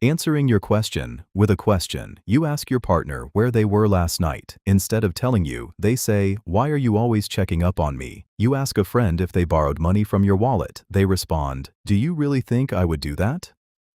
Answering your question with a question. You ask your partner where they were last night. Instead of telling you, they say, "Why are you always checking up on me?" You ask a friend if they borrowed money from your wallet. They respond, "Do you really think I would do that?"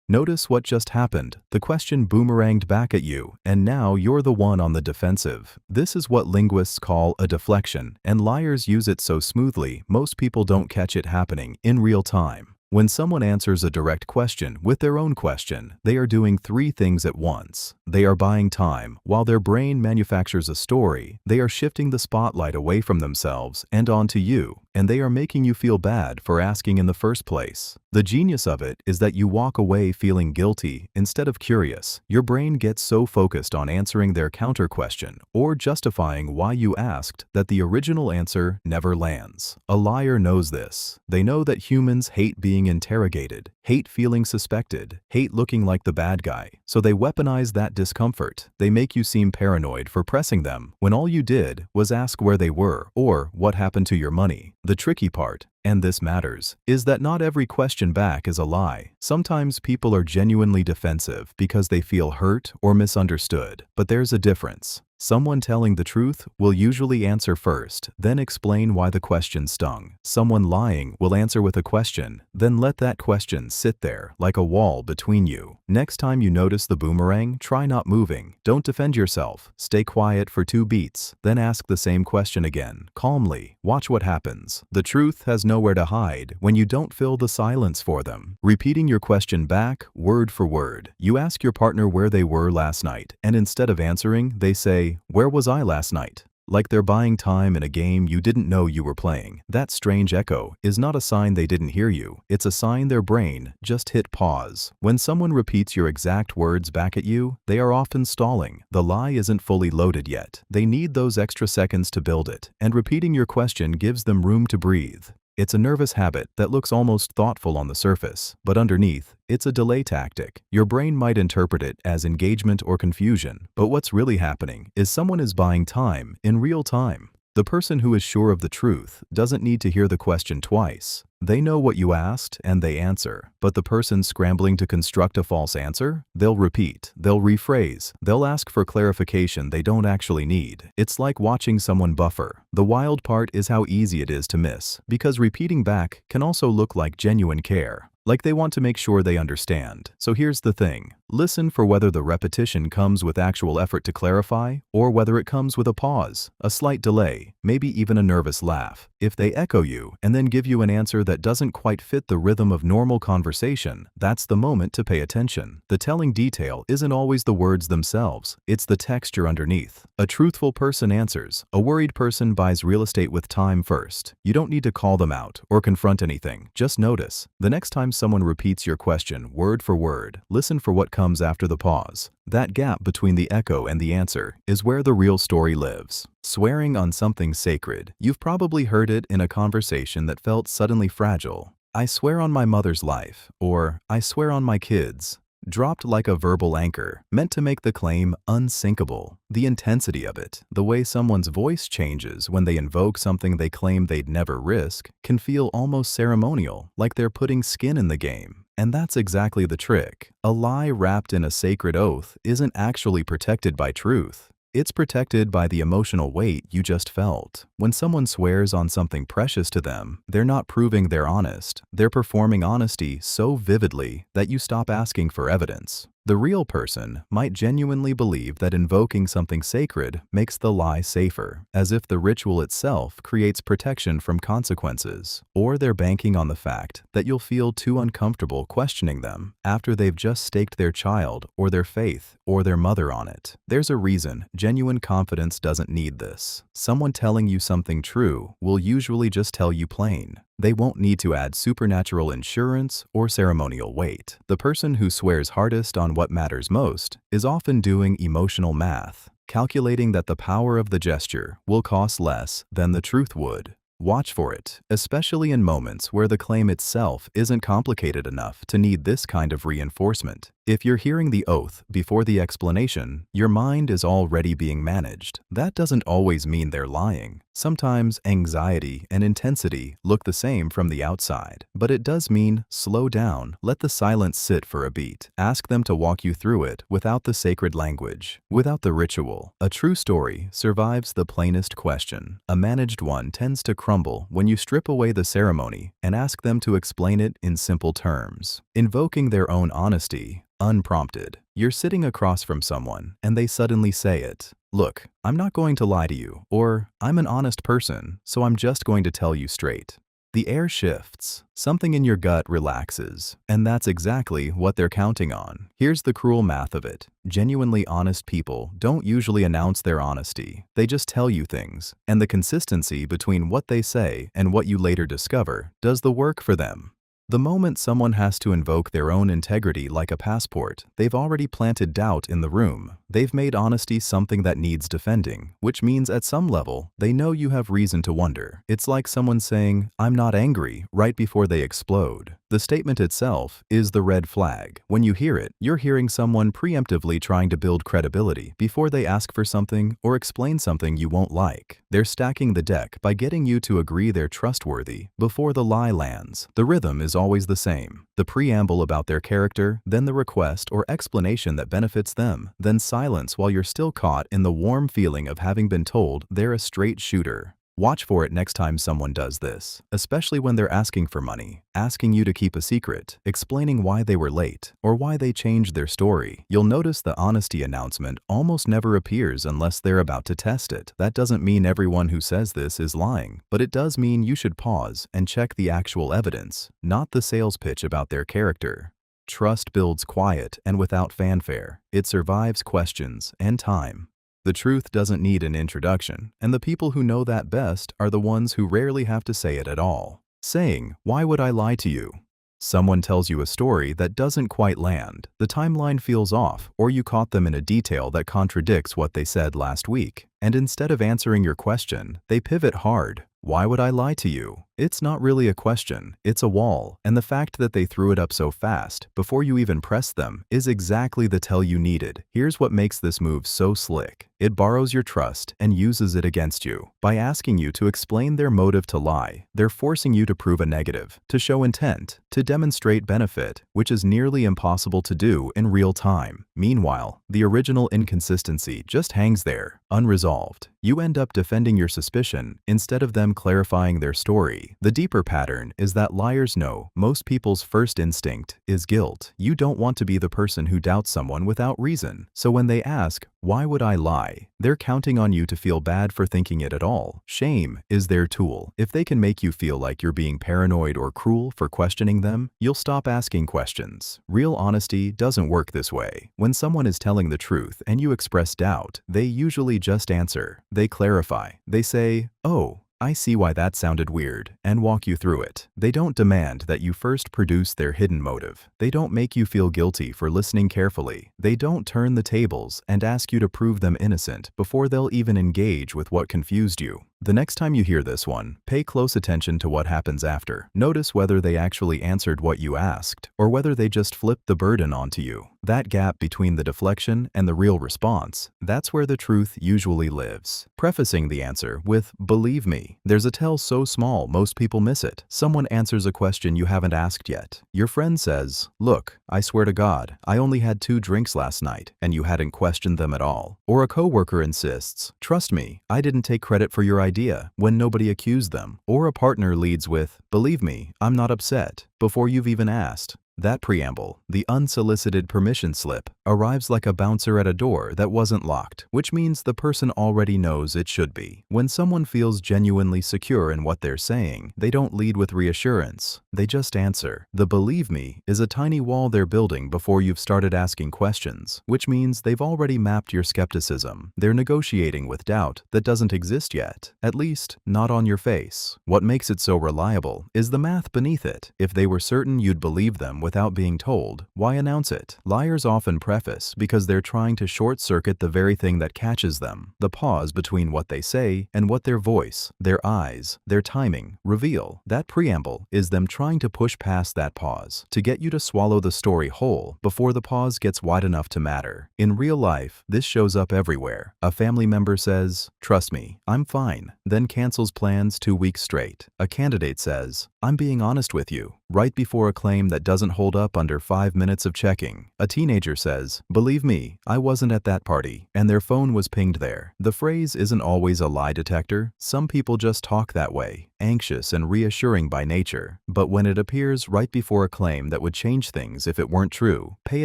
Notice what just happened. The question boomeranged back at you, and now you're the one on the defensive. This is what linguists call a deflection, and liars use it so smoothly, most people don't catch it happening in real time. When someone answers a direct question with their own question, they are doing three things at once. They are buying time. While their brain manufactures a story, they are shifting the spotlight away from themselves and onto you, and they are making you feel bad for asking in the first place. The genius of it is that you walk away feeling guilty instead of curious. Your brain gets so focused on answering their counter question or justifying why you asked that the original answer never lands. A liar knows this. They know that humans hate being interrogated, hate feeling suspected, hate looking like the bad guy, so they weaponize that discomfort. They make you seem paranoid for pressing them when all you did was ask where they were or what happened to your money. The tricky part, and this matters, is that not every question back is a lie. Sometimes people are genuinely defensive because they feel hurt or misunderstood, but there's a difference. Someone telling the truth will usually answer first, then explain why the question stung. Someone lying will answer with a question, then let that question sit there like a wall between you. Next time you notice the boomerang, try not moving. Don't defend yourself. Stay quiet for 2 beats, then ask the same question again, calmly. Watch what happens. The truth has nowhere to hide when you don't fill the silence for them. Repeating your question back, word for word. You ask your partner where they were last night, and instead of answering, they say, "Where was I last night?" Like they're buying time in a game you didn't know you were playing. That strange echo is not a sign they didn't hear you. It's a sign their brain just hit pause. When someone repeats your exact words back at you, they are often stalling. The lie isn't fully loaded yet. They need those extra seconds to build it, and repeating your question gives them room to breathe. It's a nervous habit that looks almost thoughtful on the surface, but underneath, it's a delay tactic. Your brain might interpret it as engagement or confusion, but what's really happening is someone is buying time in real time. The person who is sure of the truth doesn't need to hear the question twice. They know what you asked and they answer, but the person scrambling to construct a false answer, they'll repeat, they'll rephrase, they'll ask for clarification they don't actually need. It's like watching someone buffer. The wild part is how easy it is to miss, because repeating back can also look like genuine care. Like they want to make sure they understand. So here's the thing. Listen for whether the repetition comes with actual effort to clarify, or whether it comes with a pause, a slight delay, maybe even a nervous laugh. If they echo you and then give you an answer that doesn't quite fit the rhythm of normal conversation, that's the moment to pay attention. The telling detail isn't always the words themselves, it's the texture underneath. A truthful person answers. A worried person buys real estate with time first. You don't need to call them out or confront anything, just notice. The next time someone repeats your question word for word, listen for what comes after the pause. That gap between the echo and the answer is where the real story lives. Swearing on something sacred. You've probably heard it in a conversation that felt suddenly fragile. "I swear on my mother's life," or "I swear on my kids." Dropped like a verbal anchor, meant to make the claim unsinkable. The intensity of it, the way someone's voice changes when they invoke something they claim they'd never risk, can feel almost ceremonial, like they're putting skin in the game. And that's exactly the trick. A lie wrapped in a sacred oath isn't actually protected by truth. It's protected by the emotional weight you just felt. When someone swears on something precious to them, they're not proving they're honest. They're performing honesty so vividly that you stop asking for evidence. The real person might genuinely believe that invoking something sacred makes the lie safer, as if the ritual itself creates protection from consequences. Or they're banking on the fact that you'll feel too uncomfortable questioning them after they've just staked their child or their faith or their mother on it. There's a reason genuine confidence doesn't need this. Someone telling you something true will usually just tell you plain. They won't need to add supernatural insurance or ceremonial weight. The person who swears hardest on what matters most is often doing emotional math, calculating that the power of the gesture will cost less than the truth would. Watch for it, especially in moments where the claim itself isn't complicated enough to need this kind of reinforcement. If you're hearing the oath before the explanation, your mind is already being managed. That doesn't always mean they're lying. Sometimes anxiety and intensity look the same from the outside, but it does mean slow down, let the silence sit for a beat. Ask them to walk you through it without the sacred language, without the ritual. A true story survives the plainest question. A managed one tends to crumble when you strip away the ceremony and ask them to explain it in simple terms, invoking their own honesty. Unprompted. You're sitting across from someone and they suddenly say it. Look, I'm not going to lie to you, or I'm an honest person, so I'm just going to tell you straight. The air shifts, something in your gut relaxes, and that's exactly what they're counting on. Here's the cruel math of it. Genuinely honest people don't usually announce their honesty. They just tell you things, and the consistency between what they say and what you later discover does the work for them. The moment someone has to invoke their own integrity like a passport, they've already planted doubt in the room. They've made honesty something that needs defending, which means at some level, they know you have reason to wonder. It's like someone saying, "I'm not angry," right before they explode. The statement itself is the red flag. When you hear it, you're hearing someone preemptively trying to build credibility before they ask for something or explain something you won't like. They're stacking the deck by getting you to agree they're trustworthy before the lie lands. The rhythm is always the same. The preamble about their character, then the request or explanation that benefits them, then silence while you're still caught in the warm feeling of having been told they're a straight shooter. Watch for it next time someone does this, especially when they're asking for money, asking you to keep a secret, explaining why they were late, or why they changed their story. You'll notice the honesty announcement almost never appears unless they're about to test it. That doesn't mean everyone who says this is lying, but it does mean you should pause and check the actual evidence, not the sales pitch about their character. Trust builds quiet and without fanfare. It survives questions and time. The truth doesn't need an introduction, and the people who know that best are the ones who rarely have to say it at all. Saying, "Why would I lie to you?" Someone tells you a story that doesn't quite land, the timeline feels off, or you caught them in a detail that contradicts what they said last week. And instead of answering your question, they pivot hard. "Why would I lie to you?" It's not really a question, it's a wall, and the fact that they threw it up so fast, before you even pressed them, is exactly the tell you needed. Here's what makes this move so slick. It borrows your trust and uses it against you. By asking you to explain their motive to lie, they're forcing you to prove a negative, to show intent, to demonstrate benefit, which is nearly impossible to do in real time. Meanwhile, the original inconsistency just hangs there, unresolved. You end up defending your suspicion instead of them clarifying their story. The deeper pattern is that liars know most people's first instinct is guilt. You don't want to be the person who doubts someone without reason. So when they ask, "Why would I lie?" they're counting on you to feel bad for thinking it at all. Shame is their tool. If they can make you feel like you're being paranoid or cruel for questioning them, you'll stop asking questions. Real honesty doesn't work this way. When someone is telling the truth and you express doubt, they usually just answer. They clarify. They say, "Oh, I see why that sounded weird," and walk you through it. They don't demand that you first produce their hidden motive. They don't make you feel guilty for listening carefully. They don't turn the tables and ask you to prove them innocent before they'll even engage with what confused you. The next time you hear this one, pay close attention to what happens after. Notice whether they actually answered what you asked, or whether they just flipped the burden onto you. That gap between the deflection and the real response, that's where the truth usually lives. Prefacing the answer with, "Believe me," there's a tell so small most people miss it. Someone answers a question you haven't asked yet. Your friend says, "Look, I swear to God, I only had 2 drinks last night," and you hadn't questioned them at all. Or a coworker insists, "Trust me, I didn't take credit for your idea," when nobody accused them. Or a partner leads with, "Believe me, I'm not upset," before you've even asked. That preamble, the unsolicited permission slip, arrives like a bouncer at a door that wasn't locked, which means the person already knows it should be. When someone feels genuinely secure in what they're saying, they don't lead with reassurance. They just answer. The "believe me" is a tiny wall they're building before you've started asking questions, which means they've already mapped your skepticism. They're negotiating with doubt that doesn't exist yet, at least not on your face. What makes it so reliable is the math beneath it. If they were certain you'd believe them without being told, why announce it? Liars often preface because they're trying to short-circuit the very thing that catches them. The pause between what they say and what their voice, their eyes, their timing reveal. That preamble is them trying to push past that pause to get you to swallow the story whole before the pause gets wide enough to matter. In real life, this shows up everywhere. A family member says, "Trust me, I'm fine," then cancels plans 2 weeks straight. A candidate says, "I'm being honest with you," right before a claim that doesn't hold up under 5 minutes of checking. A teenager says, "Believe me, I wasn't at that party," and their phone was pinged there. The phrase isn't always a lie detector. Some people just talk that way, anxious and reassuring by nature. But when it appears right before a claim that would change things if it weren't true, pay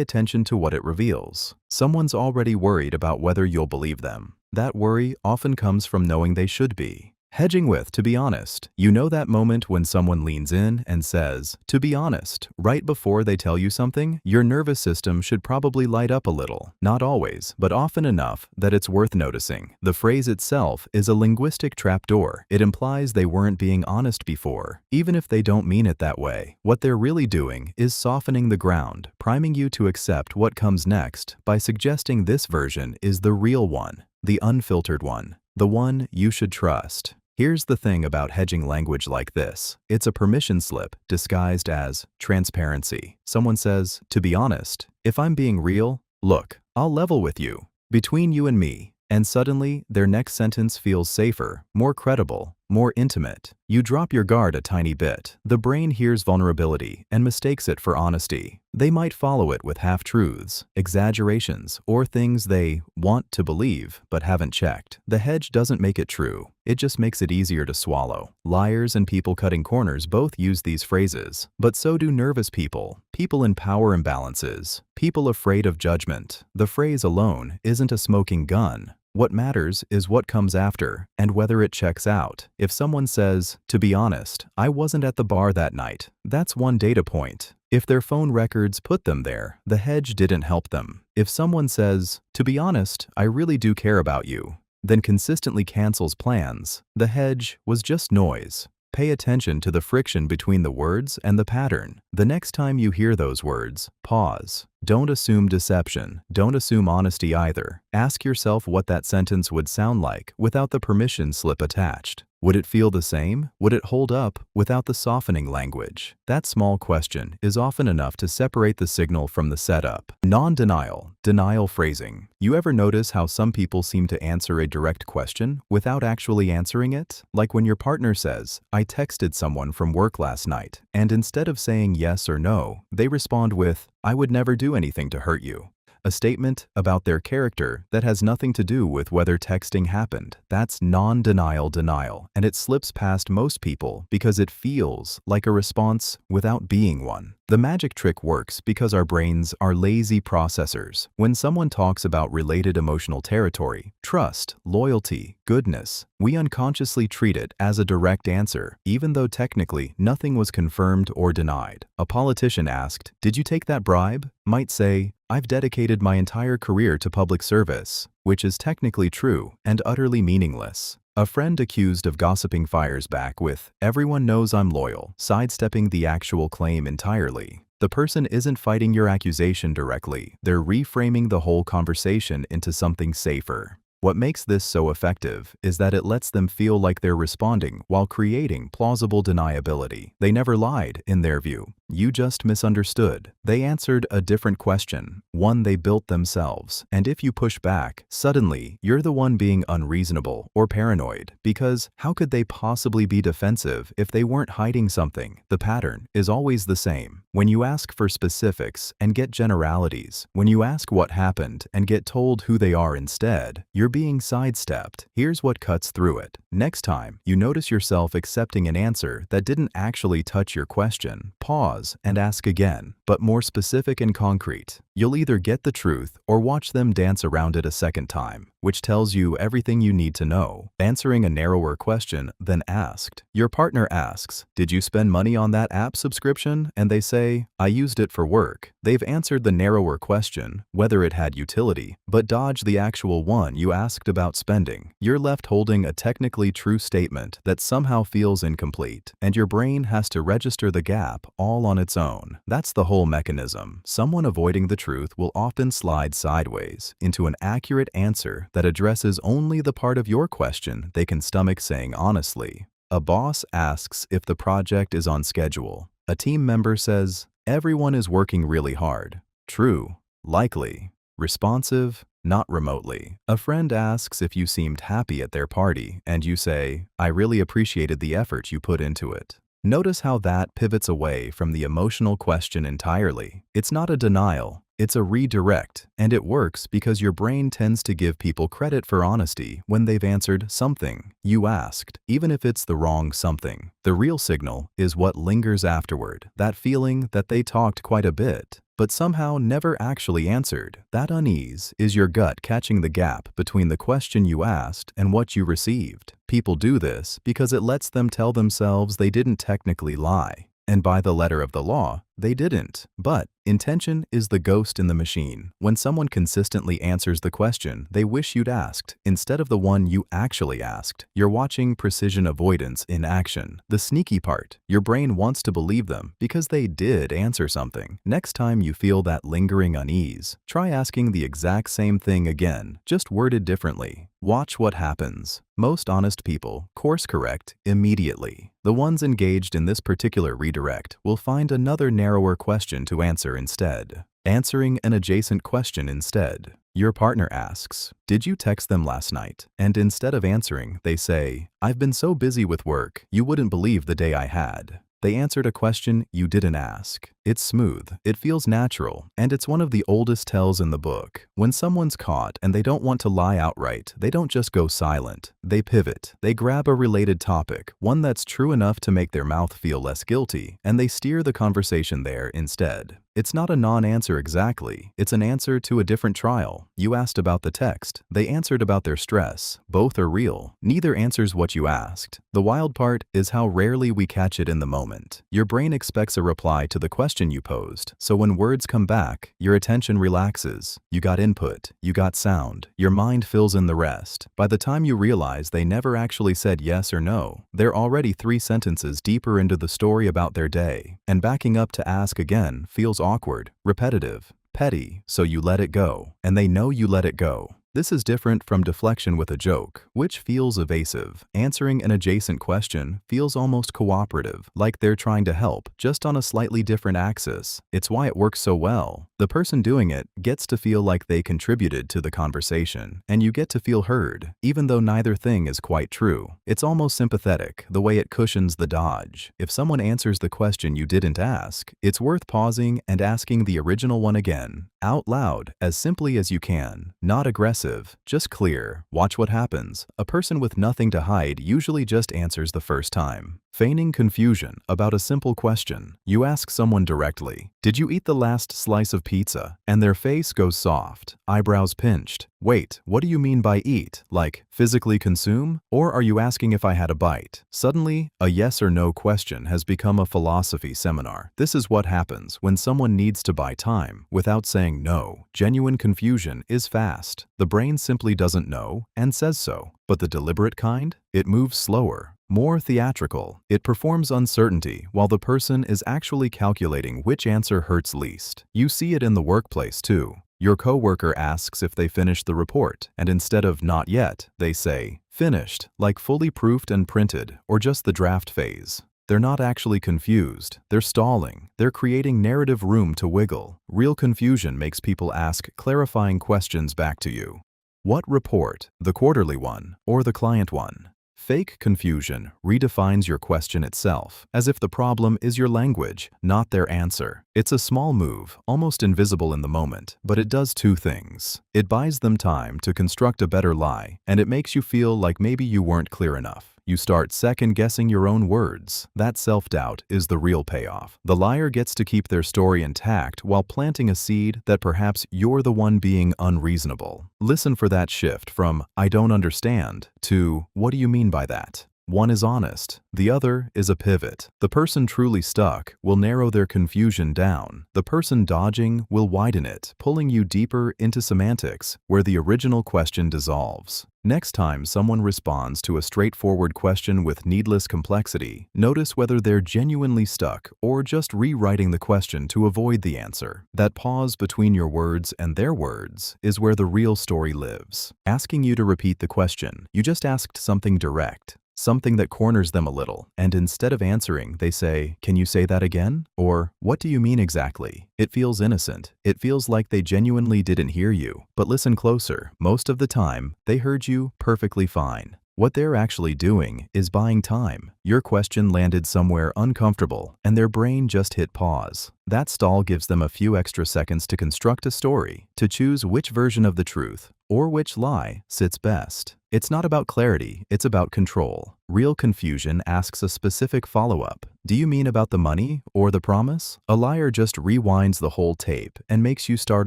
attention to what it reveals. Someone's already worried about whether you'll believe them. That worry often comes from knowing they should be. Hedging with "to be honest." You know that moment when someone leans in and says, "to be honest," right before they tell you something? Your nervous system should probably light up a little. Not always, but often enough that it's worth noticing. The phrase itself is a linguistic trapdoor. It implies they weren't being honest before, even if they don't mean it that way. What they're really doing is softening the ground, priming you to accept what comes next by suggesting this version is the real one, the unfiltered one, the one you should trust. Here's the thing about hedging language like this. It's a permission slip disguised as transparency. Someone says, "To be honest, if I'm being real, look, I'll level with you. Between you and me." And suddenly, their next sentence feels safer, more credible, more intimate. You drop your guard a tiny bit. The brain hears vulnerability and mistakes it for honesty. They might follow it with half-truths, exaggerations, or things they want to believe but haven't checked. The hedge doesn't make it true. It just makes it easier to swallow. Liars and people cutting corners both use these phrases, but so do nervous people, people in power imbalances, people afraid of judgment. The phrase alone isn't a smoking gun. What matters is what comes after and whether it checks out. If someone says, "To be honest, I wasn't at the bar that night," that's one data point. If their phone records put them there, the hedge didn't help them. If someone says, "To be honest, I really do care about you," then consistently cancels plans, the hedge was just noise. Pay attention to the friction between the words and the pattern. The next time you hear those words, pause. Don't assume deception. Don't assume honesty either. Ask yourself what that sentence would sound like without the permission slip attached. Would it feel the same? Would it hold up without the softening language? That small question is often enough to separate the signal from the setup. Non-denial, denial phrasing. You ever notice how some people seem to answer a direct question without actually answering it? Like when your partner says, "I texted someone from work last night," and instead of saying yes or no, they respond with, "I would never do anything to hurt you." A statement about their character that has nothing to do with whether texting happened. That's non-denial denial, and it slips past most people because it feels like a response without being one. The magic trick works because our brains are lazy processors. When someone talks about related emotional territory, trust, loyalty, goodness, we unconsciously treat it as a direct answer, even though technically nothing was confirmed or denied. A politician asked, "Did you take that bribe?" might say, "I've dedicated my entire career to public service," which is technically true and utterly meaningless. A friend accused of gossiping fires back with, "Everyone knows I'm loyal," sidestepping the actual claim entirely. The person isn't fighting your accusation directly. They're reframing the whole conversation into something safer. What makes this so effective is that it lets them feel like they're responding while creating plausible deniability. They never lied, in their view. You just misunderstood. They answered a different question, one they built themselves. And if you push back, suddenly you're the one being unreasonable or paranoid. Because how could they possibly be defensive if they weren't hiding something? The pattern is always the same. When you ask for specifics and get generalities, when you ask what happened and get told who they are instead, you're being sidestepped. Here's what cuts through it. Next time you notice yourself accepting an answer that didn't actually touch your question, pause and ask again, but more specific and concrete. You'll either get the truth or watch them dance around it a second time. which tells you everything you need to know. Answering a narrower question than asked. Your partner asks, "Did you spend money on that app subscription?" And they say, "I used it for work." They've answered the narrower question, whether it had utility, but dodged the actual one you asked about spending. You're left holding a technically true statement that somehow feels incomplete, and your brain has to register the gap all on its own. That's the whole mechanism. Someone avoiding the truth will often slide sideways into an accurate answer that addresses only the part of your question they can stomach saying honestly. A boss asks if the project is on schedule. A team member says, "Everyone is working really hard." True, likely. Responsive, not remotely. A friend asks if you seemed happy at their party, and you say, "I really appreciated the effort you put into it." Notice how that pivots away from the emotional question entirely. It's not a denial, it's a redirect, and it works because your brain tends to give people credit for honesty when they've answered something you asked, even if it's the wrong something. The real signal is what lingers afterward, that feeling that they talked quite a bit, but somehow never actually answered. That unease is your gut catching the gap between the question you asked and what you received. People do this because it lets them tell themselves they didn't technically lie. And by the letter of the law, they didn't. But intention is the ghost in the machine. When someone consistently answers the question they wish you'd asked instead of the one you actually asked, you're watching precision avoidance in action. The sneaky part, your brain wants to believe them because they did answer something. Next time you feel that lingering unease, try asking the exact same thing again, just worded differently. Watch what happens. Most honest people course correct immediately. The ones engaged in this particular redirect will find another narrower question to answer instead. Answering an adjacent question instead. Your partner asks, "Did you text them last night?" And instead of answering, they say, "I've been so busy with work, you wouldn't believe the day I had." They answered a question you didn't ask. It's smooth, it feels natural, and it's one of the oldest tells in the book. When someone's caught and they don't want to lie outright, they don't just go silent. They pivot. They grab a related topic, one that's true enough to make their mouth feel less guilty, and they steer the conversation there instead. It's not a non-answer exactly. It's an answer to a different trial. You asked about the text. They answered about their stress. Both are real. Neither answers what you asked. The wild part is how rarely we catch it in the moment. Your brain expects a reply to the question you posed, so when words come back, your attention relaxes. You got input. You got sound. Your mind fills in the rest. By the time you realize they never actually said yes or no, they're already 3 sentences deeper into the story about their day. And backing up to ask again feels awkward, repetitive, petty, so you let it go, and they know you let it go. This is different from deflection with a joke, which feels evasive. Answering an adjacent question feels almost cooperative, like they're trying to help, just on a slightly different axis. It's why it works so well. The person doing it gets to feel like they contributed to the conversation, and you get to feel heard, even though neither thing is quite true. It's almost sympathetic, the way it cushions the dodge. If someone answers the question you didn't ask, it's worth pausing and asking the original one again, out loud, as simply as you can, not aggressive, just clear. Watch what happens. A person with nothing to hide usually just answers the first time. Feigning confusion about a simple question. You ask someone directly, "Did you eat the last slice of pizza?" And their face goes soft, eyebrows pinched. Wait, what do you mean by eat? Like, physically consume? Or are you asking if I had a bite? Suddenly, a yes or no question has become a philosophy seminar. This is what happens when someone needs to buy time without saying no. Genuine confusion is fast. The brain simply doesn't know and says so. But the deliberate kind? It moves slower, more theatrical. It performs uncertainty while the person is actually calculating which answer hurts least. You see it in the workplace too. Your coworker asks if they finished the report, and instead of "not yet," they say "finished," like fully proofed and printed, or just the draft phase. They're not actually confused. They're stalling. They're creating narrative room to wiggle. Real confusion makes people ask clarifying questions back to you. What report? The quarterly one or the client one? Fake confusion redefines your question itself, as if the problem is your language, not their answer. It's a small move, almost invisible in the moment, but it does 2 things. It buys them time to construct a better lie, and it makes you feel like maybe you weren't clear enough. You start second-guessing your own words. That self-doubt is the real payoff. The liar gets to keep their story intact while planting a seed that perhaps you're the one being unreasonable. Listen for that shift from "I don't understand" to "What do you mean by that?" One is honest, the other is a pivot. The person truly stuck will narrow their confusion down. The person dodging will widen it, pulling you deeper into semantics, where the original question dissolves. Next time someone responds to a straightforward question with needless complexity, notice whether they're genuinely stuck or just rewriting the question to avoid the answer. That pause between your words and their words is where the real story lives. Asking you to repeat the question, you just asked something direct. Something that corners them a little, and instead of answering, they say, "Can you say that again?" Or, "What do you mean exactly?" It feels innocent. It feels like they genuinely didn't hear you. But listen closer. Most of the time, they heard you perfectly fine. What they're actually doing is buying time. Your question landed somewhere uncomfortable, and their brain just hit pause. That stall gives them a few extra seconds to construct a story, to choose which version of the truth or which lie sits best. It's not about clarity, it's about control. Real confusion asks a specific follow-up. Do you mean about the money or the promise? A liar just rewinds the whole tape and makes you start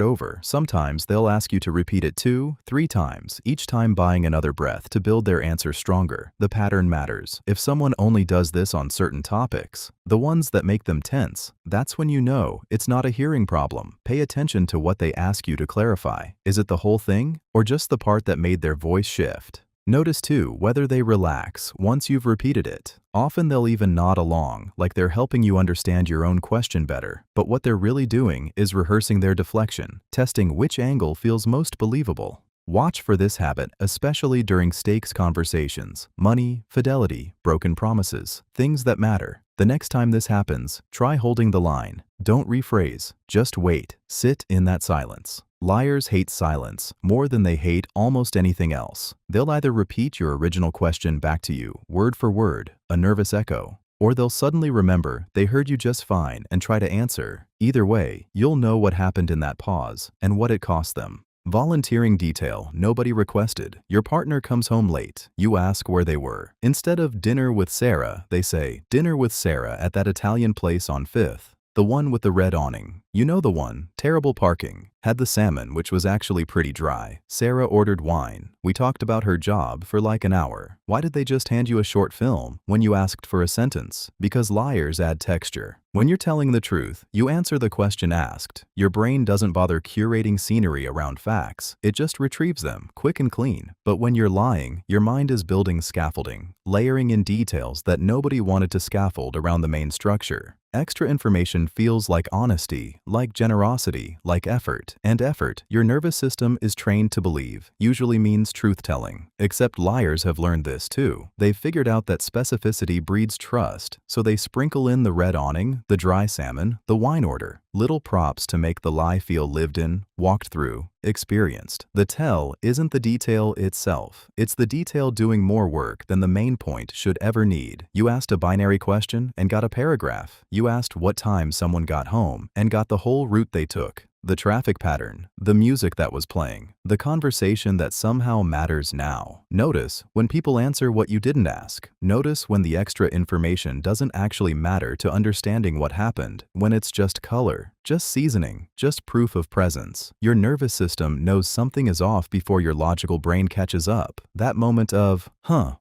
over. Sometimes they'll ask you to repeat it 2, 3 times, each time buying another breath to build their answer stronger. The pattern matters. If someone only does this on certain topics, the ones that make them tense, that's when you know it's not a hearing problem. Pay attention to what they ask you to clarify. Is it the whole thing or just the part that made their voice shift? Notice too whether they relax once you've repeated it. Often they'll even nod along, like they're helping you understand your own question better. But what they're really doing is rehearsing their deflection, testing which angle feels most believable. Watch for this habit, especially during stakes conversations, money, fidelity, broken promises, things that matter. The next time this happens, try holding the line. Don't rephrase, just wait. Sit in that silence. Liars hate silence more than they hate almost anything else. They'll either repeat your original question back to you, word for word, a nervous echo, or they'll suddenly remember they heard you just fine and try to answer. Either way, you'll know what happened in that pause and what it cost them. Volunteering detail nobody requested. Your partner comes home late. You ask where they were. Instead of dinner with Sarah, they say, "Dinner with Sarah at that Italian place on 5th. The one with the red awning. You know the one. Terrible parking. Had the salmon, which was actually pretty dry. Sarah ordered wine. We talked about her job for like an hour. Why did they just hand you a short film when you asked for a sentence? Because liars add texture. When you're telling the truth, you answer the question asked. Your brain doesn't bother curating scenery around facts. It just retrieves them, quick and clean. But when you're lying, your mind is building scaffolding, layering in details that nobody wanted to scaffold around the main structure. Extra information feels like honesty, like generosity, like effort. And effort, your nervous system is trained to believe, usually means truth-telling. Except liars have learned this too. They've figured out that specificity breeds trust, so they sprinkle in the red awning, the dry salmon, the wine order. Little props to make the lie feel lived in, walked through, experienced. The tell isn't the detail itself. It's the detail doing more work than the main point should ever need. You asked a binary question and got a paragraph. You asked what time someone got home and got the whole route they took. The traffic pattern, the music that was playing, the conversation that somehow matters now. Notice when people answer what you didn't ask. Notice when the extra information doesn't actually matter to understanding what happened, when it's just color, just seasoning, just proof of presence. Your nervous system knows something is off before your logical brain catches up. That moment of,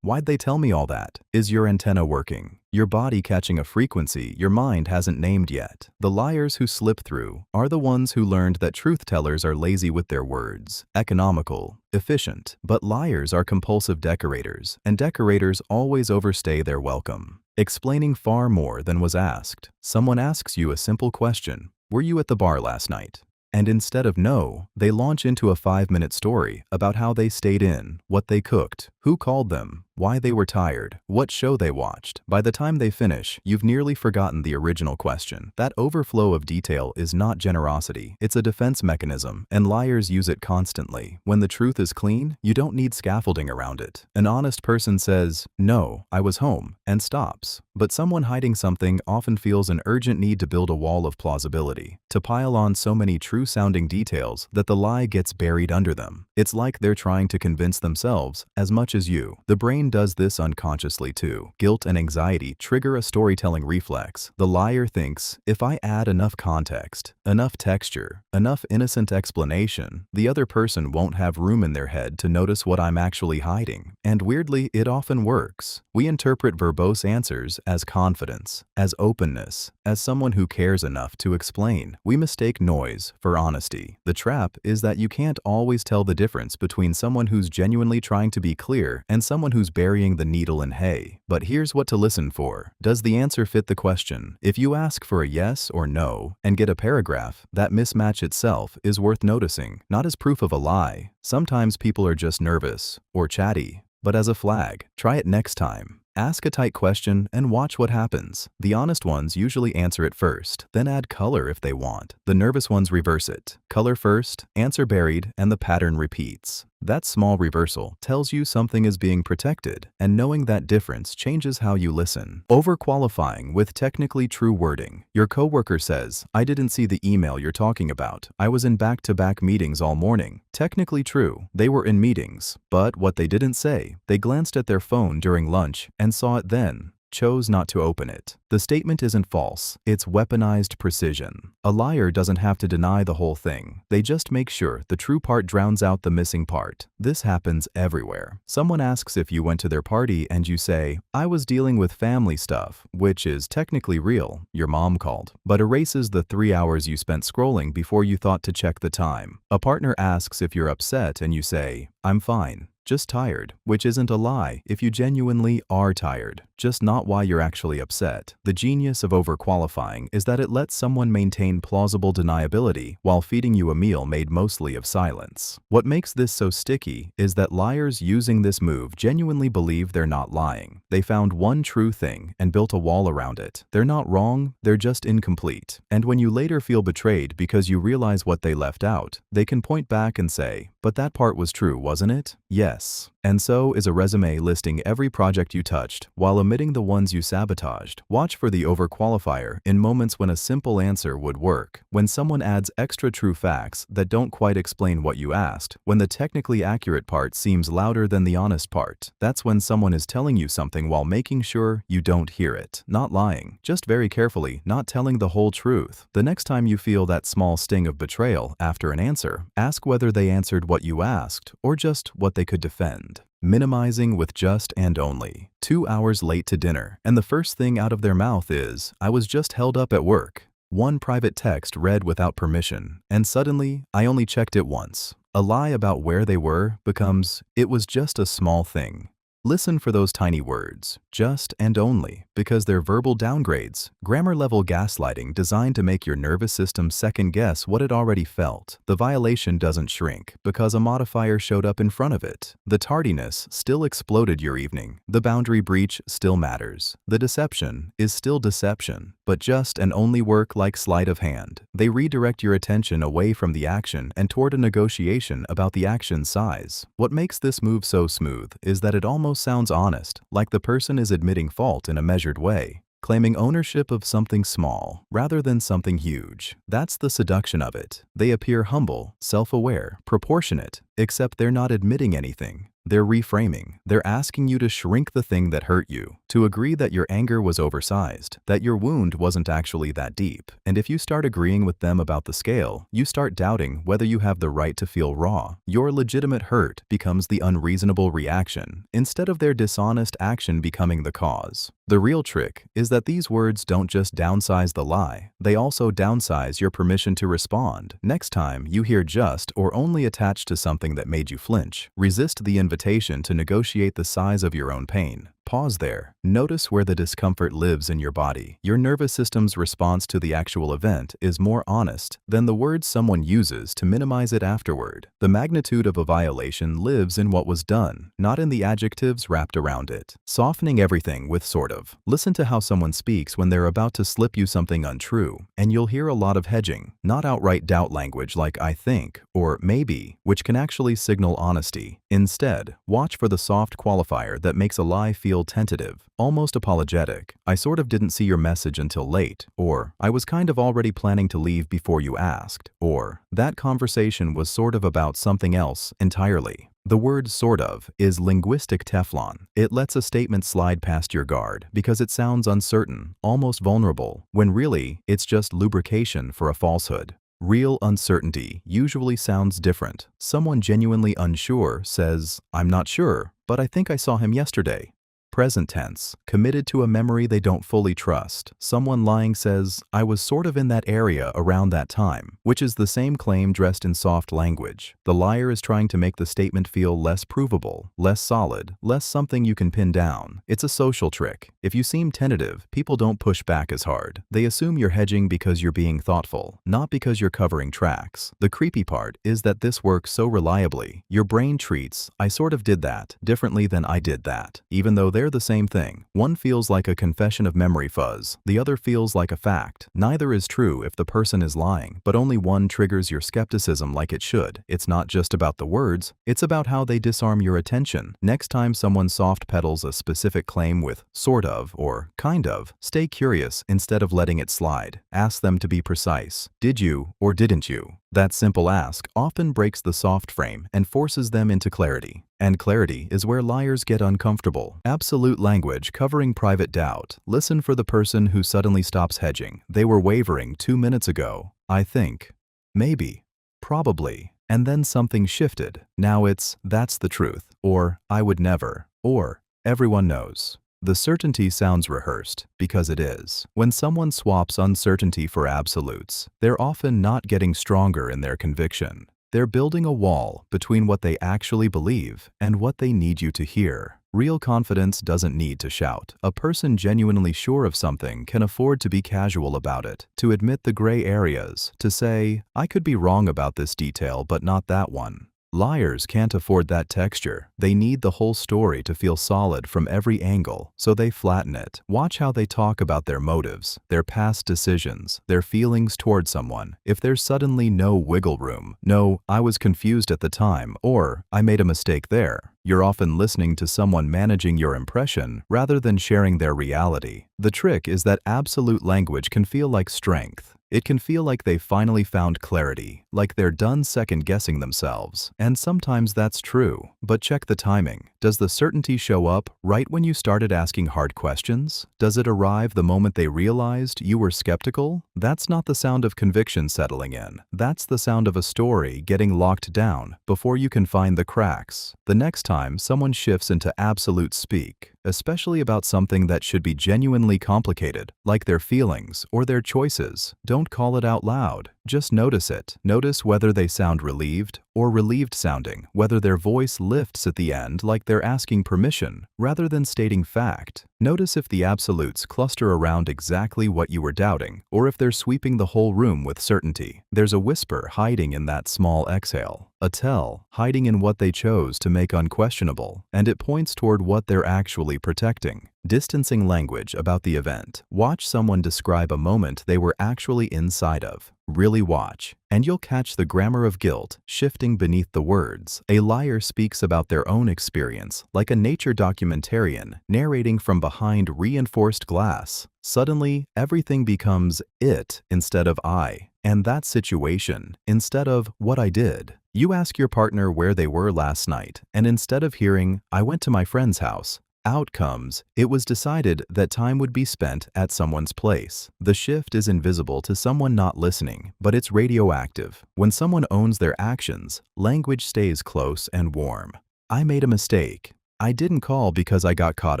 why'd they tell me all that? Is your antenna working? Your body catching a frequency your mind hasn't named yet. The liars who slip through are the ones who learned that truth-tellers are lazy with their words, economical, efficient. But liars are compulsive decorators, and decorators always overstay their welcome, explaining far more than was asked. Someone asks you a simple question, "Were you at the bar last night?" And instead of no, they launch into a 5-minute story about how they stayed in, what they cooked, who called them, why they were tired, what show they watched. By the time they finish, you've nearly forgotten the original question. That overflow of detail is not generosity, it's a defense mechanism, and liars use it constantly. When the truth is clean, you don't need scaffolding around it. An honest person says, "No, I was home," and stops. But someone hiding something often feels an urgent need to build a wall of plausibility, to pile on so many true-sounding details that the lie gets buried under them. It's like they're trying to convince themselves as much much as you. The brain does this unconsciously too. Guilt and anxiety trigger a storytelling reflex. The liar thinks, if I add enough context, enough texture, enough innocent explanation, the other person won't have room in their head to notice what I'm actually hiding. And weirdly, it often works. We interpret verbose answers as confidence, as openness, as someone who cares enough to explain. We mistake noise for honesty. The trap is that you can't always tell the difference between someone who's genuinely trying to be clear and someone who's burying the needle in hay. But here's what to listen for. Does the answer fit the question? If you ask for a yes or no and get a paragraph, that mismatch itself is worth noticing, not as proof of a lie. Sometimes people are just nervous or chatty, but as a flag. Try it next time. Ask a tight question and watch what happens. The honest ones usually answer it first, then add color if they want. The nervous ones reverse it. Color first, answer buried, and the pattern repeats. That small reversal tells you something is being protected, and knowing that difference changes how you listen. Overqualifying with technically true wording. Your coworker says, I didn't see the email you're talking about. I was in back-to-back meetings all morning. Technically true. They were in meetings. But what they didn't say, they glanced at their phone during lunch and saw it then. Chose not to open it. The statement isn't false, it's weaponized precision. A liar doesn't have to deny the whole thing. They just make sure the true part drowns out the missing part. This happens everywhere. Someone asks if you went to their party and you say, I was dealing with family stuff, which is technically real, your mom called, but erases the 3 hours you spent scrolling before you thought to check the time. A partner asks if you're upset and you say, I'm fine. Just tired, which isn't a lie if you genuinely are tired, just not why you're actually upset. The genius of overqualifying is that it lets someone maintain plausible deniability while feeding you a meal made mostly of silence. What makes this so sticky is that liars using this move genuinely believe they're not lying. They found one true thing and built a wall around it. They're not wrong, they're just incomplete. And when you later feel betrayed because you realize what they left out, they can point back and say, but that part was true, wasn't it? Yes. And so is a resume listing every project you touched, while omitting the ones you sabotaged. Watch for the overqualifier in moments when a simple answer would work. When someone adds extra true facts that don't quite explain what you asked. When the technically accurate part seems louder than the honest part. That's when someone is telling you something while making sure you don't hear it. Not lying, just very carefully not telling the whole truth. The next time you feel that small sting of betrayal after an answer, ask whether they answered what you asked or just what they could defend. Minimizing with just and only. 2 hours late to dinner, and the first thing out of their mouth is, I was just held up at work. One private text read without permission, and suddenly, I only checked it once. A lie about where they were becomes, it was just a small thing. Listen for those tiny words, just and only, because they're verbal downgrades, grammar-level gaslighting designed to make your nervous system second-guess what it already felt. The violation doesn't shrink because a modifier showed up in front of it. The tardiness still exploded your evening. The boundary breach still matters. The deception is still deception, but just and only work like sleight of hand. They redirect your attention away from the action and toward a negotiation about the action's size. What makes this move so smooth is that it almost sounds honest, like the person is admitting fault in a measured way, claiming ownership of something small rather than something huge. That's the seduction of it. They appear humble, self-aware, proportionate, except they're not admitting anything. They're reframing. They're asking you to shrink the thing that hurt you, to agree that your anger was oversized, that your wound wasn't actually that deep. And if you start agreeing with them about the scale, you start doubting whether you have the right to feel raw. Your legitimate hurt becomes the unreasonable reaction, instead of their dishonest action becoming the cause. The real trick is that these words don't just downsize the lie, they also downsize your permission to respond. Next time you hear just or only attached to something that made you flinch, resist the invitation to negotiate the size of your own pain. Pause there. Notice where the discomfort lives in your body. Your nervous system's response to the actual event is more honest than the words someone uses to minimize it afterward. The magnitude of a violation lives in what was done, not in the adjectives wrapped around it. Softening everything with sort of. Listen to how someone speaks when they're about to slip you something untrue, and you'll hear a lot of hedging, not outright doubt language like I think or maybe, which can actually signal honesty. Instead, watch for the soft qualifier that makes a lie feel tentative, almost apologetic. I sort of didn't see your message until late, or I was kind of already planning to leave before you asked, or that conversation was sort of about something else entirely. The word sort of is linguistic Teflon. It lets a statement slide past your guard because it sounds uncertain, almost vulnerable, when really it's just lubrication for a falsehood. Real uncertainty usually sounds different. Someone genuinely unsure says, "I'm not sure, but I think I saw him yesterday." Present tense, committed to a memory they don't fully trust. Someone lying says, "I was sort of in that area around that time," which is the same claim dressed in soft language. The liar is trying to make the statement feel less provable, less solid, less something you can pin down. It's a social trick. If you seem tentative, people don't push back as hard. They assume you're hedging because you're being thoughtful, not because you're covering tracks. The creepy part is that this works so reliably. Your brain treats, "I sort of did that," differently than "I did that," even though they're the same thing. One feels like a confession of memory fuzz. The other feels like a fact. Neither is true if the person is lying, but only one triggers your skepticism like it should. It's not just about the words, it's about how they disarm your attention. Next time someone soft pedals a specific claim with "sort of" or "kind of," stay curious instead of letting it slide. Ask them to be precise. Did you or didn't you? That simple ask often breaks the soft frame and forces them into clarity. And clarity is where liars get uncomfortable. Absolute language covering private doubt. Listen for the person who suddenly stops hedging. They were wavering 2 minutes ago. "I think. Maybe. Probably." And then something shifted. Now it's, "That's the truth," or "I would never," or "Everyone knows." The certainty sounds rehearsed, because it is. When someone swaps uncertainty for absolutes, they're often not getting stronger in their conviction. They're building a wall between what they actually believe and what they need you to hear. Real confidence doesn't need to shout. A person genuinely sure of something can afford to be casual about it, to admit the gray areas, to say, "I could be wrong about this detail, but not that one." Liars can't afford that texture. They need the whole story to feel solid from every angle, so they flatten it. Watch how they talk about their motives, their past decisions, their feelings toward someone. If there's suddenly no wiggle room, no "I was confused at the time" or "I made a mistake there," you're often listening to someone managing your impression rather than sharing their reality. The trick is that absolute language can feel like strength. It can feel like they finally found clarity, like they're done second-guessing themselves. And sometimes that's true. But check the timing. Does the certainty show up right when you started asking hard questions? Does it arrive the moment they realized you were skeptical? That's not the sound of conviction settling in. That's the sound of a story getting locked down before you can find the cracks. The next time someone shifts into absolute speak, especially about something that should be genuinely complicated, like their feelings or their choices, don't call it out loud. Just notice it. Notice whether they sound relieved or relieved sounding, whether their voice lifts at the end like they're asking permission rather than stating fact. Notice if the absolutes cluster around exactly what you were doubting, or if they're sweeping the whole room with certainty. There's a whisper hiding in that small exhale, a tell hiding in what they chose to make unquestionable, and it points toward what they're actually protecting. Distancing language about the event. Watch someone describe a moment they were actually inside of. Really watch, and you'll catch the grammar of guilt shifting beneath the words. A liar speaks about their own experience, like a nature documentarian narrating from behind reinforced glass. Suddenly, everything becomes "it" instead of "I," and that situation instead of "what I did." You ask your partner where they were last night, and instead of hearing, "I went to my friend's house," out comes, "It was decided that time would be spent at someone's place." The shift is invisible to someone not listening, but it's radioactive. When someone owns their actions, language stays close and warm. "I made a mistake. I didn't call because I got caught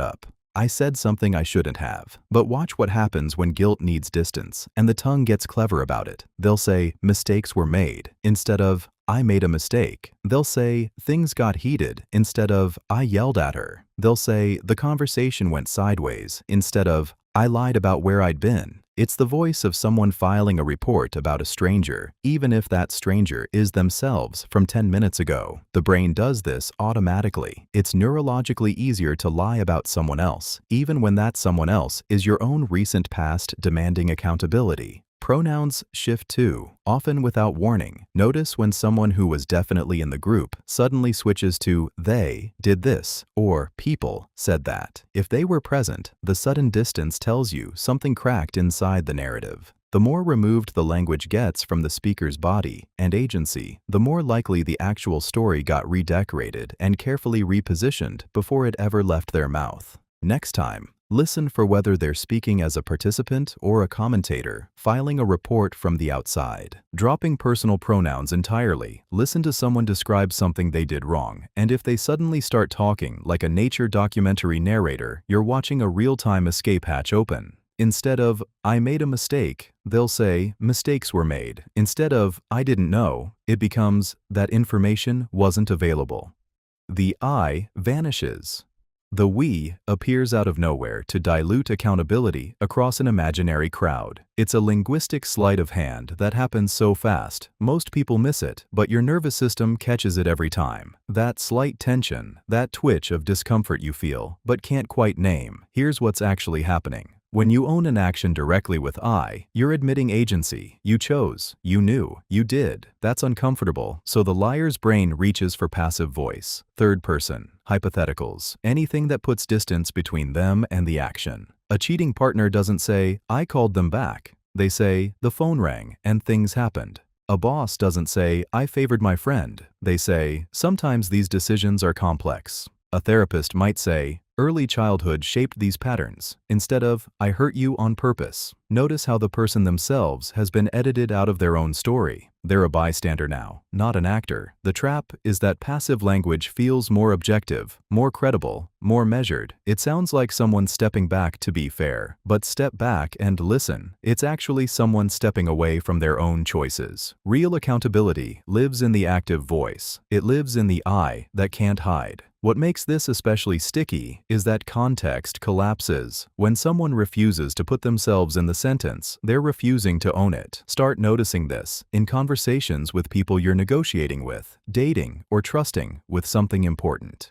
up. I said something I shouldn't have." But watch what happens when guilt needs distance, and the tongue gets clever about it. They'll say, "Mistakes were made," instead of "I made a mistake." They'll say, "Things got heated," instead of "I yelled at her." They'll say, "The conversation went sideways," instead of "I lied about where I'd been." It's the voice of someone filing a report about a stranger, even if that stranger is themselves from 10 minutes ago. The brain does this automatically. It's neurologically easier to lie about someone else, even when that someone else is your own recent past demanding accountability. Pronouns shift too, often without warning. Notice when someone who was definitely in the group suddenly switches to "they did this" or "people said that." If they were present, the sudden distance tells you something cracked inside the narrative. The more removed the language gets from the speaker's body and agency, the more likely the actual story got redecorated and carefully repositioned before it ever left their mouth. Next time, listen for whether they're speaking as a participant or a commentator, filing a report from the outside. Dropping personal pronouns entirely, listen to someone describe something they did wrong, and if they suddenly start talking like a nature documentary narrator, you're watching a real-time escape hatch open. Instead of, "I made a mistake," they'll say, "Mistakes were made." Instead of, "I didn't know," it becomes, "That information wasn't available." The I vanishes. The we appears out of nowhere to dilute accountability across an imaginary crowd. It's a linguistic sleight of hand that happens so fast, most people miss it, but your nervous system catches it every time. That slight tension, that twitch of discomfort you feel, but can't quite name. Here's what's actually happening. When you own an action directly with I, you're admitting agency. You chose, you knew, you did. That's uncomfortable, so the liar's brain reaches for passive voice, third person, hypotheticals, anything that puts distance between them and the action. A cheating partner doesn't say, "I called them back." They say, "The phone rang and things happened." A boss doesn't say, "I favored my friend." They say, "Sometimes these decisions are complex." A therapist might say, "Early childhood shaped these patterns," instead of, "I hurt you on purpose." Notice how the person themselves has been edited out of their own story. They're a bystander now, not an actor. The trap is that passive language feels more objective, more credible, more measured. It sounds like someone stepping back to be fair. But step back and listen. It's actually someone stepping away from their own choices. Real accountability lives in the active voice. It lives in the I that can't hide. What makes this especially sticky is that context collapses. When someone refuses to put themselves in the sentence, they're refusing to own it. Start noticing this in conversations with people you're negotiating with, dating, or trusting with something important.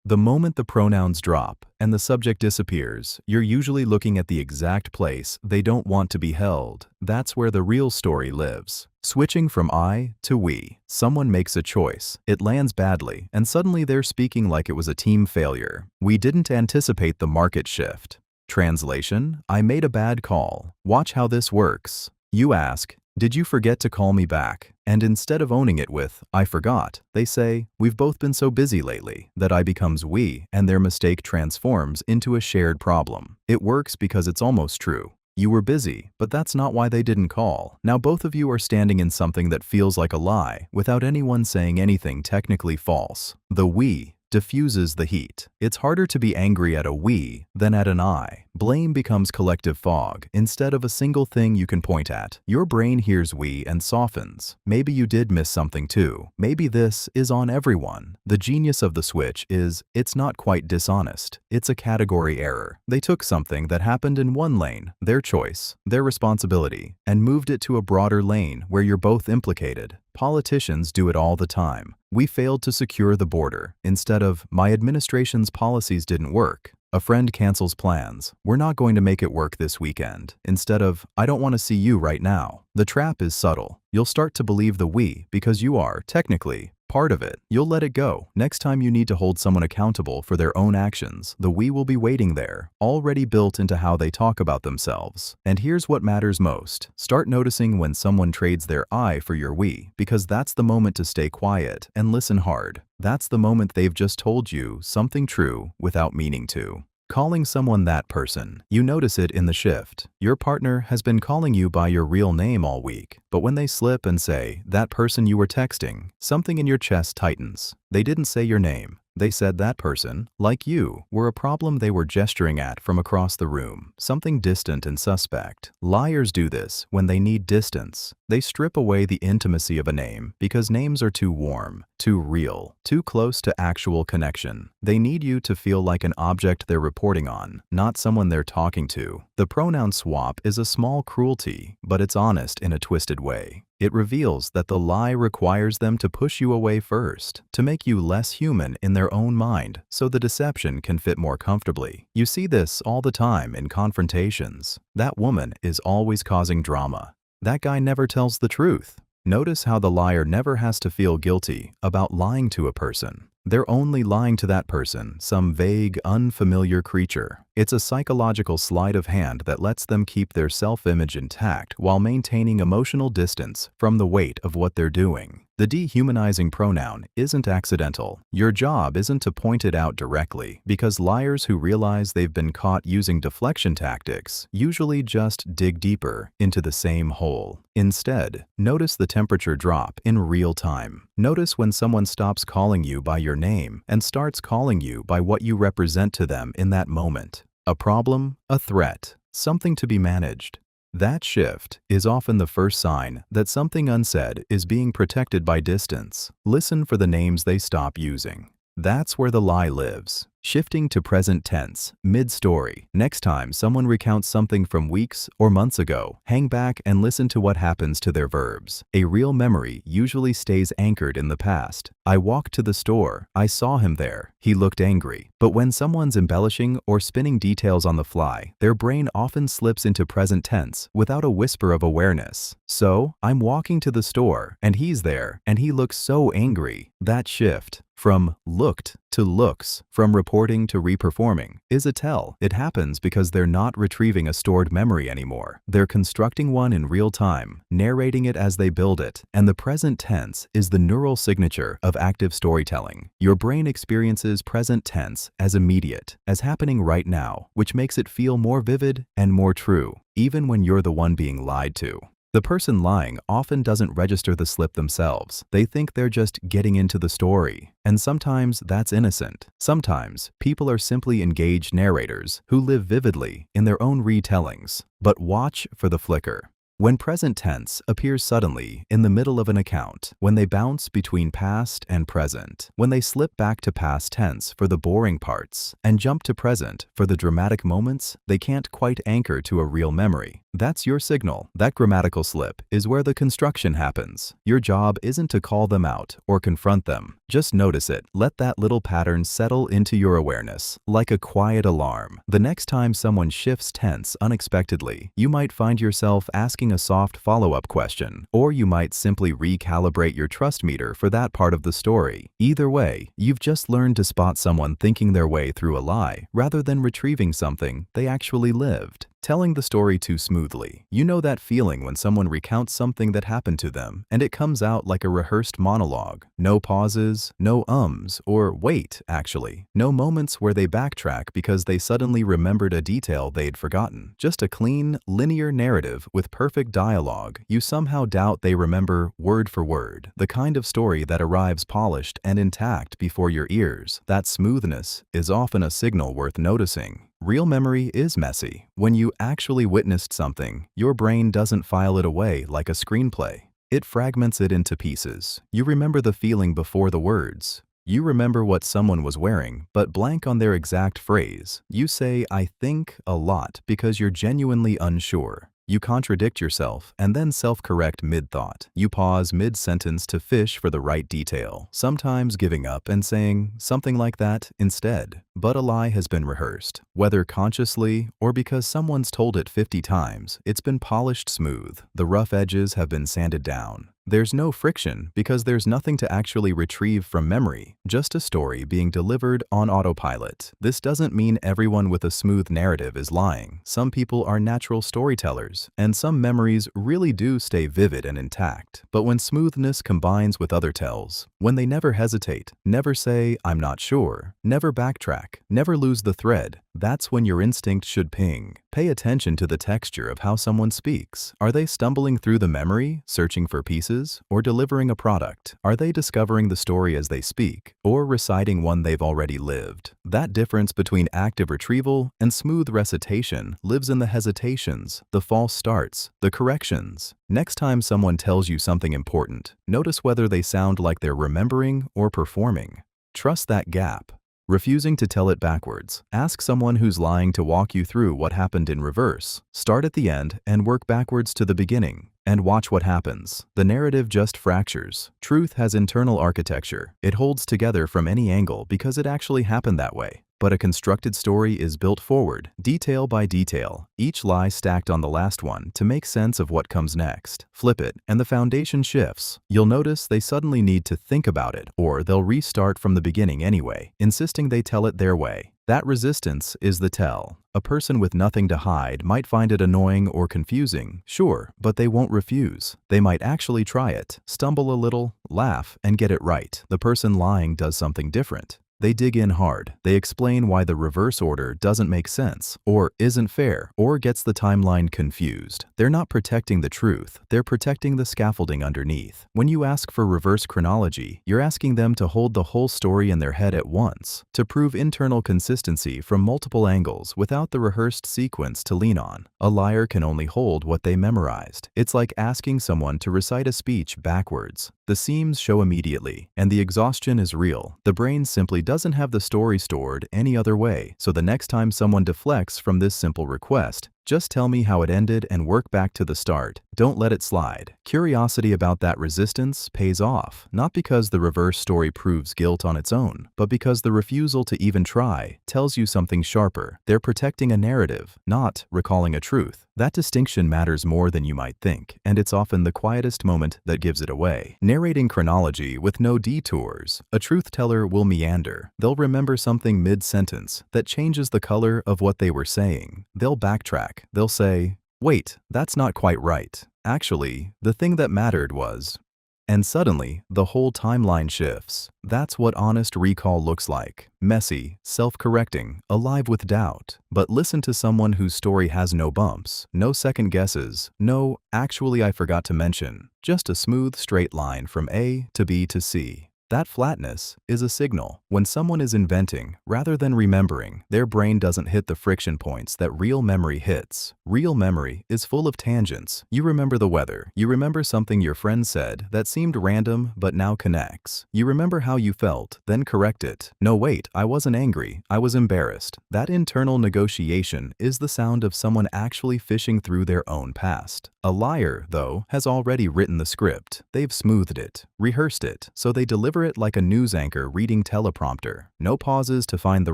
The moment the pronouns drop and the subject disappears, you're usually looking at the exact place they don't want to be held. That's where the real story lives. Switching from I to we. Someone makes a choice, it lands badly, and suddenly they're speaking like it was a team failure. We didn't anticipate the market shift. Translation: I made a bad call. Watch how this works. You ask, "Did you forget to call me back?" And instead of owning it with, "I forgot," they say, "We've both been so busy lately." That I becomes we, and their mistake transforms into a shared problem. It works because it's almost true. You were busy, but that's not why they didn't call. Now both of you are standing in something that feels like a lie, without anyone saying anything technically false. The we diffuses the heat. It's harder to be angry at a we than at an I. Blame becomes collective fog instead of a single thing you can point at. Your brain hears we and softens. Maybe you did miss something too. Maybe this is on everyone. The genius of the switch is, it's not quite dishonest. It's a category error. They took something that happened in one lane, their choice, their responsibility, and moved it to a broader lane where you're both implicated. Politicians do it all the time. We failed to secure the border. Instead of, "My administration's policies didn't work." A friend cancels plans. "We're not going to make it work this weekend." Instead of, "I don't want to see you right now." The trap is subtle. You'll start to believe the we because you are, technically, part of it. You'll let it go. Next time you need to hold someone accountable for their own actions, the we will be waiting there, already built into how they talk about themselves. And here's what matters most. Start noticing when someone trades their I for your we, because that's the moment to stay quiet and listen hard. That's the moment they've just told you something true without meaning to. Calling someone that person. You notice it in the shift. Your partner has been calling you by your real name all week, but when they slip and say, "that person you were texting," something in your chest tightens. They didn't say your name. They said that person, like you, were a problem they were gesturing at from across the room, something distant and suspect. Liars do this when they need distance. They strip away the intimacy of a name because names are too warm, too real, too close to actual connection. They need you to feel like an object they're reporting on, not someone they're talking to. The pronoun swap is a small cruelty, but it's honest in a twisted way. It reveals that the lie requires them to push you away first, to make you less human in their own mind, so the deception can fit more comfortably. You see this all the time in confrontations. That woman is always causing drama. That guy never tells the truth. Notice how the liar never has to feel guilty about lying to a person. They're only lying to that person, some vague, unfamiliar creature. It's a psychological sleight of hand that lets them keep their self-image intact while maintaining emotional distance from the weight of what they're doing. The dehumanizing pronoun isn't accidental. Your job isn't to point it out directly, because liars who realize they've been caught using deflection tactics usually just dig deeper into the same hole. Instead, notice the temperature drop in real time. Notice when someone stops calling you by your name and starts calling you by what you represent to them in that moment. A problem, a threat, something to be managed. That shift is often the first sign that something unsaid is being protected by distance. Listen for the names they stop using. That's where the lie lives. Shifting to present tense, mid-story. Next time someone recounts something from weeks or months ago, hang back and listen to what happens to their verbs. A real memory usually stays anchored in the past. I walked to the store. I saw him there. He looked angry. But when someone's embellishing or spinning details on the fly, their brain often slips into present tense without a whisper of awareness. So, I'm walking to the store, and he's there, and he looks so angry. That shift from looked to looks, from reporting to reperforming, is a tell. It happens because they're not retrieving a stored memory anymore. They're constructing one in real time, narrating it as they build it, and the present tense is the neural signature of active storytelling. Your brain experiences present tense as immediate, as happening right now, which makes it feel more vivid and more true, even when you're the one being lied to. The person lying often doesn't register the slip themselves. They think they're just getting into the story. And sometimes that's innocent. Sometimes people are simply engaged narrators who live vividly in their own retellings. But watch for the flicker. When present tense appears suddenly in the middle of an account, when they bounce between past and present, when they slip back to past tense for the boring parts and jump to present for the dramatic moments they can't quite anchor to a real memory, that's your signal. That grammatical slip is where the construction happens. Your job isn't to call them out or confront them. Just notice it. Let that little pattern settle into your awareness, like a quiet alarm. The next time someone shifts tense unexpectedly, you might find yourself asking a soft follow-up question, or you might simply recalibrate your trust meter for that part of the story. Either way, you've just learned to spot someone thinking their way through a lie rather than retrieving something they actually lived. Telling the story too smoothly. You know that feeling when someone recounts something that happened to them and it comes out like a rehearsed monologue. No pauses, no ums, or wait, actually. No moments where they backtrack because they suddenly remembered a detail they'd forgotten. Just a clean, linear narrative with perfect dialogue. You somehow doubt they remember word for word. The kind of story that arrives polished and intact before your ears. That smoothness is often a signal worth noticing. Real memory is messy. When you actually witnessed something, your brain doesn't file it away like a screenplay. It fragments it into pieces. You remember the feeling before the words. You remember what someone was wearing, but blank on their exact phrase. You say, "I think," a lot because you're genuinely unsure. You contradict yourself and then self-correct mid-thought. You pause mid-sentence to fish for the right detail, sometimes giving up and saying something like that instead. But a lie has been rehearsed. Whether consciously or because someone's told it 50 times, it's been polished smooth. The rough edges have been sanded down. There's no friction because there's nothing to actually retrieve from memory, just a story being delivered on autopilot. This doesn't mean everyone with a smooth narrative is lying. Some people are natural storytellers, and some memories really do stay vivid and intact. But when smoothness combines with other tells, when they never hesitate, never say, "I'm not sure," never backtrack, never lose the thread, that's when your instinct should ping. Pay attention to the texture of how someone speaks. Are they stumbling through the memory, searching for pieces, or delivering a product? Are they discovering the story as they speak, or reciting one they've already lived? That difference between active retrieval and smooth recitation lives in the hesitations, the false starts, the corrections. Next time someone tells you something important, notice whether they sound like they're remembering or performing. Trust that gap. Refusing to tell it backwards. Ask someone who's lying to walk you through what happened in reverse. Start at the end and work backwards to the beginning. And watch what happens. The narrative just fractures. Truth has internal architecture. It holds together from any angle because it actually happened that way. But a constructed story is built forward, detail by detail, each lie stacked on the last one to make sense of what comes next. Flip it, and the foundation shifts. You'll notice they suddenly need to think about it, or they'll restart from the beginning anyway, insisting they tell it their way. That resistance is the tell. A person with nothing to hide might find it annoying or confusing, sure, but they won't refuse. They might actually try it, stumble a little, laugh, and get it right. The person lying does something different. They dig in hard. They explain why the reverse order doesn't make sense, or isn't fair, or gets the timeline confused. They're not protecting the truth, they're protecting the scaffolding underneath. When you ask for reverse chronology, you're asking them to hold the whole story in their head at once, to prove internal consistency from multiple angles without the rehearsed sequence to lean on. A liar can only hold what they memorized. It's like asking someone to recite a speech backwards. The seams show immediately, and the exhaustion is real. The brain simply doesn't have the story stored any other way, so the next time someone deflects from this simple request, just tell me how it ended and work back to the start. Don't let it slide. Curiosity about that resistance pays off, not because the reverse story proves guilt on its own, but because the refusal to even try tells you something sharper. They're protecting a narrative, not recalling a truth. That distinction matters more than you might think, and it's often the quietest moment that gives it away. Narrating chronology with no detours. A truth teller will meander. They'll remember something mid-sentence that changes the color of what they were saying. They'll backtrack. They'll say, "Wait, that's not quite right. Actually, the thing that mattered was..." And suddenly, the whole timeline shifts. That's what honest recall looks like. Messy, self-correcting, alive with doubt. But listen to someone whose story has no bumps, no second guesses, no "actually I forgot to mention," just a smooth straight line from A to B to C. That flatness is a signal. When someone is inventing rather than remembering, their brain doesn't hit the friction points that real memory hits. Real memory is full of tangents. You remember the weather. You remember something your friend said that seemed random but now connects. You remember how you felt, then correct it. No, wait, I wasn't angry. I was embarrassed. That internal negotiation is the sound of someone actually fishing through their own past. A liar, though, has already written the script. They've smoothed it, rehearsed it, so they deliver it like a news anchor reading teleprompter. No pauses to find the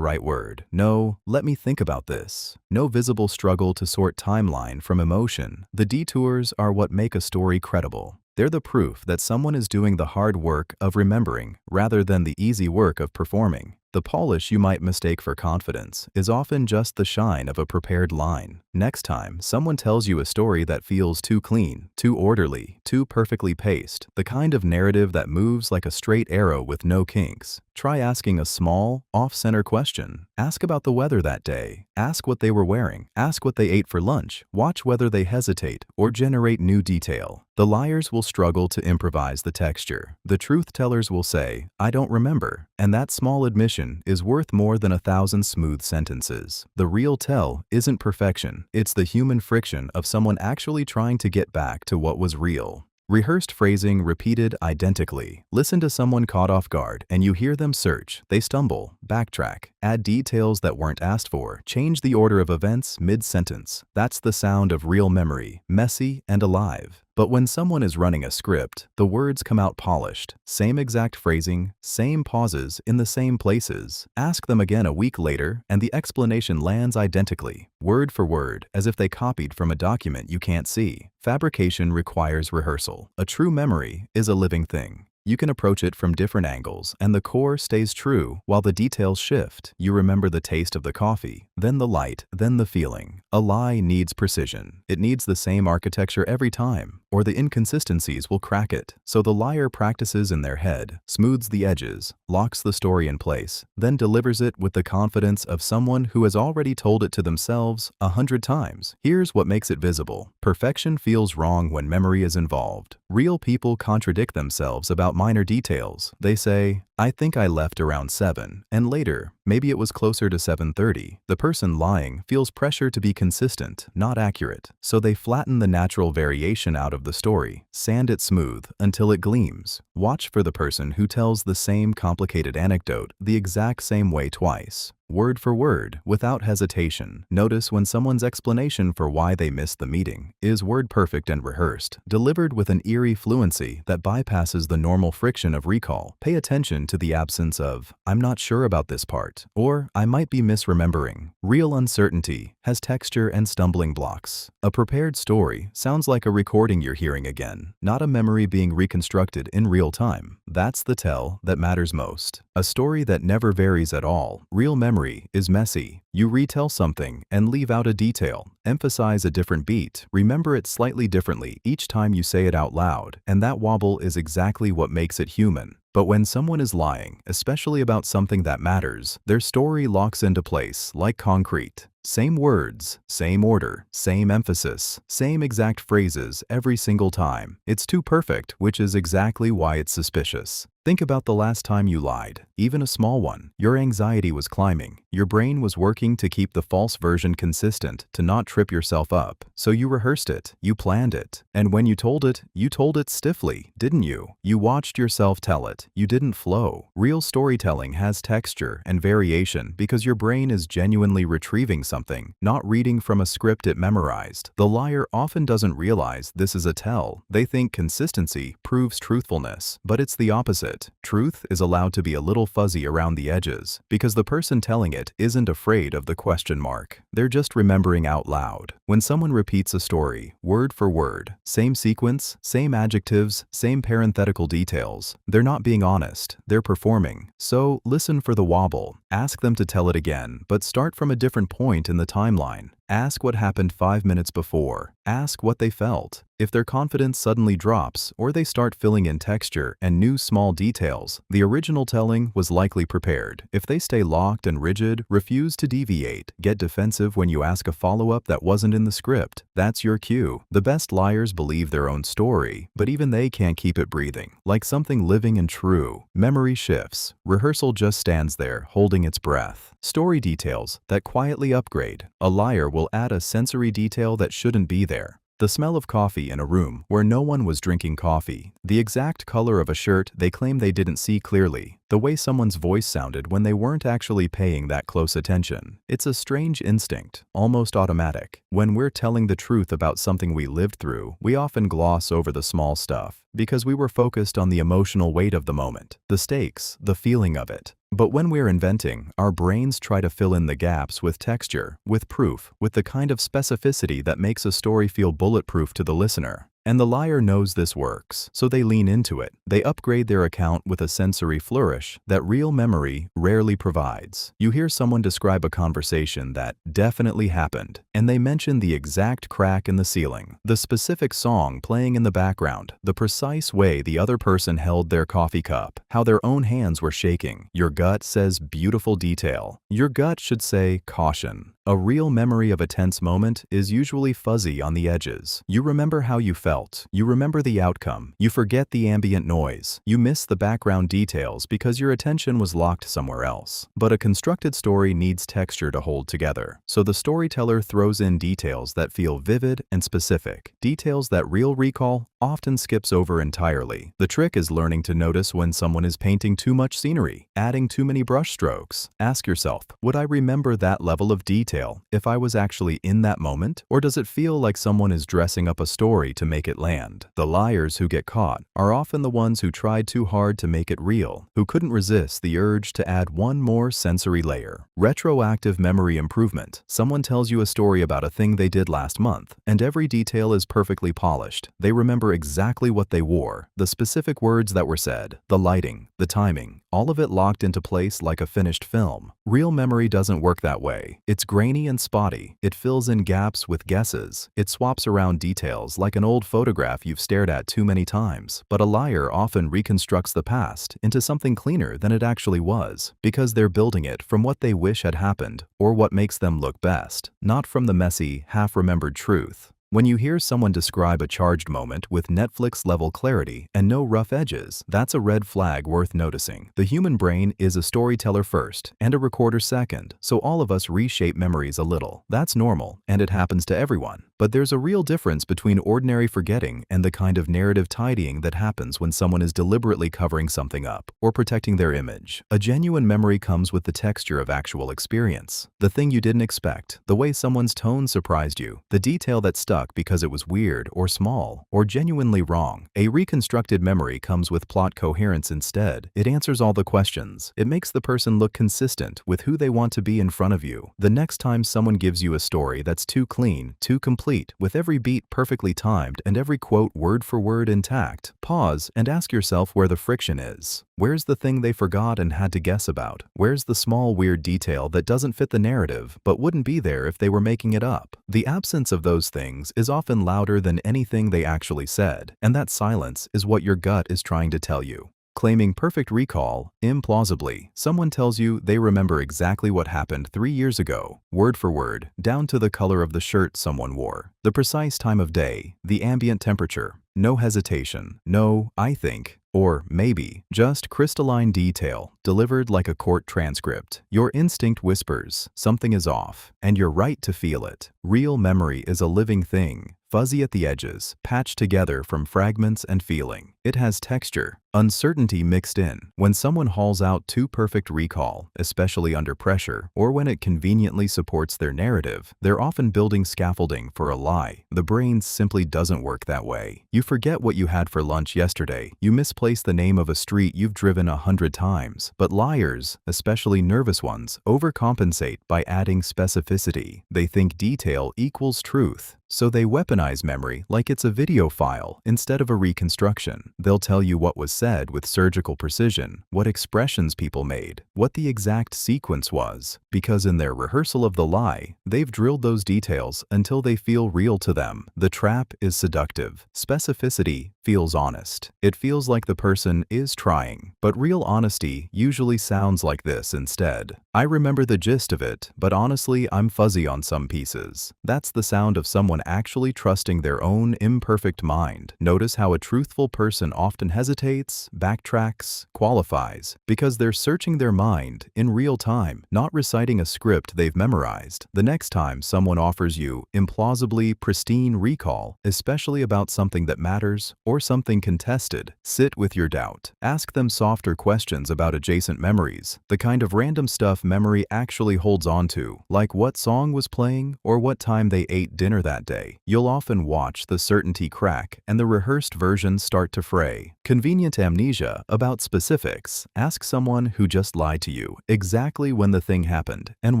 right word. No, "let me think about this." No visible struggle to sort timeline from emotion. The detours are what make a story credible. They're the proof that someone is doing the hard work of remembering rather than the easy work of performing. The polish you might mistake for confidence is often just the shine of a prepared line. Next time, someone tells you a story that feels too clean, too orderly, too perfectly paced, the kind of narrative that moves like a straight arrow with no kinks, try asking a small, off-center question. Ask about the weather that day. Ask what they were wearing. Ask what they ate for lunch. Watch whether they hesitate or generate new detail. The liars will struggle to improvise the texture. The truth tellers will say, "I don't remember," and that small admission is worth more than 1,000 smooth sentences. The real tell isn't perfection. It's the human friction of someone actually trying to get back to what was real. Rehearsed phrasing repeated identically. Listen to someone caught off guard and you hear them search. They stumble, backtrack, add details that weren't asked for, change the order of events mid-sentence. That's the sound of real memory, messy and alive. But when someone is running a script, the words come out polished. Same exact phrasing, same pauses in the same places. Ask them again a week later, and the explanation lands identically, word for word, as if they copied from a document you can't see. Fabrication requires rehearsal. A true memory is a living thing. You can approach it from different angles, and the core stays true while the details shift. You remember the taste of the coffee, then the light, then the feeling. A lie needs precision. It needs the same architecture every time, or the inconsistencies will crack it. So the liar practices in their head, smooths the edges, locks the story in place, then delivers it with the confidence of someone who has already told it to themselves 100 times. Here's what makes it visible. Perfection feels wrong when memory is involved. Real people contradict themselves about minor details. They say, "I think I left around 7, and later, maybe it was closer to 7:30. The person lying feels pressure to be consistent, not accurate, so they flatten the natural variation out of the story, sand it smooth until it gleams. Watch for the person who tells the same complicated anecdote the exact same way twice. word for word, without hesitation. Notice when someone's explanation for why they missed the meeting is word perfect and rehearsed, delivered with an eerie fluency that bypasses the normal friction of recall. Pay attention to the absence of, "I'm not sure about this part," or "I might be misremembering." Real uncertainty has texture and stumbling blocks. A prepared story sounds like a recording you're hearing again, not a memory being reconstructed in real time. That's the tell that matters most. A story that never varies at all. Real memory is messy. You retell something and leave out a detail, emphasize a different beat, remember it slightly differently each time you say it out loud, and that wobble is exactly what makes it human. But when someone is lying, especially about something that matters, their story locks into place like concrete. Same words, same order, same emphasis, same exact phrases every single time. It's too perfect, which is exactly why it's suspicious. Think about the last time you lied, even a small one. Your anxiety was climbing. Your brain was working to keep the false version consistent, to not trip yourself up. So you rehearsed it, you planned it. And when you told it stiffly, didn't you? You watched yourself tell it. You didn't flow. Real storytelling has texture and variation because your brain is genuinely retrieving something, not reading from a script it memorized. The liar often doesn't realize this is a tell. They think consistency proves truthfulness, but it's the opposite. Truth is allowed to be a little fuzzy around the edges because the person telling it isn't afraid of the question mark. They're just remembering out loud. When someone repeats a story, word for word, same sequence, same adjectives, same parenthetical details, they're not being honest, they're performing. So listen for the wobble. Ask them to tell it again, but start from a different point in the timeline. Ask what happened 5 minutes before. Ask what they felt. If their confidence suddenly drops or they start filling in texture and new small details, the original telling was likely prepared. If they stay locked and rigid, refuse to deviate, get defensive when you ask a follow-up that wasn't in the script, that's your cue. The best liars believe their own story, but even they can't keep it breathing, like something living and true. Memory shifts. Rehearsal just stands there, holding its breath. Story details that quietly upgrade. A liar will add a sensory detail that shouldn't be there. The smell of coffee in a room where no one was drinking coffee. The exact color of a shirt they claim they didn't see clearly. The way someone's voice sounded when they weren't actually paying that close attention. It's a strange instinct, almost automatic. When we're telling the truth about something we lived through, we often gloss over the small stuff because we were focused on the emotional weight of the moment, the stakes, the feeling of it. But when we're inventing, our brains try to fill in the gaps with texture, with proof, with the kind of specificity that makes a story feel bulletproof to the listener. And the liar knows this works, so they lean into it. They upgrade their account with a sensory flourish that real memory rarely provides. You hear someone describe a conversation that definitely happened, and they mention the exact crack in the ceiling, the specific song playing in the background, the precise way the other person held their coffee cup, how their own hands were shaking. Your gut says beautiful detail. Your gut should say caution. A real memory of a tense moment is usually fuzzy on the edges. You remember how you felt. You remember the outcome. You forget the ambient noise. You miss the background details because your attention was locked somewhere else. But a constructed story needs texture to hold together. So the storyteller throws in details that feel vivid and specific. Details that real recall often skips over entirely. The trick is learning to notice when someone is painting too much scenery, adding too many brushstrokes. Ask yourself, would I remember that level of detail if I was actually in that moment? Or does it feel like someone is dressing up a story to make it land? The liars who get caught are often the ones who tried too hard to make it real, who couldn't resist the urge to add one more sensory layer. Retroactive memory improvement. Someone tells you a story about a thing they did last month, and every detail is perfectly polished. They remember exactly what they wore, the specific words that were said, the lighting, the timing, all of it locked into place like a finished film. Real memory doesn't work that way. It's grainy and spotty. It fills in gaps with guesses. It swaps around details like an old photograph you've stared at too many times. But a liar often reconstructs the past into something cleaner than it actually was, because they're building it from what they wish had happened or what makes them look best, not from the messy, half-remembered truth. When you hear someone describe a charged moment with Netflix-level clarity and no rough edges, that's a red flag worth noticing. The human brain is a storyteller first and a recorder second, so all of us reshape memories a little. That's normal, and it happens to everyone. But there's a real difference between ordinary forgetting and the kind of narrative tidying that happens when someone is deliberately covering something up or protecting their image. A genuine memory comes with the texture of actual experience. The thing you didn't expect, the way someone's tone surprised you, the detail that stuck because it was weird or small or genuinely wrong. A reconstructed memory comes with plot coherence instead. It answers all the questions. It makes the person look consistent with who they want to be in front of you. The next time someone gives you a story that's too clean, too complete, with every beat perfectly timed and every quote word for word intact, pause and ask yourself where the friction is. Where's the thing they forgot and had to guess about? Where's the small weird detail that doesn't fit the narrative but wouldn't be there if they were making it up? The absence of those things is often louder than anything they actually said, and that silence is what your gut is trying to tell you. Claiming perfect recall, implausibly, someone tells you they remember exactly what happened 3 years ago, word for word, down to the color of the shirt someone wore, the precise time of day, the ambient temperature. No hesitation, no, I think, or maybe, just crystalline detail, delivered like a court transcript. Your instinct whispers, something is off, and you're right to feel it. Real memory is a living thing, fuzzy at the edges, patched together from fragments and feeling. It has texture, uncertainty mixed in. When someone hauls out too perfect recall, especially under pressure, or when it conveniently supports their narrative, they're often building scaffolding for a lie. The brain simply doesn't work that way. You forget what you had for lunch yesterday. You misplace the name of a street you've driven 100 times. But liars, especially nervous ones, overcompensate by adding specificity. They think detail equals truth. So they weaponize memory like it's a video file instead of a reconstruction. They'll tell you what was said with surgical precision, what expressions people made, what the exact sequence was, because in their rehearsal of the lie, they've drilled those details until they feel real to them. The trap is seductive. Specificity feels honest. It feels like the person is trying, but real honesty usually sounds like this instead. I remember the gist of it, but honestly, I'm fuzzy on some pieces. That's the sound of someone actually trusting their own imperfect mind. Notice how a truthful person often hesitates, backtracks, qualifies, because they're searching their mind in real time, not reciting a script they've memorized. The next time someone offers you implausibly pristine recall, especially about something that matters or something contested, sit with your doubt. Ask them softer questions about adjacent memories, the kind of random stuff memory actually holds on to, like what song was playing or what time they ate dinner that day. You'll often watch the certainty crack and the rehearsed version start to fray. Convenient amnesia about specifics. Ask someone who just lied to you exactly when the thing happened and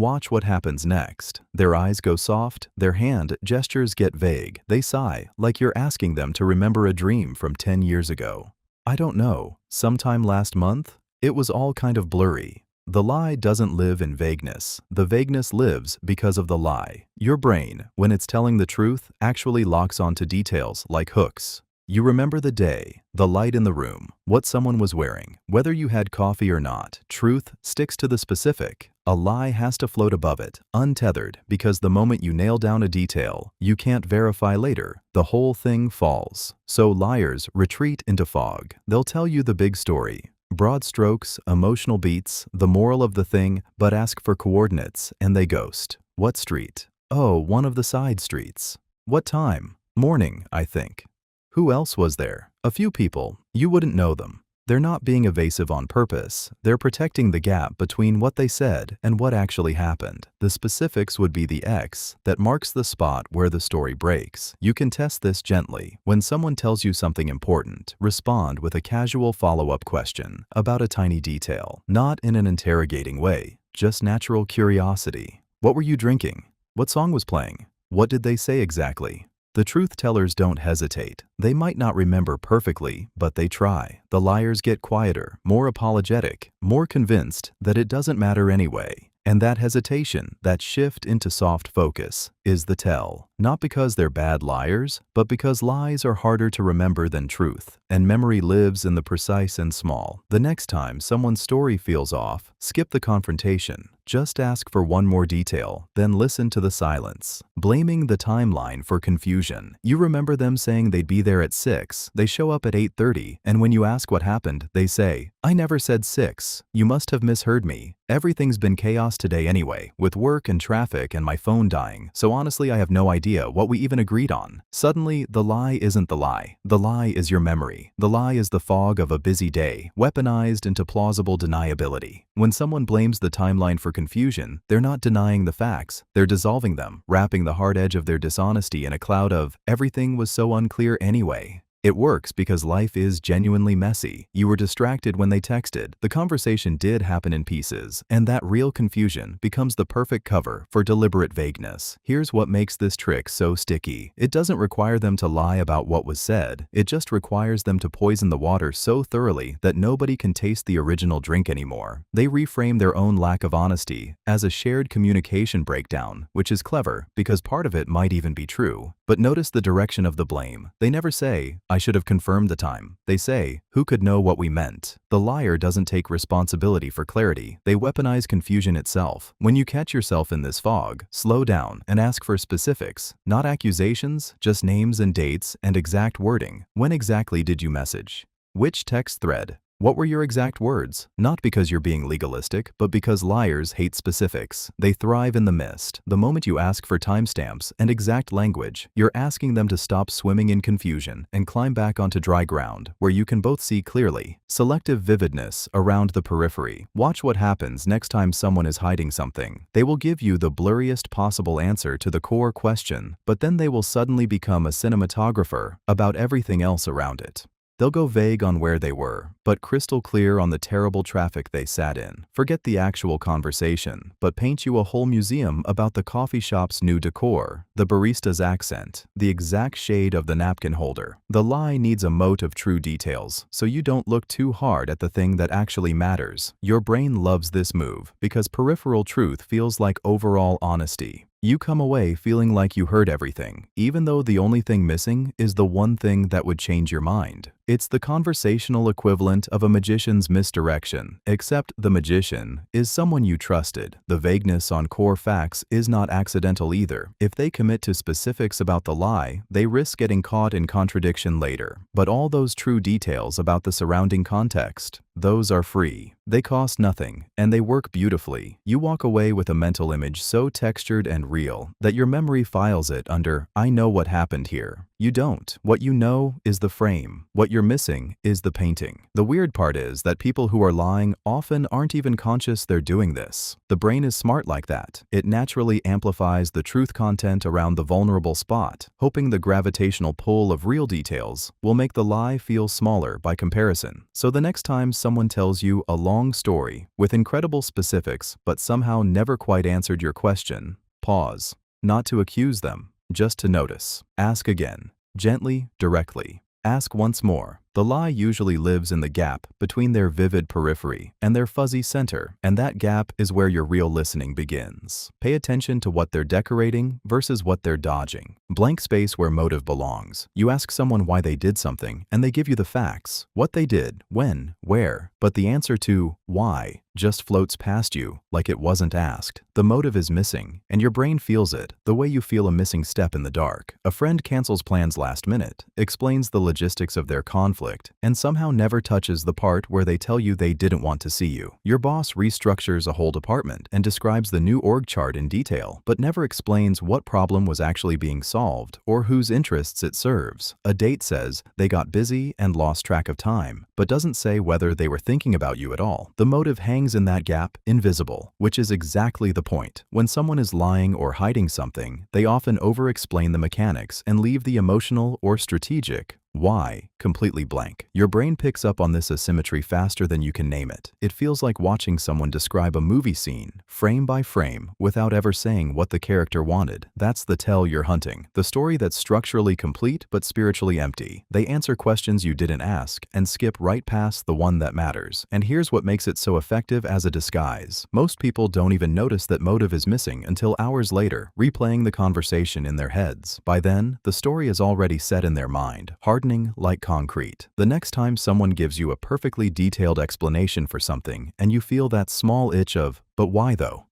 watch what happens next. Their eyes go soft, their hand gestures get vague. They sigh, like you're asking them to remember a dream from 10 years ago. I don't know, sometime last month? It was all kind of blurry. The lie doesn't live in vagueness. The vagueness lives because of the lie. Your brain, when it's telling the truth, actually locks onto details like hooks. You remember the day, the light in the room, what someone was wearing, whether you had coffee or not. Truth sticks to the specific. A lie has to float above it, untethered, because the moment you nail down a detail you can't verify later, the whole thing falls. So liars retreat into fog. They'll tell you the big story. Broad strokes, emotional beats, the moral of the thing, but ask for coordinates, and they ghost. What street? Oh, one of the side streets. What time? Morning, I think. Who else was there? A few people. You wouldn't know them. They're not being evasive on purpose. They're protecting the gap between what they said and what actually happened. The specifics would be the X that marks the spot where the story breaks. You can test this gently. When someone tells you something important, respond with a casual follow-up question about a tiny detail, not in an interrogating way, just natural curiosity. What were you drinking? What song was playing? What did they say exactly? The truth tellers don't hesitate. They might not remember perfectly, but they try. The liars get quieter, more apologetic, more convinced that it doesn't matter anyway. And that hesitation, that shift into soft focus, is the tell. Not because they're bad liars, but because lies are harder to remember than truth, and memory lives in the precise and small. The next time someone's story feels off, skip the confrontation. Just ask for one more detail, then listen to the silence. Blaming the timeline for confusion. You remember them saying they'd be there at 6, they show up at 8:30, and when you ask what happened, they say, I never said 6. You must have misheard me. Everything's been chaos today anyway, with work and traffic and my phone dying, so honestly I have no idea what we even agreed on. Suddenly, the lie isn't the lie. The lie is your memory. The lie is the fog of a busy day, weaponized into plausible deniability. When someone blames the timeline for confusion, they're not denying the facts, they're dissolving them, wrapping the hard edge of their dishonesty in a cloud of, everything was so unclear anyway. It works because life is genuinely messy. You were distracted when they texted. The conversation did happen in pieces, and that real confusion becomes the perfect cover for deliberate vagueness. Here's what makes this trick so sticky. It doesn't require them to lie about what was said. It just requires them to poison the water so thoroughly that nobody can taste the original drink anymore. They reframe their own lack of honesty as a shared communication breakdown, which is clever because part of it might even be true. But notice the direction of the blame. They never say, I should have confirmed the time. They say, who could know what we meant? The liar doesn't take responsibility for clarity. They weaponize confusion itself. When you catch yourself in this fog, slow down and ask for specifics, not accusations, just names and dates and exact wording. When exactly did you message? Which text thread? What were your exact words? Not because you're being legalistic, but because liars hate specifics. They thrive in the mist. The moment you ask for timestamps and exact language, you're asking them to stop swimming in confusion and climb back onto dry ground, where you can both see clearly. Selective vividness around the periphery. Watch what happens next time someone is hiding something. They will give you the blurriest possible answer to the core question, but then they will suddenly become a cinematographer about everything else around it. They'll go vague on where they were, but crystal clear on the terrible traffic they sat in. Forget the actual conversation, but paint you a whole museum about the coffee shop's new decor, the barista's accent, the exact shade of the napkin holder. The lie needs a moat of true details, so you don't look too hard at the thing that actually matters. Your brain loves this move because peripheral truth feels like overall honesty. You come away feeling like you heard everything, even though the only thing missing is the one thing that would change your mind. It's the conversational equivalent of a magician's misdirection, except the magician is someone you trusted. The vagueness on core facts is not accidental either. If they commit to specifics about the lie, they risk getting caught in contradiction later. But all those true details about the surrounding context, those are free. They cost nothing, and they work beautifully. You walk away with a mental image so textured and real that your memory files it under, I know what happened here. You don't. What you know is the frame. What you're missing is the painting. The weird part is that people who are lying often aren't even conscious they're doing this. The brain is smart like that. It naturally amplifies the truth content around the vulnerable spot, hoping the gravitational pull of real details will make the lie feel smaller by comparison. So the next time someone tells you a long story with incredible specifics but somehow never quite answered your question, pause. Not to accuse them, just to notice. Ask again, gently, directly. Ask once more. The lie usually lives in the gap between their vivid periphery and their fuzzy center, and that gap is where your real listening begins. Pay attention to what they're decorating versus what they're dodging. Blank space where motive belongs. You ask someone why they did something, and they give you the facts, what they did, when, where, but the answer to why just floats past you like it wasn't asked. The motive is missing, and your brain feels it, the way you feel a missing step in the dark. A friend cancels plans last minute, explains the logistics of their conflict, and somehow never touches the part where they tell you they didn't want to see you. Your boss restructures a whole department and describes the new org chart in detail, but never explains what problem was actually being solved or whose interests it serves. A date says they got busy and lost track of time, but doesn't say whether they were thinking about you at all. The motive hangs in that gap, invisible, which is exactly the point. When someone is lying or hiding something, they often over-explain the mechanics and leave the emotional or strategic why completely blank. Your brain picks up on this asymmetry faster than you can name it. It feels like watching someone describe a movie scene, frame by frame, without ever saying what the character wanted. That's the tell you're hunting. The story that's structurally complete but spiritually empty. They answer questions you didn't ask and skip right past the one that matters. And here's what makes it so effective as a disguise. Most people don't even notice that motive is missing until hours later, replaying the conversation in their heads. By then, the story is already set in their mind, hardening like concrete. The next time someone gives you a perfectly detailed explanation for something and you feel that small itch of, but why though?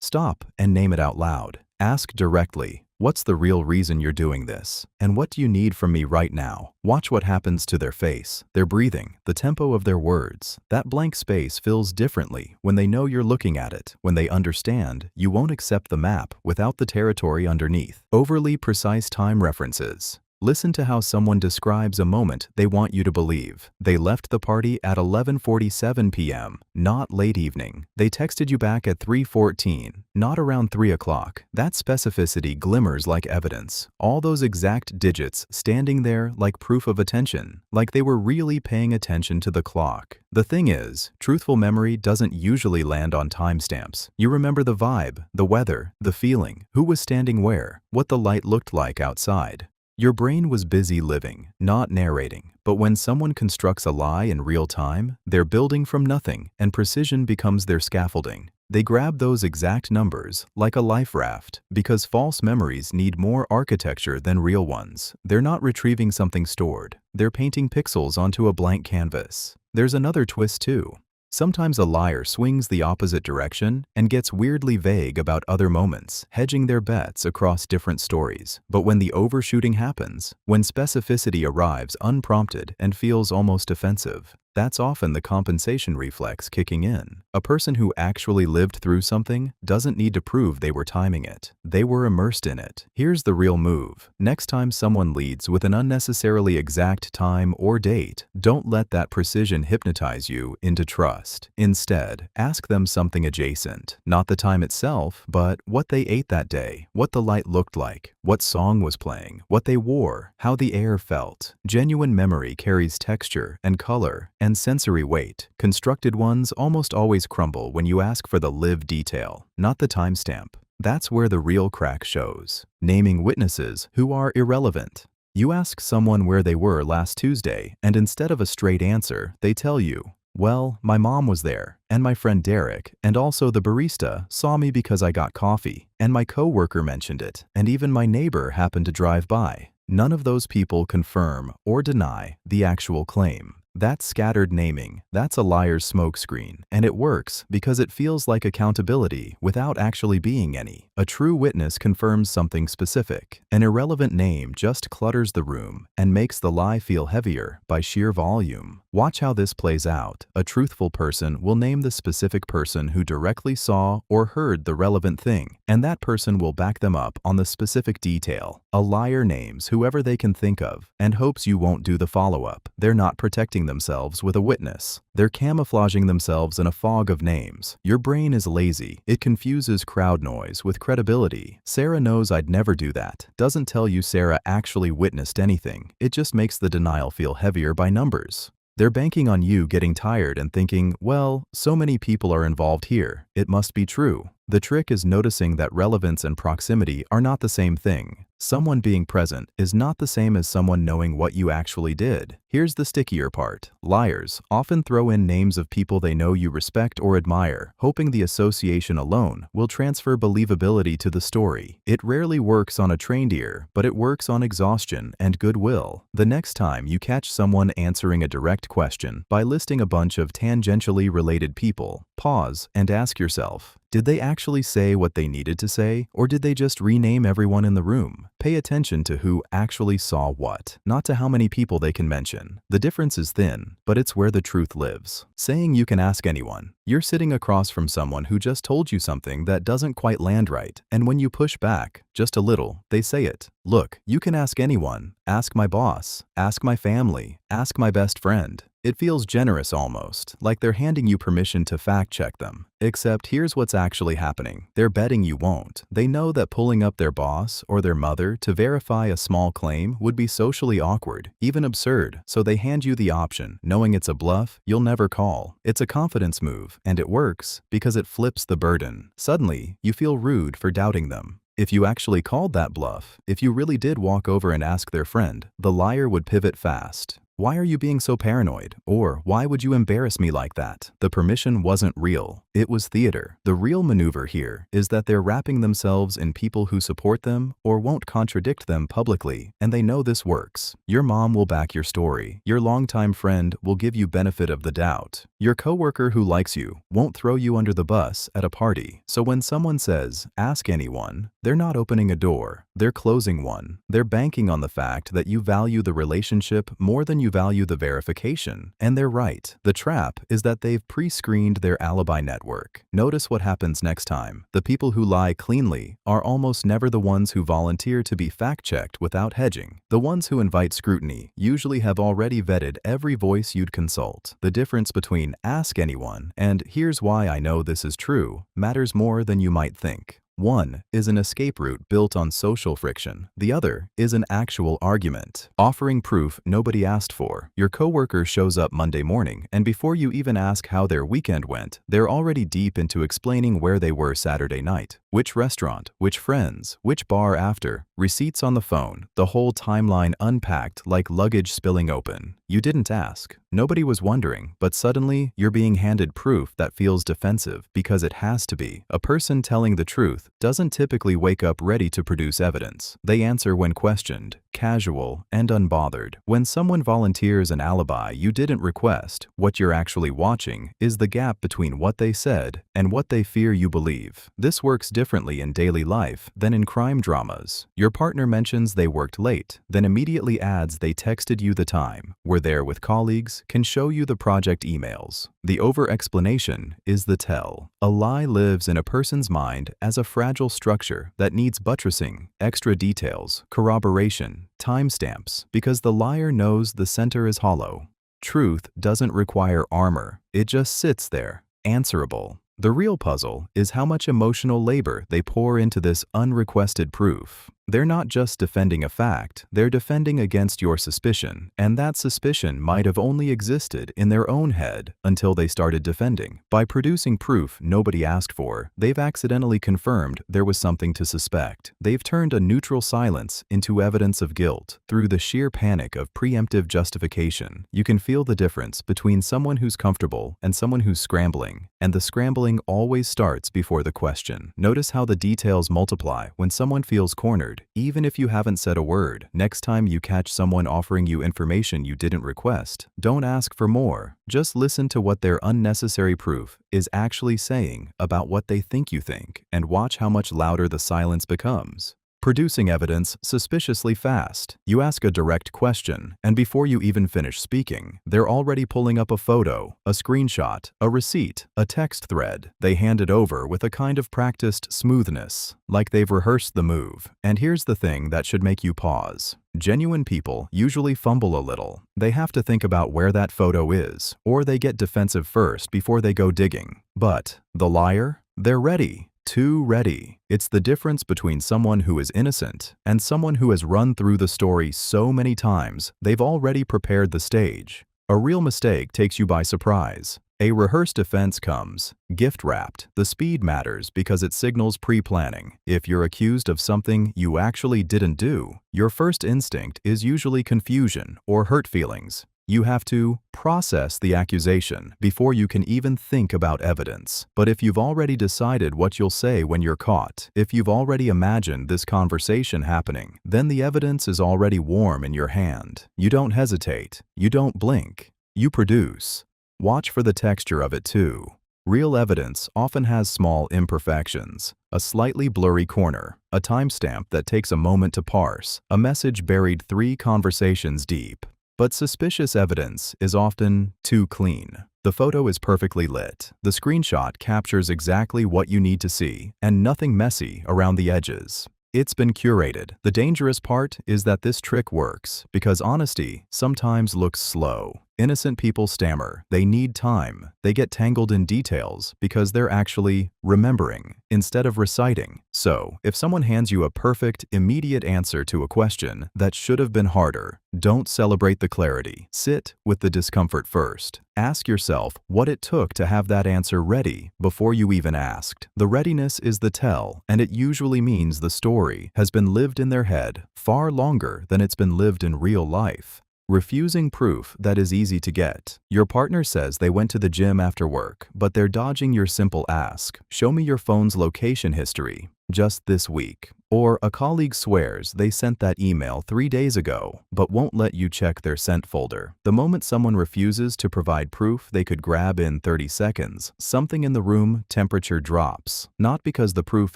Stop and name it out loud. Ask directly, What's the real reason you're doing this? And what do you need from me right now? Watch what happens to their face, their breathing, the tempo of their words. That blank space fills differently when they know you're looking at it, when they understand you won't accept the map without the territory underneath. Overly precise time references. Listen to how someone describes a moment they want you to believe. They left the party at 11:47 p.m., not late evening. They texted you back at 3:14, not around 3 o'clock. That specificity glimmers like evidence. All those exact digits standing there like proof of attention, like they were really paying attention to the clock. The thing is, truthful memory doesn't usually land on timestamps. You remember the vibe, the weather, the feeling, who was standing where, what the light looked like outside. Your brain was busy living, not narrating. But when someone constructs a lie in real time, they're building from nothing, and precision becomes their scaffolding. They grab those exact numbers, like a life raft, because false memories need more architecture than real ones. They're not retrieving something stored. They're painting pixels onto a blank canvas. There's another twist too. Sometimes a liar swings the opposite direction and gets weirdly vague about other moments, hedging their bets across different stories. But when the overshooting happens, when specificity arrives unprompted and feels almost offensive, that's often the compensation reflex kicking in. A person who actually lived through something doesn't need to prove they were timing it. They were immersed in it. Here's the real move. Next time someone leads with an unnecessarily exact time or date, don't let that precision hypnotize you into trust. Instead, ask them something adjacent. Not the time itself, but what they ate that day, what the light looked like, what song was playing, what they wore, how the air felt. Genuine memory carries texture and color and sensory weight. Constructed ones almost always crumble when you ask for the live detail, not the timestamp. That's where the real crack shows. Naming witnesses who are irrelevant. You ask someone where they were last Tuesday, and instead of a straight answer, they tell you, "Well, my mom was there, and my friend Derek, and also the barista saw me because I got coffee, and my coworker mentioned it, and even my neighbor happened to drive by." None of those people confirm or deny the actual claim. That's scattered naming. That's a liar's smokescreen. And it works because it feels like accountability without actually being any. A true witness confirms something specific. An irrelevant name just clutters the room and makes the lie feel heavier by sheer volume. Watch how this plays out. A truthful person will name the specific person who directly saw or heard the relevant thing, and that person will back them up on the specific detail. A liar names whoever they can think of and hopes you won't do the follow-up. They're not protecting themselves with a witness. They're camouflaging themselves in a fog of names. Your brain is lazy. It confuses crowd noise with credibility. Sarah knows I'd never do that. Doesn't tell you Sarah actually witnessed anything. It just makes the denial feel heavier by numbers. They're banking on you getting tired and thinking, well, so many people are involved here. It must be true. The trick is noticing that relevance and proximity are not the same thing. Someone being present is not the same as someone knowing what you actually did. Here's the stickier part. Liars often throw in names of people they know you respect or admire, hoping the association alone will transfer believability to the story. It rarely works on a trained ear, but it works on exhaustion and goodwill. The next time you catch someone answering a direct question by listing a bunch of tangentially related people, pause and ask yourself, did they actually say what they needed to say, or did they just rename everyone in the room? Pay attention to who actually saw what, not to how many people they can mention. The difference is thin, but it's where the truth lives. Saying you can ask anyone. You're sitting across from someone who just told you something that doesn't quite land right, and when you push back, just a little, they say it. Look, you can ask anyone. Ask my boss. Ask my family. Ask my best friend. It feels generous almost, like they're handing you permission to fact-check them. Except here's what's actually happening. They're betting you won't. They know that pulling up their boss or their mother to verify a small claim would be socially awkward, even absurd, so they hand you the option, knowing it's a bluff you'll never call. It's a confidence move, and it works because it flips the burden. Suddenly, you feel rude for doubting them. If you actually called that bluff, if you really did walk over and ask their friend, the liar would pivot fast. Why are you being so paranoid? Or why would you embarrass me like that? The permission wasn't real. It was theater. The real maneuver here is that they're wrapping themselves in people who support them or won't contradict them publicly, and they know this works. Your mom will back your story. Your longtime friend will give you benefit of the doubt. Your coworker who likes you won't throw you under the bus at a party. So when someone says, ask anyone, they're not opening a door, they're closing one. They're banking on the fact that you value the relationship more than you value the verification. And they're right. The trap is that they've pre-screened their alibi network. Notice what happens next time. The people who lie cleanly are almost never the ones who volunteer to be fact-checked without hedging. The ones who invite scrutiny usually have already vetted every voice you'd consult. The difference between ask anyone and here's why I know this is true matters more than you might think. One is an escape route built on social friction. The other is an actual argument, offering proof nobody asked for. Your coworker shows up Monday morning, and before you even ask how their weekend went, they're already deep into explaining where they were Saturday night, which restaurant, which friends, which bar after, receipts on the phone, the whole timeline unpacked like luggage spilling open. You didn't ask. Nobody was wondering, but suddenly you're being handed proof that feels defensive because it has to be. A person telling the truth doesn't typically wake up ready to produce evidence. They answer when questioned, casual and unbothered. When someone volunteers an alibi you didn't request, what you're actually watching is the gap between what they said and what they fear you believe. This works differently in daily life than in crime dramas. Your partner mentions they worked late, then immediately adds they texted you the time, were there with colleagues, can show you the project emails. The over-explanation is the tell. A lie lives in a person's mind as a fragile structure that needs buttressing, extra details, corroboration, timestamps, because the liar knows the center is hollow. Truth doesn't require armor. It just sits there, answerable. The real puzzle is how much emotional labor they pour into this unrequested proof. They're not just defending a fact, they're defending against your suspicion, and that suspicion might have only existed in their own head until they started defending. By producing proof nobody asked for, they've accidentally confirmed there was something to suspect. They've turned a neutral silence into evidence of guilt. Through the sheer panic of preemptive justification, you can feel the difference between someone who's comfortable and someone who's scrambling, and the scrambling always starts before the question. Notice how the details multiply when someone feels cornered. Even if you haven't said a word, next time you catch someone offering you information you didn't request, don't ask for more. Just listen to what their unnecessary proof is actually saying about what they think you think, and watch how much louder the silence becomes. Producing evidence suspiciously fast. You ask a direct question, and before you even finish speaking, they're already pulling up a photo, a screenshot, a receipt, a text thread. They hand it over with a kind of practiced smoothness, like they've rehearsed the move. And here's the thing that should make you pause. Genuine people usually fumble a little. They have to think about where that photo is, or they get defensive first before they go digging. But the liar? They're ready. Too ready. It's the difference between someone who is innocent and someone who has run through the story so many times they've already prepared the stage. A real mistake takes you by surprise. A rehearsed offense comes, gift-wrapped. The speed matters because it signals pre-planning. If you're accused of something you actually didn't do, your first instinct is usually confusion or hurt feelings. You have to process the accusation before you can even think about evidence. But if you've already decided what you'll say when you're caught, if you've already imagined this conversation happening, then the evidence is already warm in your hand. You don't hesitate. You don't blink. You produce. Watch for the texture of it too. Real evidence often has small imperfections, a slightly blurry corner, a timestamp that takes a moment to parse, a message buried 3 conversations deep. But suspicious evidence is often too clean. The photo is perfectly lit. The screenshot captures exactly what you need to see, and nothing messy around the edges. It's been curated. The dangerous part is that this trick works because honesty sometimes looks slow. Innocent people stammer. They need time. They get tangled in details because they're actually remembering instead of reciting. So, if someone hands you a perfect, immediate answer to a question that should have been harder, don't celebrate the clarity. Sit with the discomfort first. Ask yourself what it took to have that answer ready before you even asked. The readiness is the tell, and it usually means the story has been lived in their head far longer than it's been lived in real life. Refusing proof that is easy to get. Your partner says they went to the gym after work, but they're dodging your simple ask. Show me your phone's location history just this week. Or a colleague swears they sent that email 3 days ago, but won't let you check their sent folder. The moment someone refuses to provide proof they could grab in 30 seconds, something in the room temperature drops. Not because the proof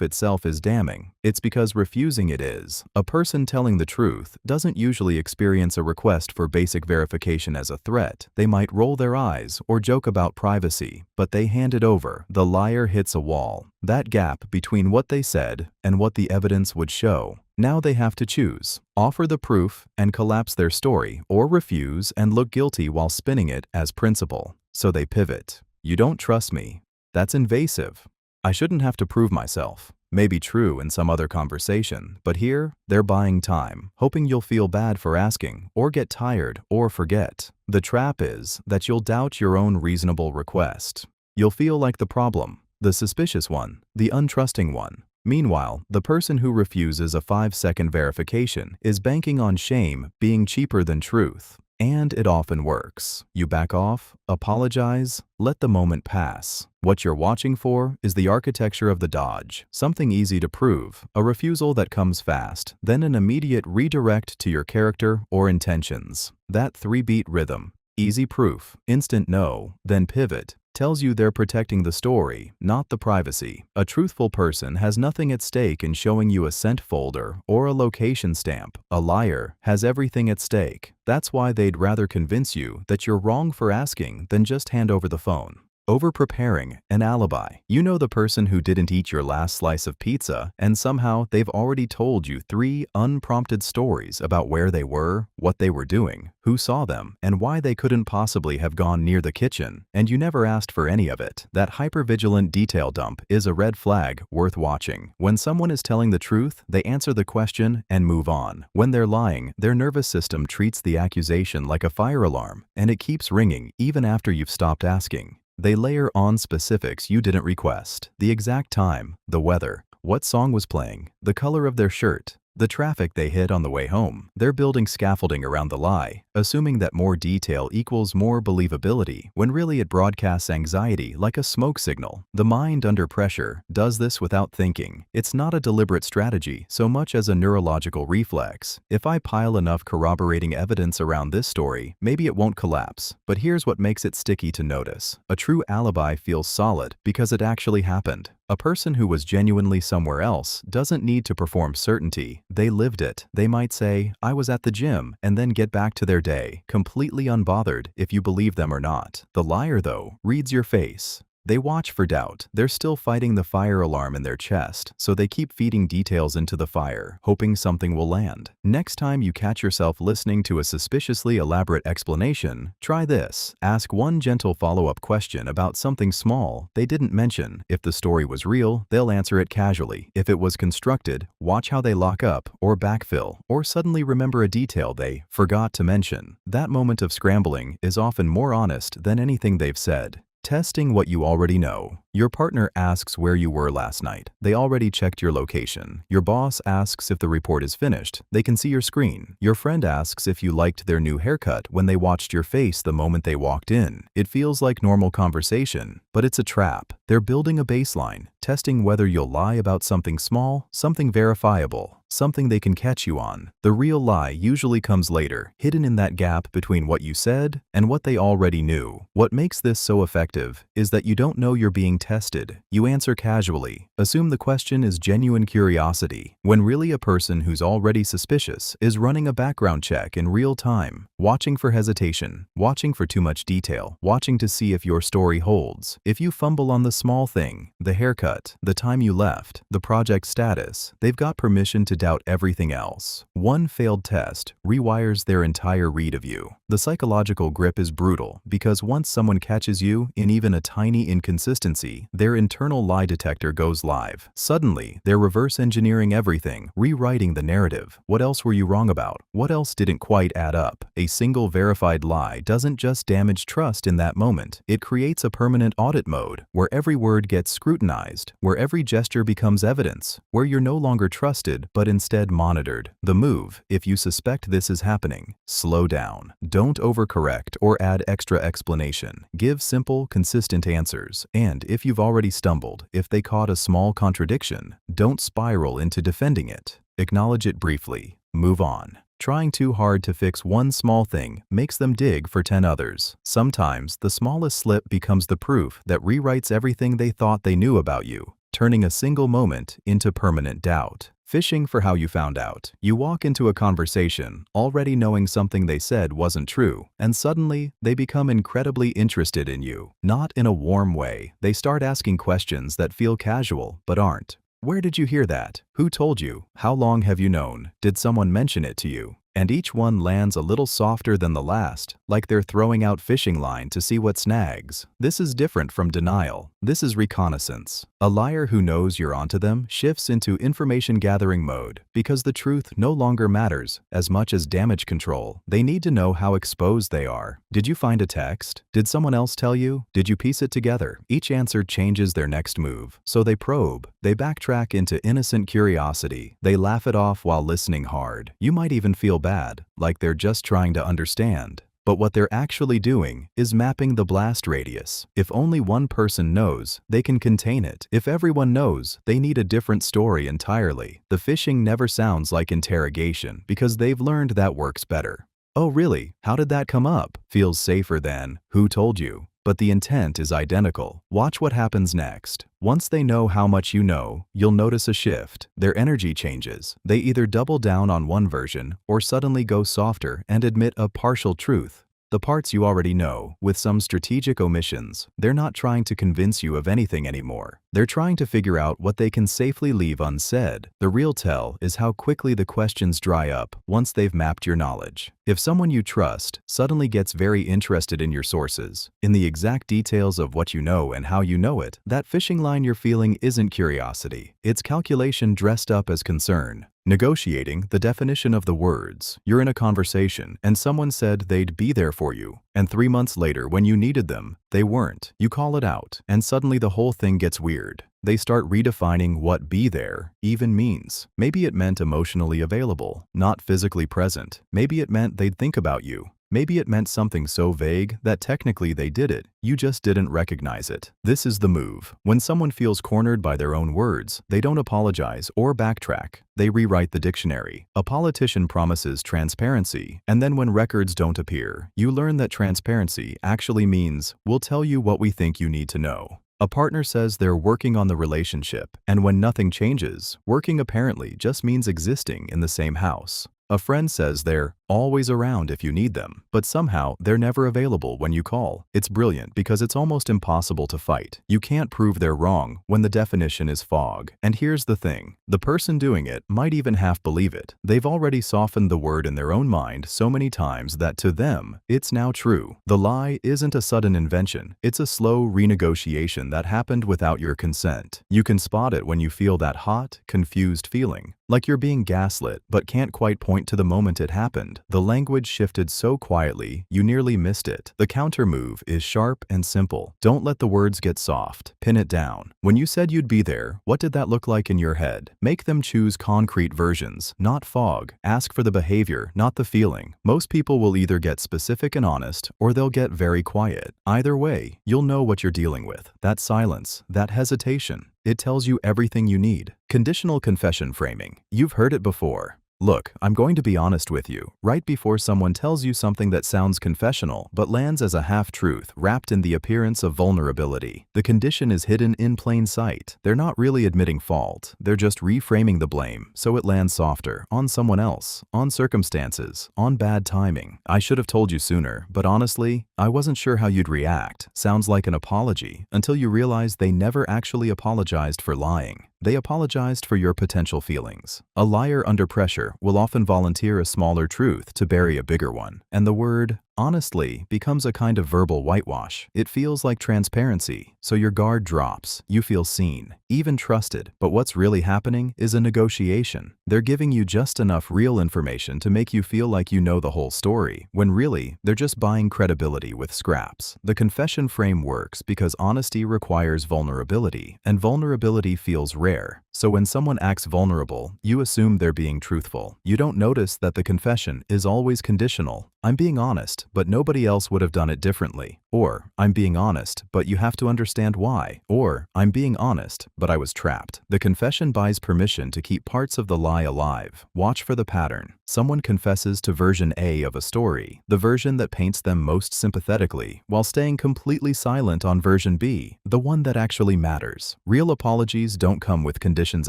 itself is damning, it's because refusing it is. A person telling the truth doesn't usually experience a request for basic verification as a threat. They might roll their eyes or joke about privacy, but they hand it over. The liar hits a wall. That gap between what they said and what the evidence would show. Now they have to choose. Offer the proof and collapse their story, or refuse and look guilty while spinning it as principle. So they pivot. You don't trust me. That's invasive. I shouldn't have to prove myself. May be true in some other conversation, but here, they're buying time, hoping you'll feel bad for asking, or get tired, or forget. The trap is that you'll doubt your own reasonable request. You'll feel like the problem, the suspicious one, the untrusting one. Meanwhile, the person who refuses a 5-second verification is banking on shame being cheaper than truth. And it often works. You back off, apologize, let the moment pass. What you're watching for is the architecture of the dodge, something easy to prove, a refusal that comes fast, then an immediate redirect to your character or intentions. That 3-beat rhythm, easy proof, instant no, then pivot, tells you they're protecting the story, not the privacy. A truthful person has nothing at stake in showing you a sent folder or a location stamp. A liar has everything at stake. That's why they'd rather convince you that you're wrong for asking than just hand over the phone. Over-preparing, an alibi. You know the person who didn't eat your last slice of pizza, and somehow they've already told you 3 unprompted stories about where they were, what they were doing, who saw them, and why they couldn't possibly have gone near the kitchen, and you never asked for any of it. That hypervigilant detail dump is a red flag worth watching. When someone is telling the truth, they answer the question and move on. When they're lying, their nervous system treats the accusation like a fire alarm, and it keeps ringing even after you've stopped asking. They layer on specifics you didn't request. The exact time, the weather, what song was playing, the color of their shirt, the traffic they hit on the way home. They're building scaffolding around the lie, assuming that more detail equals more believability, when really it broadcasts anxiety like a smoke signal. The mind under pressure does this without thinking. It's not a deliberate strategy so much as a neurological reflex. If I pile enough corroborating evidence around this story, maybe it won't collapse. But here's what makes it sticky to notice. A true alibi feels solid because it actually happened. A person who was genuinely somewhere else doesn't need to perform certainty. They lived it. They might say, I was at the gym, and then get back to their day, completely unbothered if you believe them or not. The liar, though, reads your face. They watch for doubt. They're still fighting the fire alarm in their chest, so they keep feeding details into the fire, hoping something will land. Next time you catch yourself listening to a suspiciously elaborate explanation, try this. Ask one gentle follow-up question about something small they didn't mention. If the story was real, they'll answer it casually. If it was constructed, watch how they lock up, or backfill, or suddenly remember a detail they forgot to mention. That moment of scrambling is often more honest than anything they've said. Testing what you already know. Your partner asks where you were last night. They already checked your location. Your boss asks if the report is finished. They can see your screen. Your friend asks if you liked their new haircut when they watched your face the moment they walked in. It feels like normal conversation, but it's a trap. They're building a baseline, testing whether you'll lie about something small, something verifiable, something they can catch you on. The real lie usually comes later, hidden in that gap between what you said and what they already knew. What makes this so effective is that you don't know you're being tested. You answer casually, assume the question is genuine curiosity, when really a person who's already suspicious is running a background check in real time, watching for hesitation, watching for too much detail, watching to see if your story holds. If you fumble on the small thing, the haircut, the time you left, the project status, they've got permission to doubt everything else. One failed test rewires their entire read of you. The psychological grip is brutal because once someone catches you in even a tiny inconsistency, their internal lie detector goes live. Suddenly, they're reverse engineering everything, rewriting the narrative. What else were you wrong about? What else didn't quite add up? A single verified lie doesn't just damage trust in that moment. It creates a permanent audit mode where every word gets scrutinized, where every gesture becomes evidence, where you're no longer trusted but but instead monitored. The move: if you suspect this is happening, slow down. Don't overcorrect or add extra explanation. Give simple, consistent answers. And if you've already stumbled, if they caught a small contradiction, don't spiral into defending it. Acknowledge it briefly. Move on. Trying too hard to fix one small thing makes them dig for 10 others. Sometimes the smallest slip becomes the proof that rewrites everything they thought they knew about you, turning a single moment into permanent doubt. Fishing for how you found out. You walk into a conversation already knowing something they said wasn't true, and suddenly they become incredibly interested in you. Not in a warm way. They start asking questions that feel casual but aren't. Where did you hear that? Who told you? How long have you known? Did someone mention it to you? And each one lands a little softer than the last, like they're throwing out fishing line to see what snags. This is different from denial. This is reconnaissance. A liar who knows you're onto them shifts into information gathering mode because the truth no longer matters as much as damage control. They need to know how exposed they are. Did you find a text? Did someone else tell you? Did you piece it together? Each answer changes their next move. So they probe. They backtrack into innocent curiosity. They laugh it off while listening hard. You might even feel bad, like they're just trying to understand. But what they're actually doing is mapping the blast radius. If only one person knows, they can contain it. If everyone knows, they need a different story entirely. The fishing never sounds like interrogation because they've learned that works better. Oh really? How did that come up? Feels safer than, who told you? But the intent is identical. Watch what happens next. Once they know how much you know, you'll notice a shift. Their energy changes. They either double down on one version or suddenly go softer and admit a partial truth. The parts you already know, with some strategic omissions. They're not trying to convince you of anything anymore. They're trying to figure out what they can safely leave unsaid. The real tell is how quickly the questions dry up once they've mapped your knowledge. If someone you trust suddenly gets very interested in your sources, in the exact details of what you know and how you know it, that fishing line you're feeling isn't curiosity. It's calculation dressed up as concern. Negotiating the definition of the words. You're in a conversation and someone said they'd be there for you, and 3 months later when you needed them, they weren't. You call it out, and suddenly the whole thing gets weird. They start redefining what be there even means. Maybe it meant emotionally available, not physically present. Maybe it meant they'd think about you. Maybe it meant something so vague that technically they did it, you just didn't recognize it. This is the move. When someone feels cornered by their own words, they don't apologize or backtrack. They rewrite the dictionary. A politician promises transparency, and then when records don't appear, you learn that transparency actually means, we'll tell you what we think you need to know. A partner says they're working on the relationship, and when nothing changes, working apparently just means existing in the same house. A friend says they're always around if you need them, but somehow they're never available when you call. It's brilliant because it's almost impossible to fight. You can't prove they're wrong when the definition is fog. And here's the thing. The person doing it might even half believe it. They've already softened the word in their own mind so many times that to them, it's now true. The lie isn't a sudden invention. It's a slow renegotiation that happened without your consent. You can spot it when you feel that hot, confused feeling, like you're being gaslit but can't quite point to the moment it happened. The language shifted so quietly, you nearly missed it. The counter move is sharp and simple. Don't let the words get soft. Pin it down. When you said you'd be there, what did that look like in your head? Make them choose concrete versions, not fog. Ask for the behavior, not the feeling. Most people will either get specific and honest, or they'll get very quiet. Either way, you'll know what you're dealing with. That silence, that hesitation, it tells you everything you need. Conditional confession framing. You've heard it before. Look, I'm going to be honest with you. Right before someone tells you something that sounds confessional but lands as a half-truth wrapped in the appearance of vulnerability. The condition is hidden in plain sight. They're not really admitting fault. They're just reframing the blame so it lands softer on someone else, on circumstances, on bad timing. I should have told you sooner, but honestly, I wasn't sure how you'd react. Sounds like an apology until you realize they never actually apologized for lying. They apologized for your potential feelings. A liar under pressure will often volunteer a smaller truth to bury a bigger one. And the word Honestly becomes a kind of verbal whitewash. It feels like transparency, so your guard drops. You feel seen, even trusted. But what's really happening is a negotiation. They're giving you just enough real information to make you feel like you know the whole story, when really, they're just buying credibility with scraps. The confession frame works because honesty requires vulnerability, and vulnerability feels rare. So when someone acts vulnerable, you assume they're being truthful. You don't notice that the confession is always conditional. I'm being honest, but nobody else would have done it differently. Or, I'm being honest, but you have to understand why. Or, I'm being honest, but I was trapped. The confession buys permission to keep parts of the lie alive. Watch for the pattern. Someone confesses to version A of a story, the version that paints them most sympathetically, while staying completely silent on version B, the one that actually matters. Real apologies don't come with conditions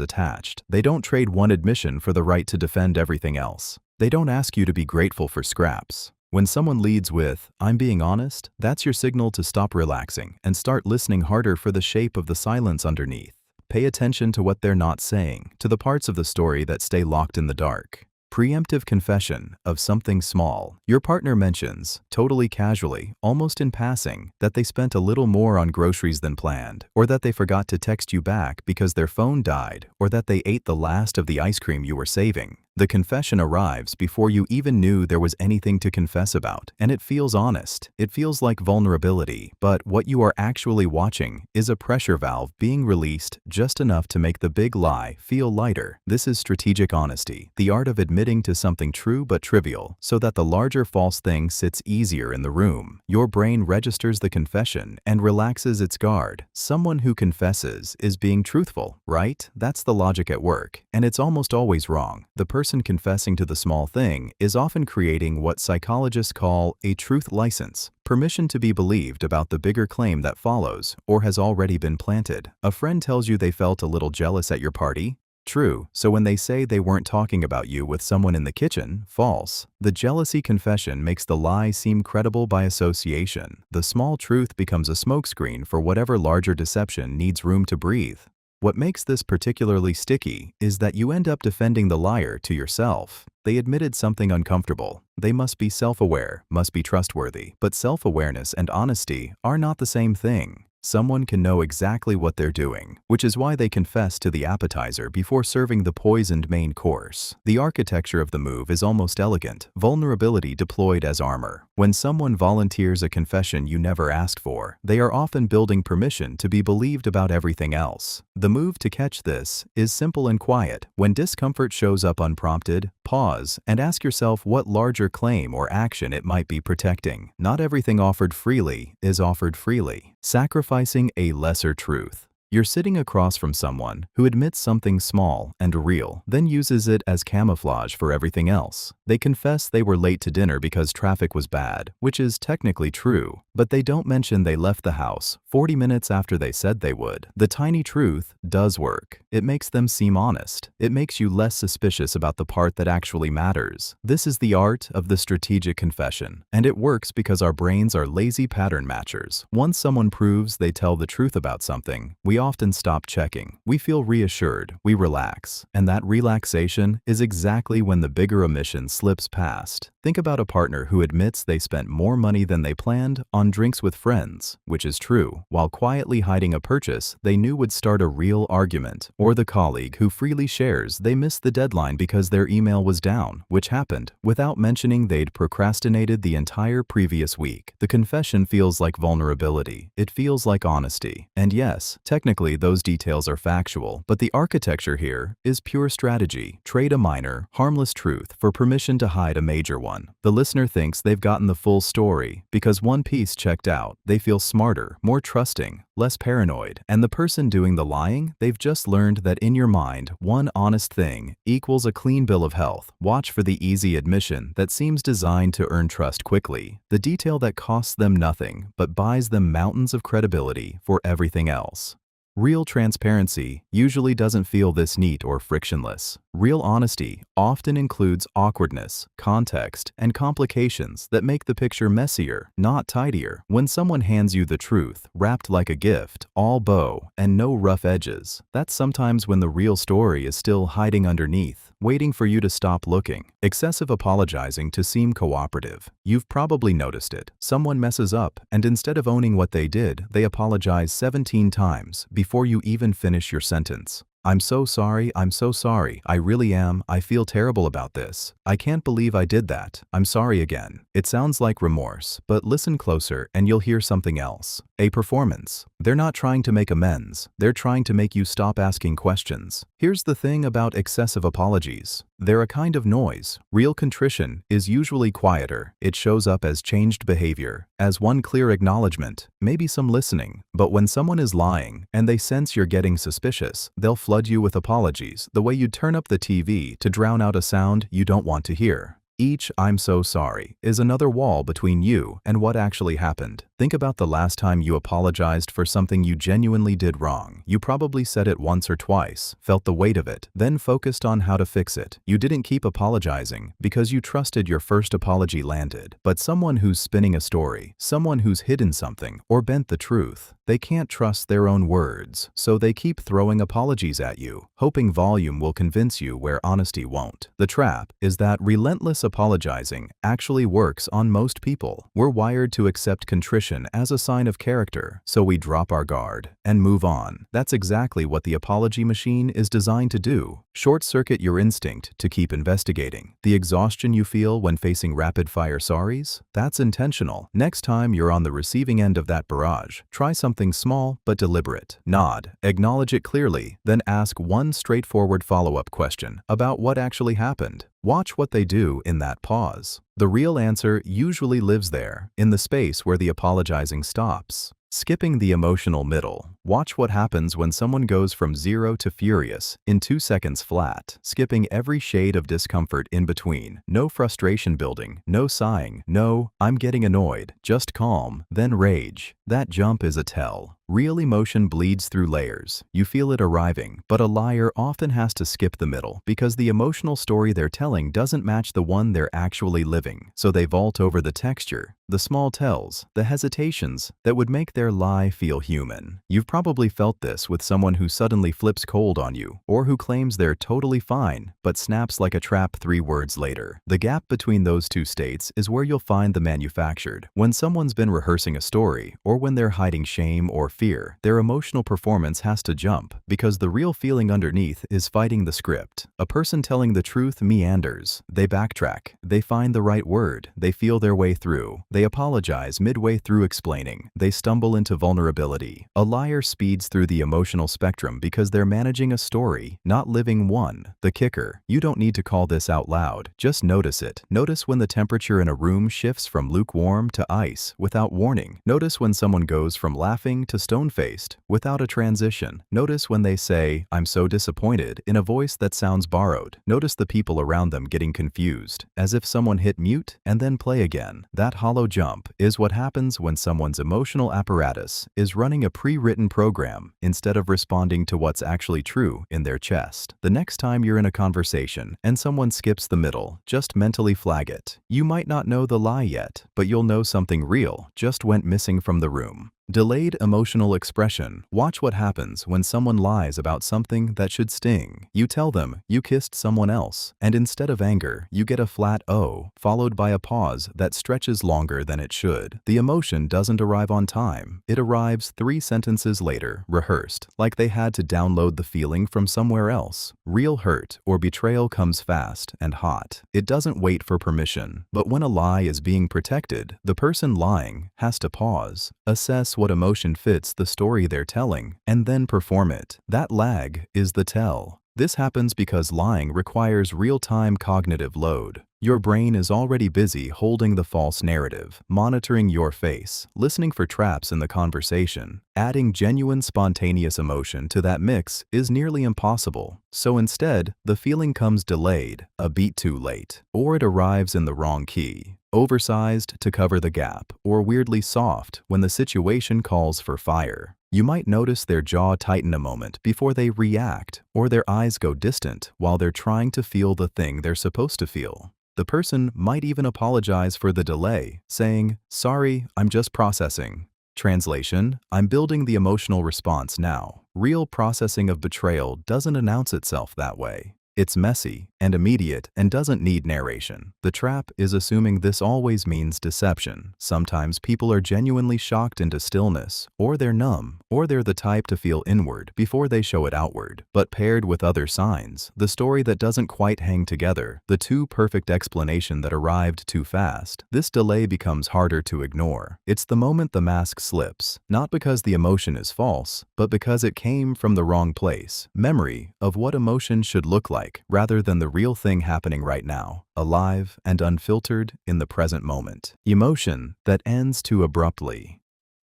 attached. They don't trade one admission for the right to defend everything else. They don't ask you to be grateful for scraps. When someone leads with, I'm being honest, that's your signal to stop relaxing and start listening harder for the shape of the silence underneath. Pay attention to what they're not saying, to the parts of the story that stay locked in the dark. Preemptive confession of something small. Your partner mentions, totally casually, almost in passing, that they spent a little more on groceries than planned, or that they forgot to text you back because their phone died, or that they ate the last of the ice cream you were saving. The confession arrives before you even knew there was anything to confess about, and it feels honest. It feels like vulnerability, but what you are actually watching is a pressure valve being released just enough to make the big lie feel lighter. This is strategic honesty, the art of admitting to something true but trivial, so that the larger false thing sits easier in the room. Your brain registers the confession and relaxes its guard. Someone who confesses is being truthful, right? That's the logic at work, and it's almost always wrong. The person confessing to the small thing is often creating what psychologists call a truth license, permission to be believed about the bigger claim that follows or has already been planted. A friend tells you they felt a little jealous at your party. True. So when they say they weren't talking about you with someone in the kitchen, false. The jealousy confession makes the lie seem credible by association. The small truth becomes a smokescreen for whatever larger deception needs room to breathe. What makes this particularly sticky is that you end up defending the liar to yourself. They admitted something uncomfortable. They must be self-aware, must be trustworthy. But self-awareness and honesty are not the same thing. Someone can know exactly what they're doing, which is why they confess to the appetizer before serving the poisoned main course. The architecture of the move is almost elegant, vulnerability deployed as armor. When someone volunteers a confession you never asked for, they are often building permission to be believed about everything else. The move to catch this is simple and quiet. When discomfort shows up unprompted, pause and ask yourself what larger claim or action it might be protecting. Not everything offered freely is offered freely. Sacrificing a lesser truth. You're sitting across from someone who admits something small and real, then uses it as camouflage for everything else. They confess they were late to dinner because traffic was bad, which is technically true, but they don't mention they left the house 40 minutes after they said they would. The tiny truth does work. It makes them seem honest. It makes you less suspicious about the part that actually matters. This is the art of the strategic confession, and it works because our brains are lazy pattern matchers. Once someone proves they tell the truth about something, we often stop checking. We feel reassured, we relax, and that relaxation is exactly when the bigger omission slips past. Think about a partner who admits they spent more money than they planned on drinks with friends, which is true, while quietly hiding a purchase they knew would start a real argument. Or the colleague who freely shares they missed the deadline because their email was down, which happened, without mentioning they'd procrastinated the entire previous week. The confession feels like vulnerability. It feels like honesty. And yes, technically those details are factual, but the architecture here is pure strategy. Trade a minor, harmless truth for permission to hide a major one. The listener thinks they've gotten the full story. Because one piece checked out, they feel smarter, more trusting, less paranoid. And the person doing the lying, they've just learned that in your mind, one honest thing equals a clean bill of health. Watch for the easy admission that seems designed to earn trust quickly. The detail that costs them nothing, but buys them mountains of credibility for everything else. Real transparency usually doesn't feel this neat or frictionless. Real honesty often includes awkwardness, context, and complications that make the picture messier, not tidier. When someone hands you the truth, wrapped like a gift, all bow and no rough edges, that's sometimes when the real story is still hiding underneath. waiting for you to stop looking. Excessive apologizing to seem cooperative. You've probably noticed it. Someone messes up, and instead of owning what they did, they apologize 17 times before you even finish your sentence. I'm so sorry, I really am, I feel terrible about this. I can't believe I did that, I'm sorry again. It sounds like remorse, but listen closer and you'll hear something else. A performance. They're not trying to make amends, they're trying to make you stop asking questions. Here's the thing about excessive apologies. They're a kind of noise. Real contrition is usually quieter. It shows up as changed behavior, as one clear acknowledgement, maybe some listening. But when someone is lying and they sense you're getting suspicious, they'll flood you with apologies the way you'd turn up the TV to drown out a sound you don't want to hear. Each "I'm so sorry" is another wall between you and what actually happened. Think about the last time you apologized for something you genuinely did wrong. You probably said it once or twice, felt the weight of it, then focused on how to fix it. You didn't keep apologizing because you trusted your first apology landed. But someone who's spinning a story, someone who's hidden something or bent the truth, they can't trust their own words, so they keep throwing apologies at you, hoping volume will convince you where honesty won't. The trap is that relentless apologizing actually works on most people. We're wired to accept contrition as a sign of character, so we drop our guard and move on. That's exactly what the apology machine is designed to do. Short-circuit your instinct to keep investigating. The exhaustion you feel when facing rapid-fire sorries? That's intentional. Next time you're on the receiving end of that barrage, try something small but deliberate. Nod, acknowledge it clearly, then ask one straightforward follow-up question about what actually happened. Watch what they do in that pause. The real answer usually lives there, in the space where the apologizing stops. Skipping the emotional middle. Watch what happens when someone goes from 0 to furious in 2 seconds flat, skipping every shade of discomfort in between. No frustration building, no sighing, no "I'm getting annoyed," just calm, then rage. That jump is a tell. Real emotion bleeds through layers. You feel it arriving, but a liar often has to skip the middle because the emotional story they're telling doesn't match the one they're actually living. So they vault over the texture, the small tells, the hesitations that would make their lie feel human. You've probably felt this with someone who suddenly flips cold on you, or who claims they're totally fine, but snaps like a trap 3 words later. The gap between those two states is where you'll find the manufactured. When someone's been rehearsing a story, or when they're hiding shame or fear, their emotional performance has to jump, because the real feeling underneath is fighting the script. A person telling the truth meanders. They backtrack. They find the right word. They feel their way through. They apologize midway through explaining. They stumble into vulnerability. A liar speeds through the emotional spectrum because they're managing a story, not living one. The kicker: you don't need to call this out loud. Just notice it. Notice when the temperature in a room shifts from lukewarm to ice without warning. Notice when someone goes from laughing to stone-faced without a transition. Notice when they say, "I'm so disappointed," in a voice that sounds borrowed. Notice the people around them getting confused, as if someone hit mute and then play again. That hollow jump is what happens when someone's emotional apparatus is running a pre-written program instead of responding to what's actually true in their chest. The next time you're in a conversation and someone skips the middle, just mentally flag it. You might not know the lie yet, but you'll know something real just went missing from the room. Delayed emotional expression. Watch what happens when someone lies about something that should sting. You tell them you kissed someone else, and instead of anger, you get a flat "oh," followed by a pause that stretches longer than it should. The emotion doesn't arrive on time. It arrives 3 sentences later, rehearsed, like they had to download the feeling from somewhere else. Real hurt or betrayal comes fast and hot. It doesn't wait for permission. But when a lie is being protected, the person lying has to pause, assess what emotion fits the story they're telling, and then perform it. That lag is the tell. This happens because lying requires real-time cognitive load. Your brain is already busy holding the false narrative, monitoring your face, listening for traps in the conversation. Adding genuine spontaneous emotion to that mix is nearly impossible. So instead, the feeling comes delayed, a beat too late, or it arrives in the wrong key. Oversized to cover the gap, or weirdly soft when the situation calls for fire. You might notice their jaw tighten a moment before they react, or their eyes go distant while they're trying to feel the thing they're supposed to feel. The person might even apologize for the delay, saying, "Sorry, I'm just processing." Translation: I'm building the emotional response now. Real processing of betrayal doesn't announce itself that way. It's messy and immediate and doesn't need narration. The trap is assuming this always means deception. Sometimes people are genuinely shocked into stillness, or they're numb, or they're the type to feel inward before they show it outward. But paired with other signs, the story that doesn't quite hang together, the too perfect explanation that arrived too fast, this delay becomes harder to ignore. It's the moment the mask slips, not because the emotion is false, but because it came from the wrong place. Memory of what emotion should look like, rather than the real thing happening right now, alive and unfiltered in the present moment. Emotion that ends too abruptly.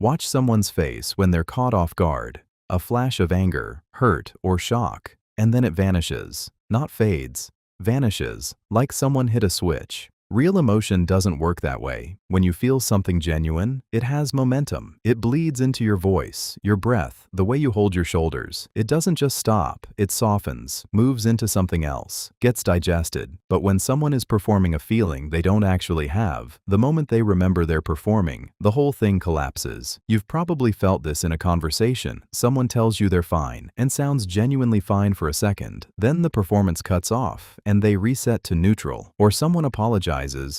Watch someone's face when they're caught off guard, a flash of anger, hurt, or shock, and then it vanishes. Not fades, vanishes, like someone hit a switch. Real emotion doesn't work that way. When you feel something genuine, it has momentum. It bleeds into your voice, your breath, the way you hold your shoulders. It doesn't just stop, it softens, moves into something else, gets digested. But when someone is performing a feeling they don't actually have, the moment they remember they're performing, the whole thing collapses. You've probably felt this in a conversation. Someone tells you they're fine and sounds genuinely fine for a second. Then the performance cuts off and they reset to neutral. Or someone apologizes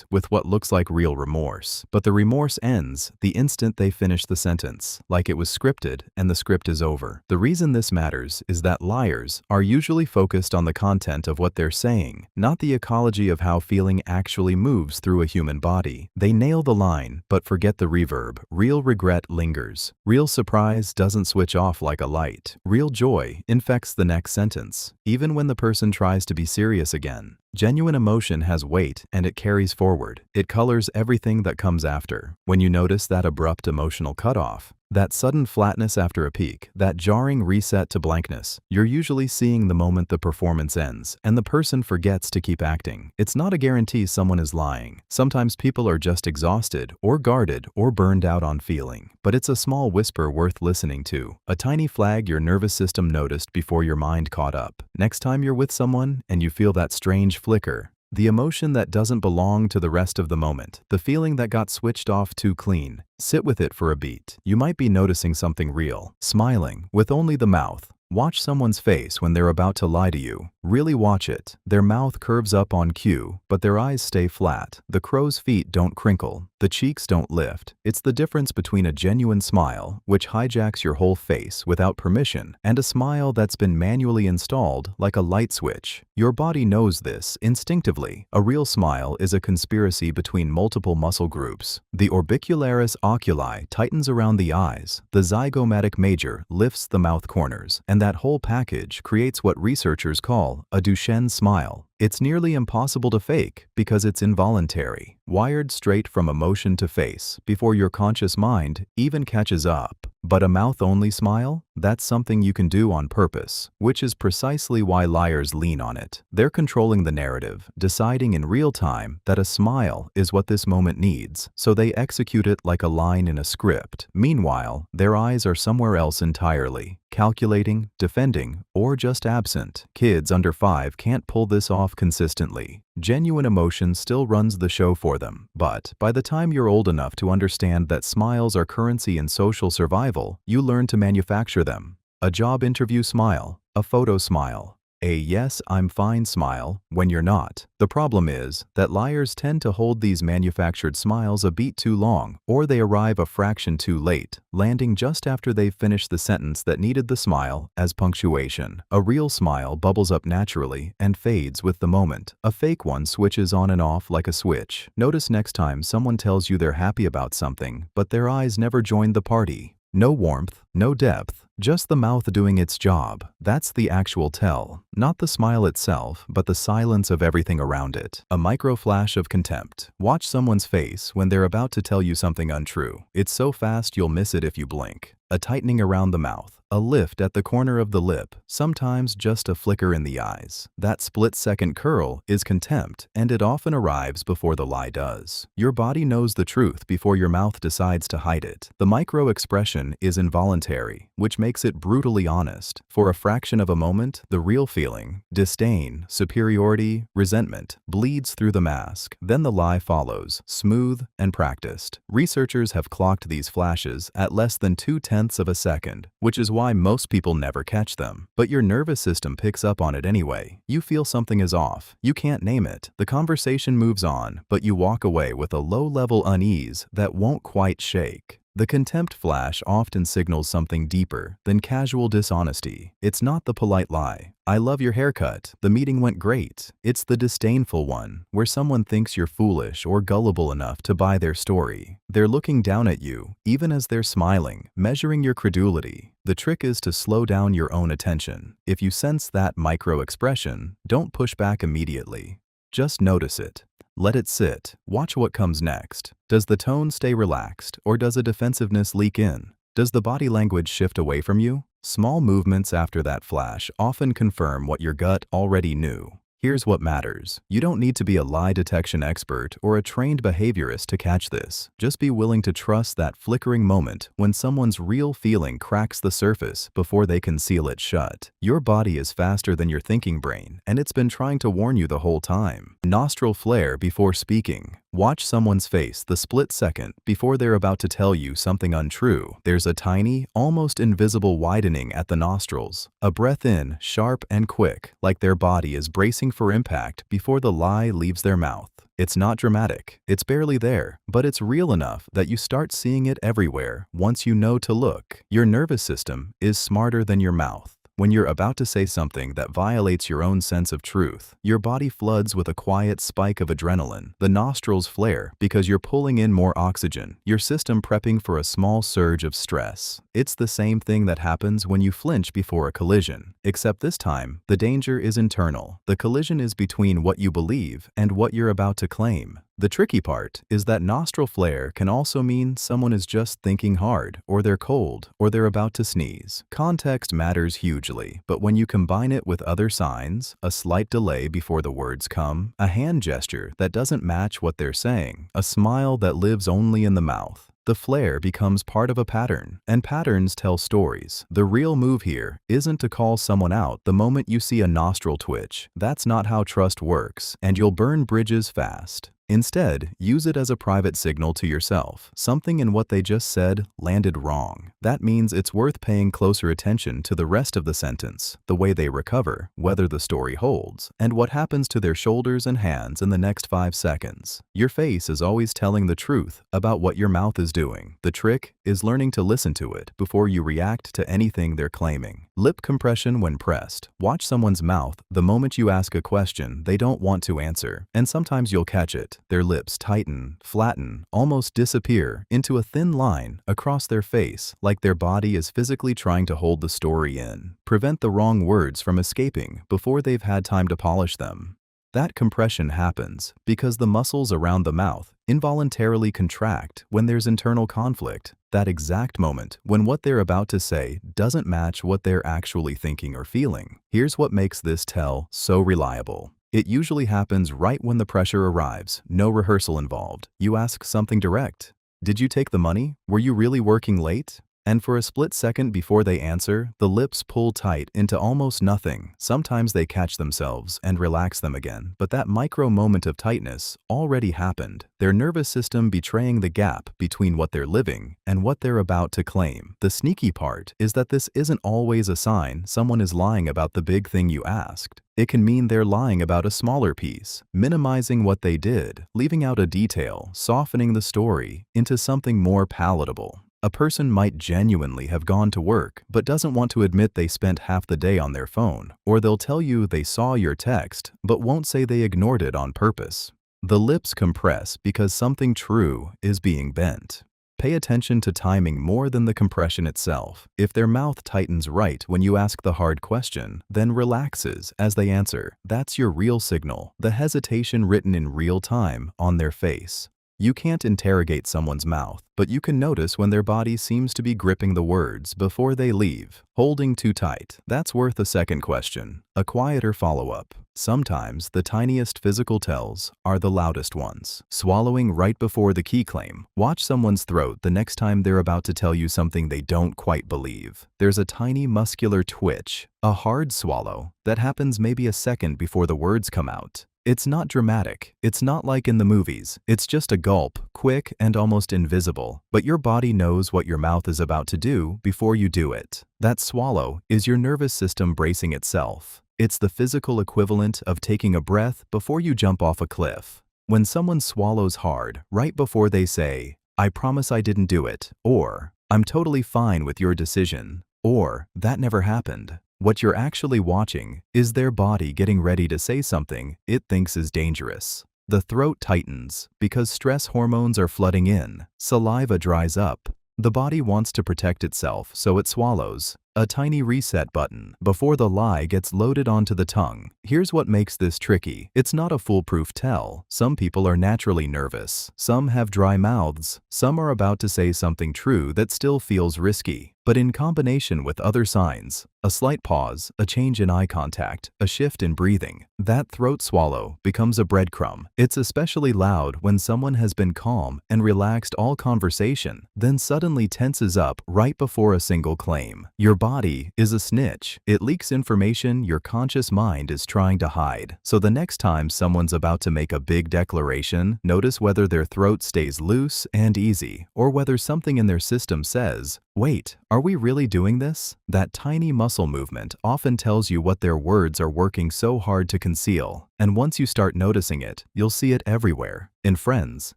with what looks like real remorse. But the remorse ends the instant they finish the sentence, like it was scripted and the script is over. The reason this matters is that liars are usually focused on the content of what they're saying, not the ecology of how feeling actually moves through a human body. They nail the line, but forget the reverb. Real regret lingers. Real surprise doesn't switch off like a light. Real joy infects the next sentence, even when the person tries to be serious again. Genuine emotion has weight and it carries forward. It colors everything that comes after. When you notice that abrupt emotional cutoff, that sudden flatness after a peak, that jarring reset to blankness, you're usually seeing the moment the performance ends and the person forgets to keep acting. It's not a guarantee someone is lying. Sometimes people are just exhausted or guarded or burned out on feeling. But it's a small whisper worth listening to, a tiny flag your nervous system noticed before your mind caught up. Next time you're with someone and you feel that strange flicker, the emotion that doesn't belong to the rest of the moment, the feeling that got switched off too clean, sit with it for a beat. You might be noticing something real, smiling with only the mouth. Watch someone's face when they're about to lie to you. Really watch it. Their mouth curves up on cue, but their eyes stay flat. The crow's feet don't crinkle. The cheeks don't lift. It's the difference between a genuine smile, which hijacks your whole face without permission, and a smile that's been manually installed like a light switch. Your body knows this instinctively. A real smile is a conspiracy between multiple muscle groups. The orbicularis oculi tightens around the eyes. The zygomatic major lifts the mouth corners, and that whole package creates what researchers call a Duchenne smile. It's nearly impossible to fake because it's involuntary, wired straight from emotion to face before your conscious mind even catches up. But a mouth-only smile? That's something you can do on purpose, which is precisely why liars lean on it. They're controlling the narrative, deciding in real time that a smile is what this moment needs, so they execute it like a line in a script. Meanwhile, their eyes are somewhere else entirely, calculating, defending, or just absent. Kids under 5 can't pull this off consistently. Genuine emotion still runs the show for them. But by the time you're old enough to understand that smiles are currency in social survival, you learn to manufacture them. A job interview smile, a photo smile, a "yes, I'm fine" smile when you're not. The problem is that liars tend to hold these manufactured smiles a beat too long, or they arrive a fraction too late, landing just after they've finished the sentence that needed the smile as punctuation. A real smile bubbles up naturally and fades with the moment. A fake one switches on and off like a switch. Notice next time someone tells you they're happy about something, but their eyes never joined the party. No warmth, no depth, just the mouth doing its job. That's the actual tell. Not the smile itself, but the silence of everything around it. A micro flash of contempt. Watch someone's face when they're about to tell you something untrue. It's so fast you'll miss it if you blink. A tightening around the mouth, a lift at the corner of the lip, sometimes just a flicker in the eyes. That split-second curl is contempt, and it often arrives before the lie does. Your body knows the truth before your mouth decides to hide it. The micro-expression is involuntary, which makes it brutally honest. For a fraction of a moment, the real feeling, disdain, superiority, resentment, bleeds through the mask. Then the lie follows, smooth and practiced. Researchers have clocked these flashes at less than 0.2 of a second, which is why why most people never catch them. But your nervous system picks up on it anyway. You feel something is off. You can't name it. The conversation moves on, but you walk away with a low-level unease that won't quite shake. The contempt flash often signals something deeper than casual dishonesty. It's not the polite lie, "I love your haircut, the meeting went great." It's the disdainful one, where someone thinks you're foolish or gullible enough to buy their story. They're looking down at you, even as they're smiling, measuring your credulity. The trick is to slow down your own attention. If you sense that micro-expression, don't push back immediately. Just notice it. Let it sit. Watch what comes next. Does the tone stay relaxed, or does a defensiveness leak in? Does the body language shift away from you? Small movements after that flash often confirm what your gut already knew. Here's what matters. You don't need to be a lie detection expert or a trained behaviorist to catch this. Just be willing to trust that flickering moment when someone's real feeling cracks the surface before they can seal it shut. Your body is faster than your thinking brain, and it's been trying to warn you the whole time. Nostril flare before speaking. Watch someone's face the split second before they're about to tell you something untrue. There's a tiny, almost invisible widening at the nostrils. A breath in, sharp and quick, like their body is bracing for impact before the lie leaves their mouth. It's not dramatic. It's barely there, but it's real enough that you start seeing it everywhere once you know to look. Your nervous system is smarter than your mouth. When you're about to say something that violates your own sense of truth, your body floods with a quiet spike of adrenaline. The nostrils flare because you're pulling in more oxygen, your system prepping for a small surge of stress. It's the same thing that happens when you flinch before a collision, except this time, the danger is internal. The collision is between what you believe and what you're about to claim. The tricky part is that nostril flare can also mean someone is just thinking hard, or they're cold, or they're about to sneeze. Context matters hugely, but when you combine it with other signs, a slight delay before the words come, a hand gesture that doesn't match what they're saying, a smile that lives only in the mouth, the flare becomes part of a pattern, and patterns tell stories. The real move here isn't to call someone out the moment you see a nostril twitch. That's not how trust works, and you'll burn bridges fast. Instead, use it as a private signal to yourself. Something in what they just said landed wrong. That means it's worth paying closer attention to the rest of the sentence, the way they recover, whether the story holds, and what happens to their shoulders and hands in the next 5 seconds. Your face is always telling the truth about what your mouth is doing. The trick is learning to listen to it before you react to anything they're claiming. Lip compression when pressed. Watch someone's mouth the moment you ask a question they don't want to answer, and sometimes you'll catch it. Their lips tighten, flatten, almost disappear into a thin line across their face, like their body is physically trying to hold the story in. Prevent the wrong words from escaping before they've had time to polish them. That compression happens because the muscles around the mouth involuntarily contract when there's internal conflict. That exact moment when what they're about to say doesn't match what they're actually thinking or feeling. Here's what makes this tell so reliable. It usually happens right when the pressure arrives, no rehearsal involved. You ask something direct. Did you take the money? Were you really working late? And for a split second before they answer, the lips pull tight into almost nothing. Sometimes they catch themselves and relax them again, but that micro moment of tightness already happened. Their nervous system betraying the gap between what they're living and what they're about to claim. The sneaky part is that this isn't always a sign someone is lying about the big thing you asked. It can mean they're lying about a smaller piece, minimizing what they did, leaving out a detail, softening the story into something more palatable. A person might genuinely have gone to work, but doesn't want to admit they spent half the day on their phone, or they'll tell you they saw your text, but won't say they ignored it on purpose. The lips compress because something true is being bent. Pay attention to timing more than the compression itself. If their mouth tightens right when you ask the hard question, then relaxes as they answer, that's your real signal, the hesitation written in real time on their face. You can't interrogate someone's mouth, but you can notice when their body seems to be gripping the words before they leave. Holding too tight. That's worth a second question, a quieter follow-up. Sometimes the tiniest physical tells are the loudest ones. Swallowing right before the key claim. Watch someone's throat the next time they're about to tell you something they don't quite believe. There's a tiny muscular twitch, a hard swallow, that happens maybe a second before the words come out. It's not dramatic. It's not like in the movies. It's just a gulp, quick and almost invisible. But your body knows what your mouth is about to do before you do it. That swallow is your nervous system bracing itself. It's the physical equivalent of taking a breath before you jump off a cliff. When someone swallows hard, right before they say, "I promise I didn't do it," or "I'm totally fine with your decision," or "that never happened," what you're actually watching is their body getting ready to say something it thinks is dangerous. The throat tightens because stress hormones are flooding in. Saliva dries up. The body wants to protect itself, so it swallows. A tiny reset button before the lie gets loaded onto the tongue. Here's what makes this tricky. It's not a foolproof tell. Some people are naturally nervous. Some have dry mouths. Some are about to say something true that still feels risky. But in combination with other signs, a slight pause, a change in eye contact, a shift in breathing, that throat swallow becomes a breadcrumb. It's especially loud when someone has been calm and relaxed all conversation, then suddenly tenses up right before a single claim. Your body is a snitch. It leaks information your conscious mind is trying to hide. So the next time someone's about to make a big declaration, notice whether their throat stays loose and easy, or whether something in their system says, "Wait, are we really doing this?" That tiny muscle movement often tells you what their words are working so hard to conceal. And once you start noticing it, you'll see it everywhere. In friends,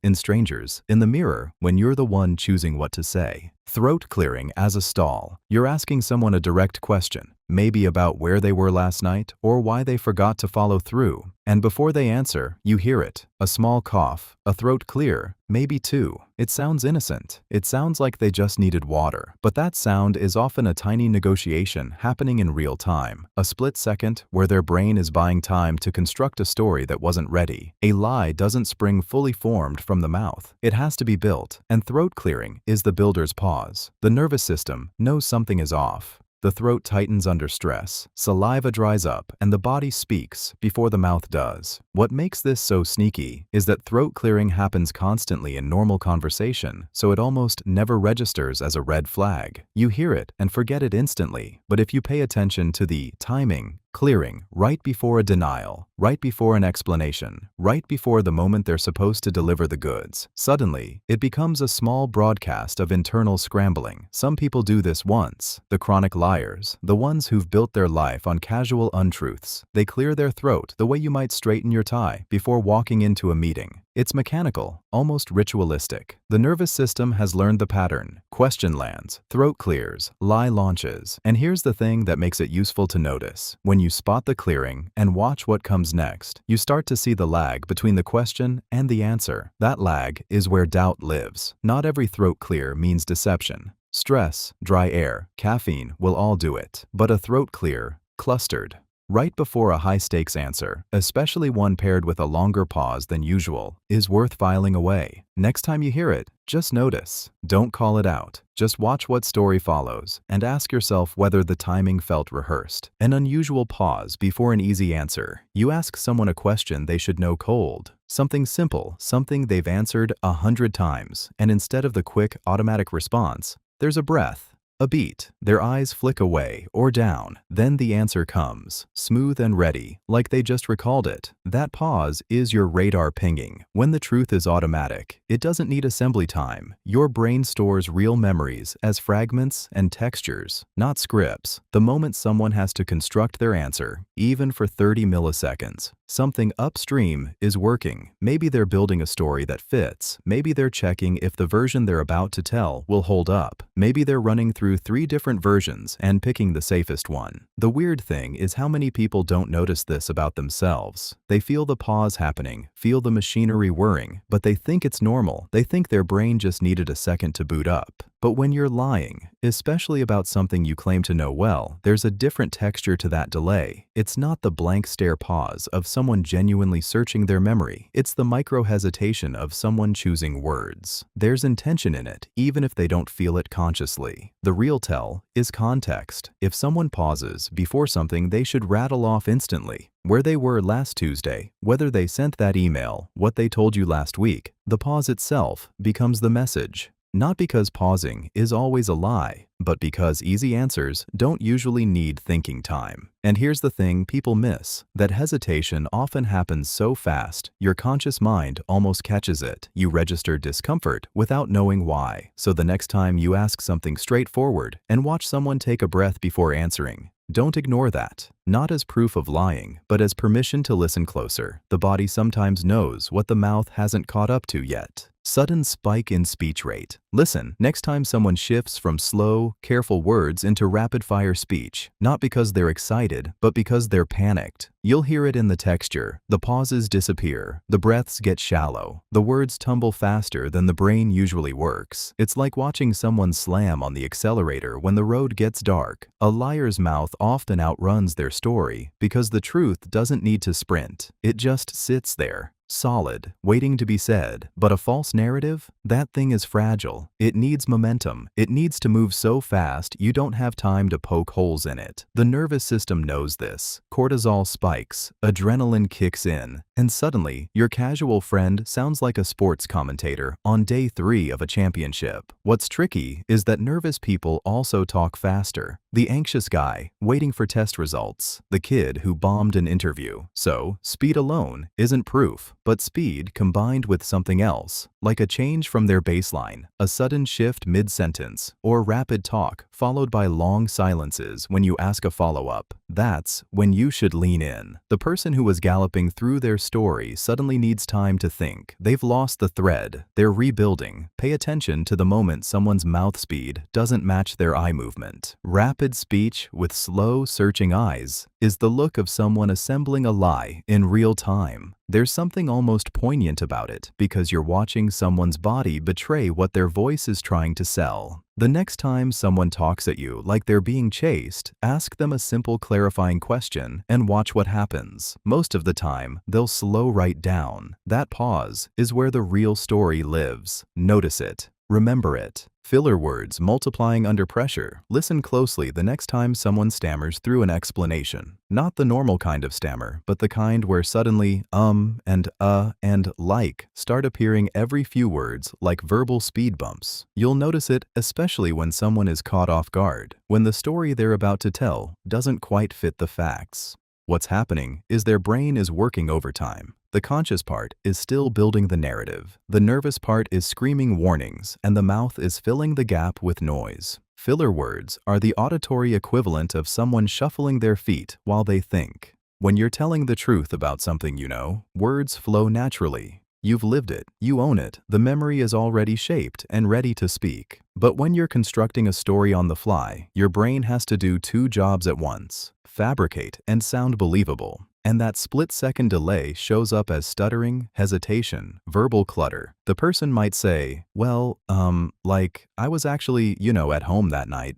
in strangers, in the mirror, when you're the one choosing what to say. Throat clearing as a stall. You're asking someone a direct question, maybe about where they were last night or why they forgot to follow through. And before they answer, you hear it. A small cough, a throat clear, maybe two. It sounds innocent. It sounds like they just needed water. But that sound is often a tiny negotiation happening in real time. A split second where their brain is buying time to construct a story that wasn't ready. A lie doesn't spring fully formed from the mouth. It has to be built. And throat clearing is the builder's pause. The nervous system knows something is off. The throat tightens under stress, saliva dries up, and the body speaks before the mouth does. What makes this so sneaky is that throat clearing happens constantly in normal conversation, so it almost never registers as a red flag. You hear it and forget it instantly, but if you pay attention to the timing, clearing right before a denial, right before an explanation, right before the moment they're supposed to deliver the goods, suddenly, it becomes a small broadcast of internal scrambling. Some people do this once. The chronic liars, the ones who've built their life on casual untruths. They clear their throat the way you might straighten your tie before walking into a meeting. It's mechanical, almost ritualistic. The nervous system has learned the pattern. Question lands, throat clears, lie launches. And here's the thing that makes it useful to notice. When you spot the clearing and watch what comes next, you start to see the lag between the question and the answer. That lag is where doubt lives. Not every throat clear means deception. Stress, dry air, caffeine will all do it. But a throat clear, clustered, right before a high-stakes answer, especially one paired with a longer pause than usual, is worth filing away. Next time you hear it, just notice. Don't call it out. Just watch what story follows and ask yourself whether the timing felt rehearsed. An unusual pause before an easy answer. You ask someone a question they should know cold. Something simple, something they've answered 100 times, and instead of the quick, automatic response, there's a breath. A beat. Their eyes flick away or down. Then the answer comes, smooth and ready, like they just recalled it. That pause is your radar pinging. When the truth is automatic, it doesn't need assembly time. Your brain stores real memories as fragments and textures, not scripts. The moment someone has to construct their answer, even for 30 milliseconds, something upstream is working. Maybe they're building a story that fits. Maybe they're checking if the version they're about to tell will hold up. Maybe they're running through 3 different versions and picking the safest one. The weird thing is how many people don't notice this about themselves. They feel the pause happening, feel the machinery whirring, but they think it's normal. They think their brain just needed a second to boot up. But when you're lying, especially about something you claim to know well, there's a different texture to that delay. It's not the blank stare pause of someone genuinely searching their memory. It's the micro-hesitation of someone choosing words. There's intention in it, even if they don't feel it consciously. The real tell is context. If someone pauses before something they should rattle off instantly, where they were last Tuesday, whether they sent that email, what they told you last week, the pause itself becomes the message. Not because pausing is always a lie, but because easy answers don't usually need thinking time. And here's the thing people miss, that hesitation often happens so fast, your conscious mind almost catches it. You register discomfort without knowing why. So the next time you ask something straightforward and watch someone take a breath before answering, don't ignore that. Not as proof of lying, but as permission to listen closer. The body sometimes knows what the mouth hasn't caught up to yet. Sudden spike in speech rate. Listen, next time someone shifts from slow, careful words into rapid-fire speech, not because they're excited, but because they're panicked. You'll hear it in the texture. The pauses disappear. The breaths get shallow. The words tumble faster than the brain usually works. It's like watching someone slam on the accelerator when the road gets dark. A liar's mouth often outruns their story because the truth doesn't need to sprint. It just sits there, solid, waiting to be said. But a false narrative? That thing is fragile. It needs momentum. It needs to move so fast you don't have time to poke holes in it. The nervous system knows this. Cortisol spikes, adrenaline kicks in, and suddenly your casual friend sounds like a sports commentator on day 3 of a championship. What's tricky is that nervous people also talk faster. The anxious guy, waiting for test results. The kid who bombed an interview. So, speed alone isn't proof, but speed combined with something else, like a change from their baseline, a sudden shift mid-sentence, or rapid talk followed by long silences when you ask a follow-up. That's when you should lean in. The person who was galloping through their story suddenly needs time to think. They've lost the thread. They're rebuilding. Pay attention to the moment someone's mouth speed doesn't match their eye movement. Rapid speech with slow, searching eyes is the look of someone assembling a lie in real time. There's something almost poignant about it because you're watching someone's body betray what their voice is trying to sell. The next time someone talks at you like they're being chased, ask them a simple clarifying question and watch what happens. Most of the time, they'll slow right down. That pause is where the real story lives. Notice it. Remember it. Filler words multiplying under pressure. Listen closely the next time someone stammers through an explanation. Not the normal kind of stammer, but the kind where suddenly and like start appearing every few words like verbal speed bumps. You'll notice it especially when someone is caught off guard, when the story they're about to tell doesn't quite fit the facts. What's happening is their brain is working overtime. The conscious part is still building the narrative. The nervous part is screaming warnings, and the mouth is filling the gap with noise. Filler words are the auditory equivalent of someone shuffling their feet while they think. When you're telling the truth about something you know, words flow naturally. You've lived it, you own it, the memory is already shaped and ready to speak. But when you're constructing a story on the fly, your brain has to do 2 jobs at once: fabricate and sound believable. And that split-second delay shows up as stuttering, hesitation, verbal clutter. The person might say, well, I was actually, at home that night,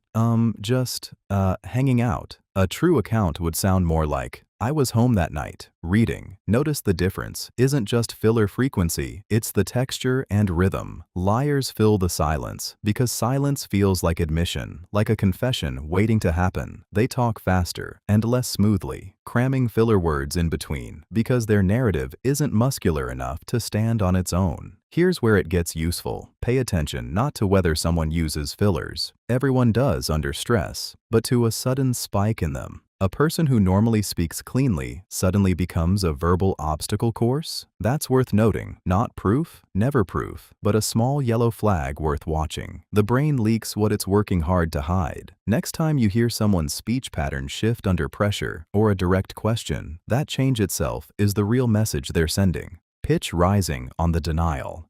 just hanging out. A true account would sound more like, I was home that night, reading. Notice the difference isn't just filler frequency, it's the texture and rhythm. Liars fill the silence because silence feels like admission, like a confession waiting to happen. They talk faster and less smoothly, cramming filler words in between because their narrative isn't muscular enough to stand on its own. Here's where it gets useful. Pay attention not to whether someone uses fillers. Everyone does under stress, but to a sudden spike in them. A person who normally speaks cleanly suddenly becomes a verbal obstacle course? That's worth noting. Not proof, never proof, but a small yellow flag worth watching. The brain leaks what it's working hard to hide. Next time you hear someone's speech pattern shift under pressure or a direct question, that change itself is the real message they're sending. Pitch rising on the denial.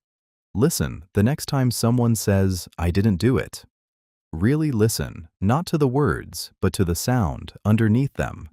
Listen the next time someone says, I didn't do it. Really listen, not to the words, but to the sound underneath them.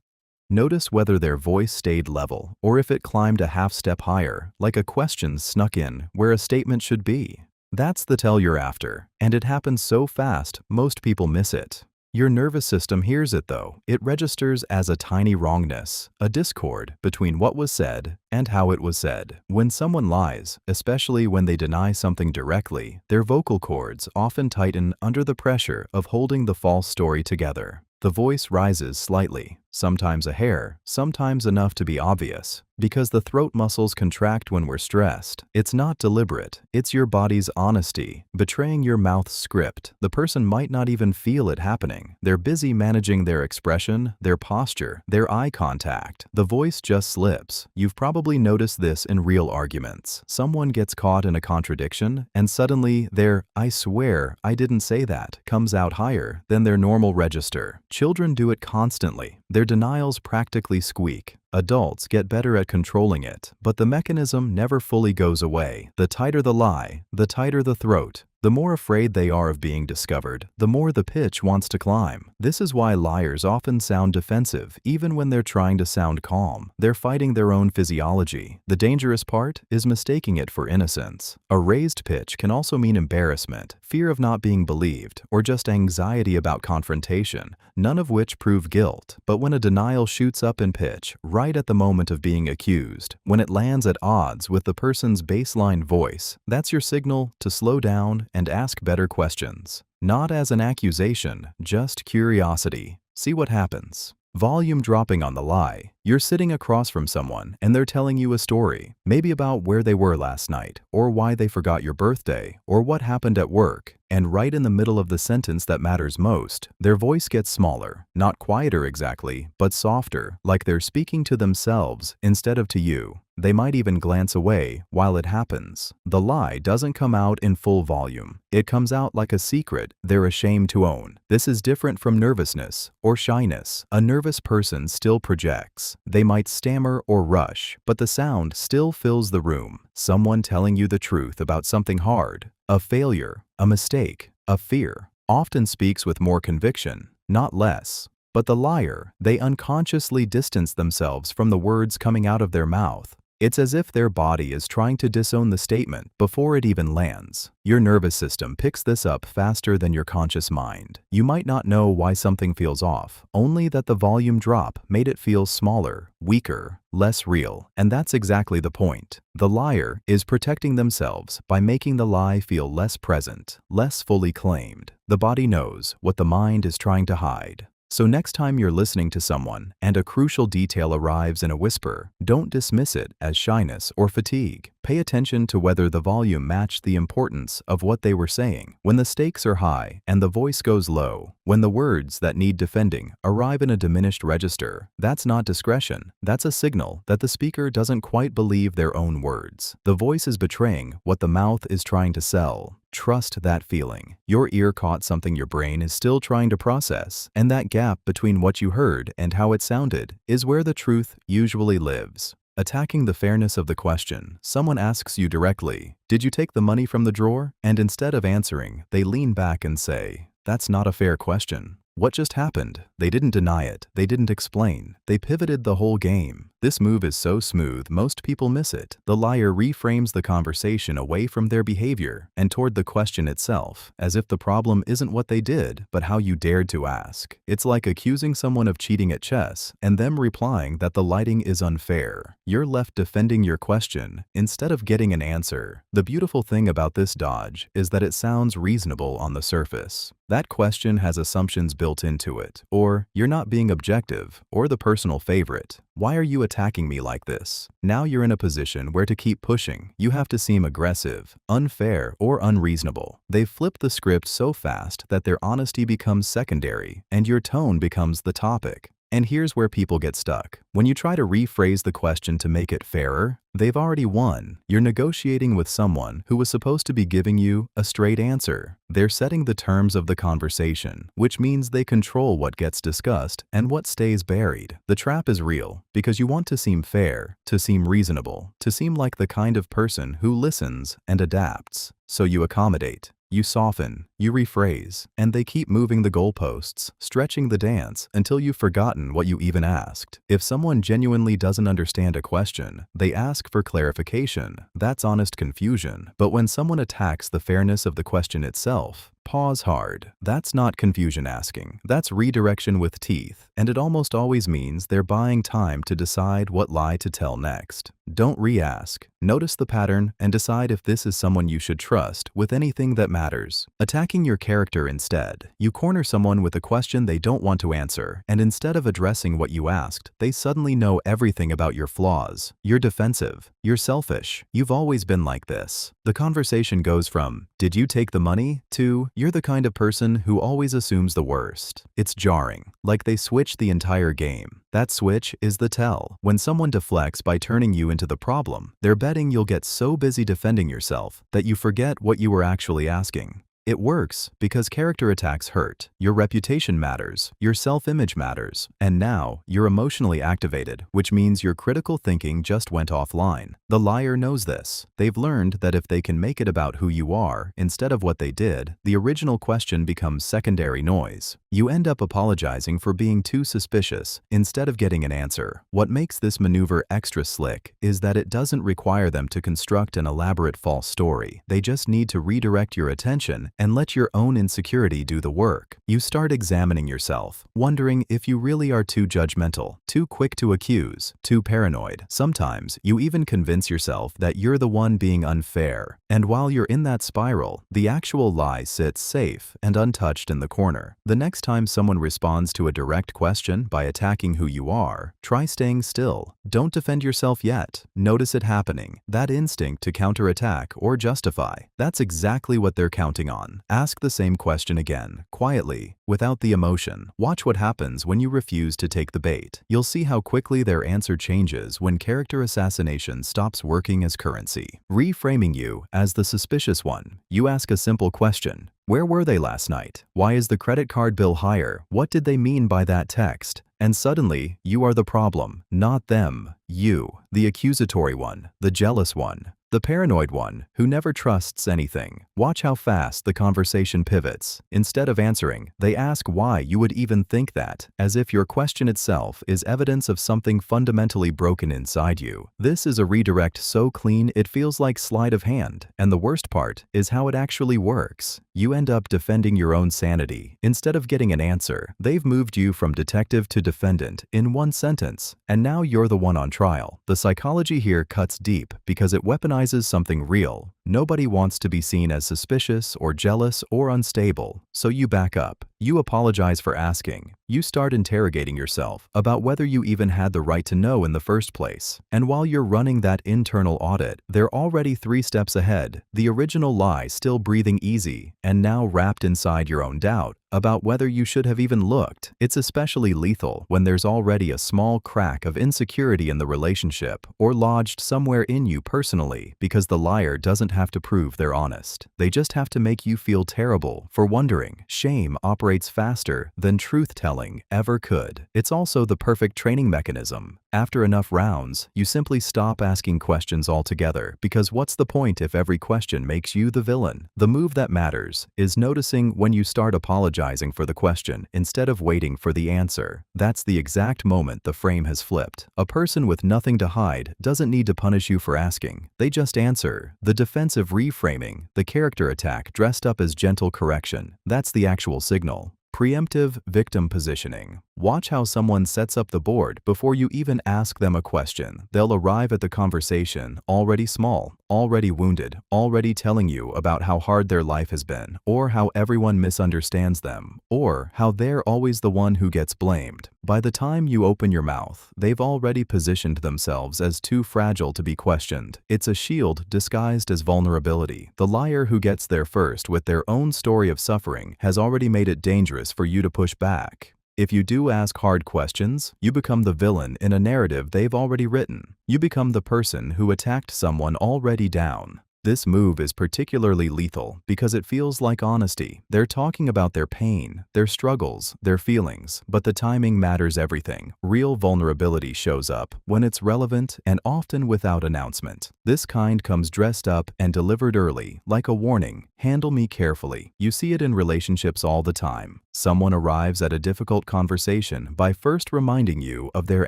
Notice whether their voice stayed level or if it climbed a half step higher, like a question snuck in where a statement should be. That's the tell you're after, and it happens so fast most people miss it. Your nervous system hears it though. It registers as a tiny wrongness, a discord between what was said and how it was said. When someone lies, especially when they deny something directly, their vocal cords often tighten under the pressure of holding the false story together. The voice rises slightly, sometimes a hair, sometimes enough to be obvious. Because the throat muscles contract when we're stressed. It's not deliberate, it's your body's honesty, betraying your mouth's script. The person might not even feel it happening. They're busy managing their expression, their posture, their eye contact. The voice just slips. You've probably noticed this in real arguments. Someone gets caught in a contradiction, and suddenly their "I swear I didn't say that" comes out higher than their normal register. Children do it constantly. Their denials practically squeak. Adults get better at controlling it, but the mechanism never fully goes away. The tighter the lie, the tighter the throat. The more afraid they are of being discovered, the more the pitch wants to climb. This is why liars often sound defensive, even when they're trying to sound calm. They're fighting their own physiology. The dangerous part is mistaking it for innocence. A raised pitch can also mean embarrassment, fear of not being believed, or just anxiety about confrontation, none of which prove guilt. But when a denial shoots up in pitch, right at the moment of being accused, when it lands at odds with the person's baseline voice, that's your signal to slow down and ask better questions. Not as an accusation, just curiosity. See what happens. Volume dropping on the lie. You're sitting across from someone and they're telling you a story, maybe about where they were last night, or why they forgot your birthday, or what happened at work. And right in the middle of the sentence that matters most, their voice gets smaller, not quieter exactly, but softer, like they're speaking to themselves instead of to you. They might even glance away while it happens. The lie doesn't come out in full volume. It comes out like a secret they're ashamed to own. This is different from nervousness or shyness. A nervous person still projects. They might stammer or rush, but the sound still fills the room. Someone telling you the truth about something hard, a failure, a mistake, a fear, often speaks with more conviction, not less. But the liar, they unconsciously distance themselves from the words coming out of their mouth. It's as if their body is trying to disown the statement before it even lands. Your nervous system picks this up faster than your conscious mind. You might not know why something feels off, only that the volume drop made it feel smaller, weaker, less real. And that's exactly the point. The liar is protecting themselves by making the lie feel less present, less fully claimed. The body knows what the mind is trying to hide. So next time you're listening to someone and a crucial detail arrives in a whisper, don't dismiss it as shyness or fatigue. Pay attention to whether the volume matched the importance of what they were saying. When the stakes are high and the voice goes low, when the words that need defending arrive in a diminished register, that's not discretion. That's a signal that the speaker doesn't quite believe their own words. The voice is betraying what the mouth is trying to sell. Trust that feeling. Your ear caught something your brain is still trying to process, and that gap between what you heard and how it sounded is where the truth usually lives. Attacking the fairness of the question. Someone asks you directly, "Did you take the money from the drawer?" And instead of answering, they lean back and say, "That's not a fair question." What just happened? They didn't deny it. They didn't explain. They pivoted the whole game. This move is so smooth, most people miss it. The liar reframes the conversation away from their behavior and toward the question itself, as if the problem isn't what they did, but how you dared to ask. It's like accusing someone of cheating at chess and them replying that the lighting is unfair. You're left defending your question instead of getting an answer. The beautiful thing about this dodge is that it sounds reasonable on the surface. That question has assumptions built into it, or you're not being objective, or the personal favorite. Why are you attacking me like this? Now you're in a position where to keep pushing, you have to seem aggressive, unfair, or unreasonable. They've flipped the script so fast that their honesty becomes secondary, and your tone becomes the topic. And here's where people get stuck. When you try to rephrase the question to make it fairer, they've already won. You're negotiating with someone who was supposed to be giving you a straight answer. They're setting the terms of the conversation, which means they control what gets discussed and what stays buried. The trap is real, because you want to seem fair, to seem reasonable, to seem like the kind of person who listens and adapts. So you accommodate. You soften, you rephrase, and they keep moving the goalposts, stretching the dance until you've forgotten what you even asked. If someone genuinely doesn't understand a question, they ask for clarification. That's honest confusion. But when someone attacks the fairness of the question itself, pause hard. That's not confusion asking. That's redirection with teeth, and it almost always means they're buying time to decide what lie to tell next. Don't re-ask. Notice the pattern and decide if this is someone you should trust with anything that matters. Attacking attacking your character instead. You corner someone with a question they don't want to answer, and instead of addressing what you asked, they suddenly know everything about your flaws. You're defensive. You're selfish. You've always been like this. The conversation goes from, "Did you take the money?" to, "You're the kind of person who always assumes the worst." It's jarring, like they switched the entire game. That switch is the tell. When someone deflects by turning you into the problem, they're betting you'll get so busy defending yourself that you forget what you were actually asking. It works because character attacks hurt. Your reputation matters, your self-image matters, and now you're emotionally activated, which means your critical thinking just went offline. The liar knows this. They've learned that if they can make it about who you are instead of what they did, the original question becomes secondary noise. You end up apologizing for being too suspicious instead of getting an answer. What makes this maneuver extra slick is that it doesn't require them to construct an elaborate false story. They just need to redirect your attention and let your own insecurity do the work. You start examining yourself, wondering if you really are too judgmental, too quick to accuse, too paranoid. Sometimes you even convince yourself that you're the one being unfair. And while you're in that spiral, the actual lie sits safe and untouched in the corner. The next time someone responds to a direct question by attacking who you are, try staying still. Don't defend yourself yet. Notice it happening. That instinct to counterattack or justify. That's exactly what they're counting on. Ask the same question again, quietly, without the emotion. Watch what happens when you refuse to take the bait. You'll see how quickly their answer changes when character assassination stops working as currency. Reframing you as the suspicious one. You ask a simple question. Where were they last night? Why is the credit card bill higher? What did they mean by that text? And suddenly, you are the problem, not them. You, the accusatory one, the jealous one, the paranoid one who never trusts anything. Watch how fast the conversation pivots. Instead of answering, they ask why you would even think that, as if your question itself is evidence of something fundamentally broken inside you. This is a redirect so clean it feels like sleight of hand, and the worst part is how it actually works. You end up defending your own sanity. Instead of getting an answer, they've moved you from detective to defendant in one sentence, and now you're the one on trial. The psychology here cuts deep because it weaponizes something real. Nobody wants to be seen as suspicious or jealous or unstable, so you back up. You apologize for asking. You start interrogating yourself about whether you even had the right to know in the first place. And while you're running that internal audit, they're already 3 steps ahead, the original lie still breathing easy, and now wrapped inside your own doubt about whether you should have even looked. It's especially lethal when there's already a small crack of insecurity in the relationship or lodged somewhere in you personally, because the liar doesn't have to prove they're honest. They just have to make you feel terrible for wondering. Shame operates faster than truth-telling ever could. It's also the perfect training mechanism. After enough rounds, you simply stop asking questions altogether, because what's the point if every question makes you the villain? The move that matters is noticing when you start apologizing for the question instead of waiting for the answer. That's the exact moment the frame has flipped. A person with nothing to hide doesn't need to punish you for asking. They just answer. The defensive reframing, the character attack dressed up as gentle correction, that's the actual signal. Preemptive victim positioning. Watch how someone sets up the board before you even ask them a question. They'll arrive at the conversation already small, already wounded, already telling you about how hard their life has been, or how everyone misunderstands them, or how they're always the one who gets blamed. By the time you open your mouth, they've already positioned themselves as too fragile to be questioned. It's a shield disguised as vulnerability. The liar who gets there first with their own story of suffering has already made it dangerous for you to push back. If you do ask hard questions, you become the villain in a narrative they've already written. You become the person who attacked someone already down. This move is particularly lethal because it feels like honesty. They're talking about their pain, their struggles, their feelings, but the timing matters everything. Real vulnerability shows up when it's relevant and often without announcement. This kind comes dressed up and delivered early, like a warning. Handle me carefully. You see it in relationships all the time. Someone arrives at a difficult conversation by first reminding you of their